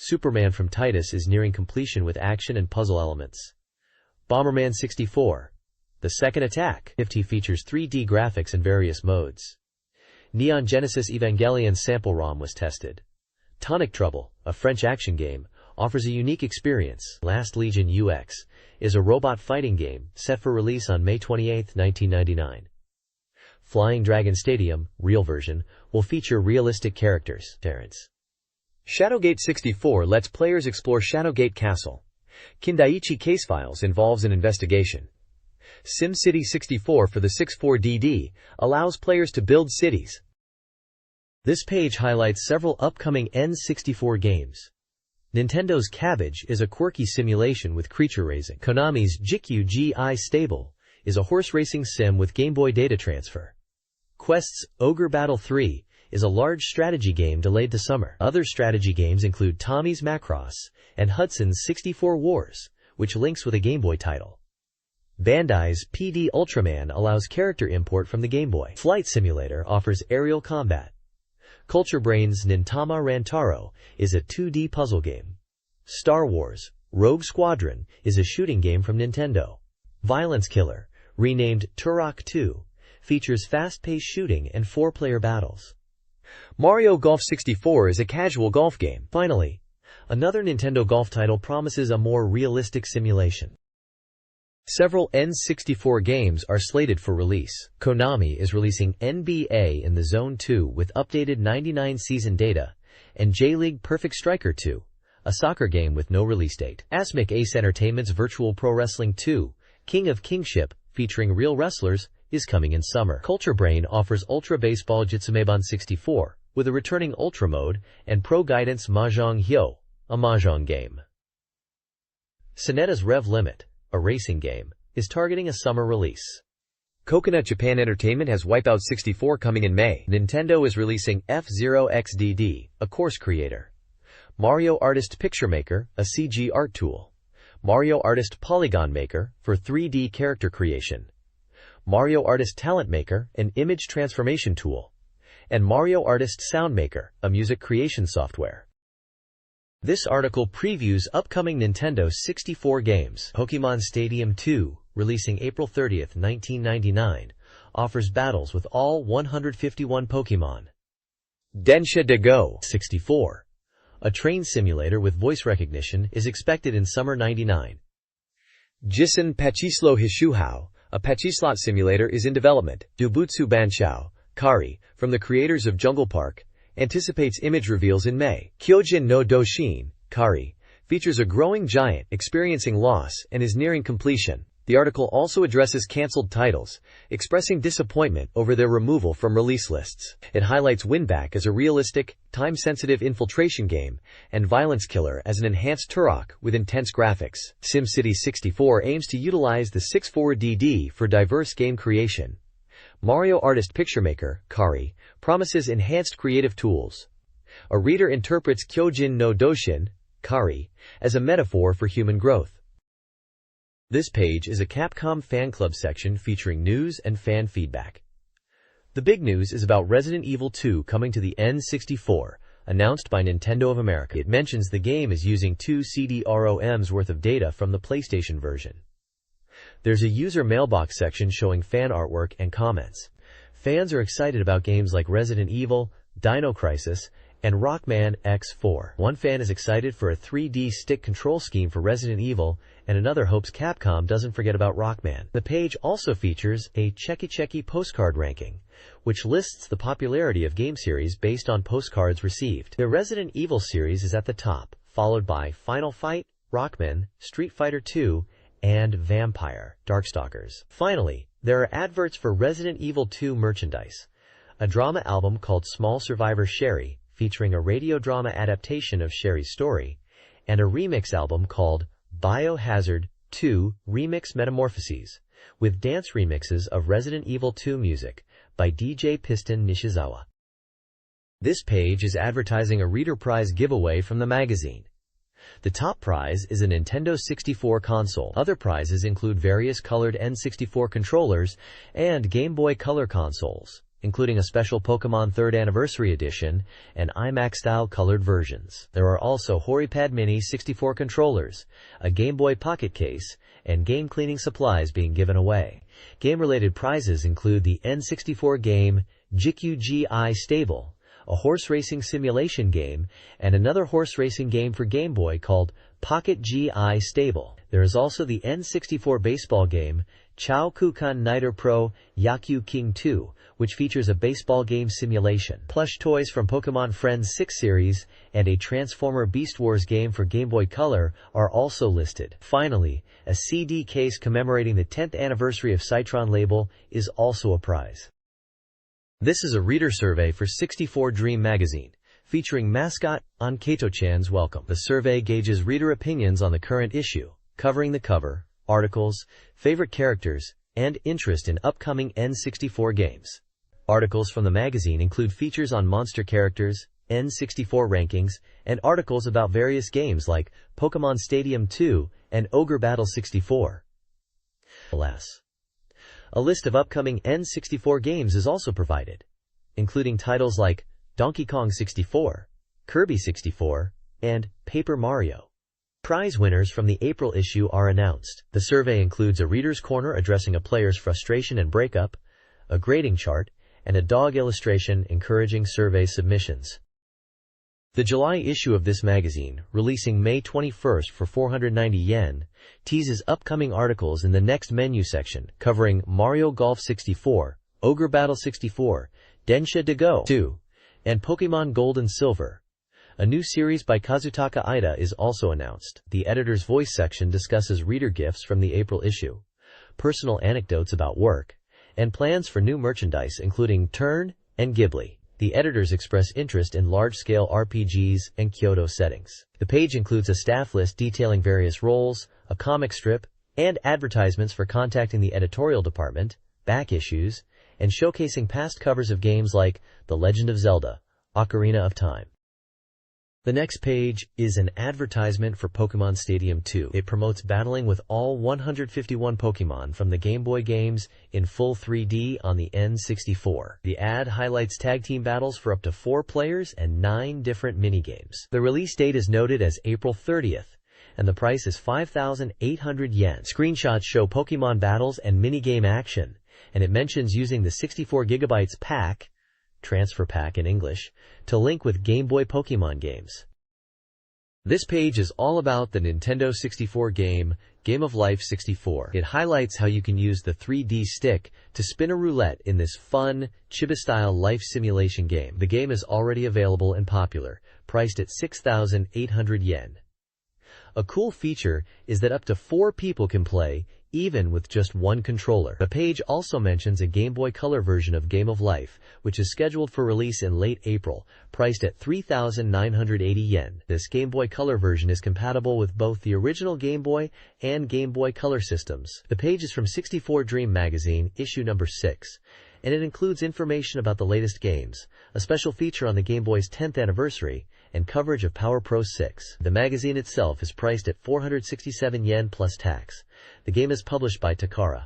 S1: Superman from Titus is nearing completion with action and puzzle elements. Bomberman 64, The Second Attack, features 3D graphics in various modes. Neon Genesis Evangelion sample ROM was tested. Tonic Trouble, a French action game, offers a unique experience. Last Legion UX is a robot fighting game set for release on May 28, 1999. Flying Dragon Stadium, real version, will feature realistic characters. Terrence. Shadowgate 64 lets players explore Shadowgate Castle. Kindaichi Case Files involves an investigation. SimCity 64 for the 64DD allows players to build cities. This page highlights several upcoming N64 games. Nintendo's Cabbage is a quirky simulation with creature raising. Konami's Jikyu Gi Stable is a horse racing sim with Game Boy data transfer. Quest's Ogre Battle 3 is a large strategy game delayed to summer. Other strategy games include Tommy's Macross and Hudson's 64 Wars, which links with a Game Boy title. Bandai's PD Ultraman allows character import from the Game Boy. Flight Simulator offers aerial combat. Culture Brain's Nintama Rantaro is a 2D puzzle game. Star Wars Rogue Squadron is a shooting game from Nintendo. Violence Killer, renamed Turok 2, features fast-paced shooting and 4-player battles. Mario Golf 64 is a casual golf game. Finally, another Nintendo golf title promises a more realistic simulation. Several N64 games are slated for release. Konami is releasing NBA in the Zone 2 with updated 99 season data, and J-League Perfect Striker 2, a soccer game with no release date. Asmik Ace Entertainment's Virtual Pro Wrestling 2, King of Kingship, featuring real wrestlers, is coming in summer. Culture Brain offers Ultra Baseball Jitsumeiban 64, with a returning Ultra mode, and Pro Guidance Mahjong Hyo, a Mahjong game. Sonetta's Rev Limit, a racing game, is targeting a summer release. Coconut Japan Entertainment has Wipeout 64 coming in May. Nintendo is releasing F-Zero XDD, a course creator. Mario Artist Picture Maker, a CG art tool. Mario Artist Polygon Maker, for 3D character creation. Mario Artist Talent Maker, an image transformation tool. And Mario Artist Sound Maker, a music creation software. This article previews upcoming Nintendo 64 games. Pokémon Stadium 2, releasing April 30, 1999, offers battles with all 151 Pokémon. Densha de Go 64, A train simulator with voice recognition is expected in summer '99. Jissen Pachislo Hishuhao, a Pachislot simulator is in development. Dubutsu Banshao, Kari, from the creators of Jungle Park, anticipates image reveals in May. Kyojin no Doshin, Kari, features a growing giant experiencing loss and is nearing completion. The article also addresses cancelled titles, expressing disappointment over their removal from release lists. It highlights Winback as a realistic, time-sensitive infiltration game, and Violence Killer as an enhanced Turok with intense graphics. SimCity 64 aims to utilize the 64DD for diverse game creation. Mario Artist Picturemaker, Kari, promises enhanced creative tools. A reader interprets Kyojin no Doshin, Kari, as a metaphor for human growth. This page is a Capcom fan club section featuring news and fan feedback. The big news is about Resident Evil 2 coming to the N64, announced by Nintendo of America. It mentions the game is using 2 CD-ROMs worth of data from the PlayStation version. There's a user mailbox section showing fan artwork and comments. Fans are excited about games like Resident Evil, Dino Crisis, and Rockman X4. One fan is excited for a 3D stick control scheme for Resident Evil, and another hopes Capcom doesn't forget about Rockman. The page also features a Checky postcard ranking, which lists the popularity of game series based on postcards received. The Resident Evil series is at the top, followed by Final Fight, Rockman, Street Fighter II, and Vampire: Darkstalkers. Finally, there are adverts for Resident Evil 2 merchandise, a drama album called Small Survivor Sherry, featuring a radio drama adaptation of Sherry's story, and a remix album called Biohazard 2 Remix Metamorphoses, with dance remixes of Resident Evil 2 music by DJ Piston Nishizawa. This page is advertising a reader prize giveaway from the magazine. The top prize is a Nintendo 64 console. Other prizes include various colored N64 controllers and Game Boy Color consoles, including a special Pokémon 3rd Anniversary Edition and IMAX-style colored versions. There are also HoriPad Mini 64 controllers, a Game Boy Pocket case, and game cleaning supplies being given away. Game-related prizes include the N64 game GQGI Stable, a horse racing simulation game, and another horse racing game for Game Boy called Pocket GI Stable. There is also the N64 baseball game Chao Kukan Niter Pro Yakyu King 2, which features a baseball game simulation. Plush toys from Pokémon Friends 6 series and a Transformer Beast Wars game for Game Boy Color are also listed. Finally, a CD case commemorating the 10th anniversary of Citron label is also a prize. This is a reader survey for 64Dream magazine, featuring mascot Anketo-chan's Welcome. The survey gauges reader opinions on the current issue, covering the cover, articles, favorite characters, and interest in upcoming N64 games. Articles from the magazine include features on monster characters, N64 rankings, and articles about various games like Pokémon Stadium 2 and Ogre Battle 64. Alas, a list of upcoming N64 games is also provided, including titles like Donkey Kong 64, Kirby 64, and Paper Mario. Prize winners from the April issue are announced. The survey includes a reader's corner addressing a player's frustration and breakup, a grading chart, and a dog illustration encouraging survey submissions. The July issue of this magazine, releasing May 21st for 490 yen, teases upcoming articles in the next menu section covering Mario Golf 64, Ogre Battle 64, Densha de Go 2, and Pokémon Gold and Silver. A new series by Kazutaka Ida is also announced. The editor's voice section discusses reader gifts from the April issue, personal anecdotes about work, and plans for new merchandise including Turn and Ghibli. The editors express interest in large-scale RPGs and Kyoto settings. The page includes a staff list detailing various roles, a comic strip, and advertisements for contacting the editorial department, back issues, and showcasing past covers of games like The Legend of Zelda, Ocarina of Time. The next page is an advertisement for Pokémon Stadium 2. It promotes battling with all 151 Pokémon from the Game Boy games in full 3D on the N64. The ad highlights tag team battles for up to 4 players and 9 different minigames. The release date is noted as April 30th, and the price is 5,800 yen. Screenshots show Pokémon battles and minigame action, and it mentions using the 64 GB pack, transfer pack in English, to link with Game Boy Pokémon games. This page is all about the Nintendo 64 game, Game of Life 64. It highlights how you can use the 3D stick to spin a roulette in this fun, chibi-style life simulation game. The game is already available and popular, priced at 6,800 yen. A cool feature is that up to 4 people can play, even with just one controller. The page also mentions a Game Boy Color version of Game of Life, which is scheduled for release in late April, priced at 3,980 yen. This Game Boy Color version is compatible with both the original Game Boy and Game Boy Color systems. The page is from 64Dream magazine, issue number 6, and it includes information about the latest games, a special feature on the Game Boy's 10th anniversary, and coverage of Power Pro 6. The magazine itself is priced at 467 yen plus tax. The game is published by Takara.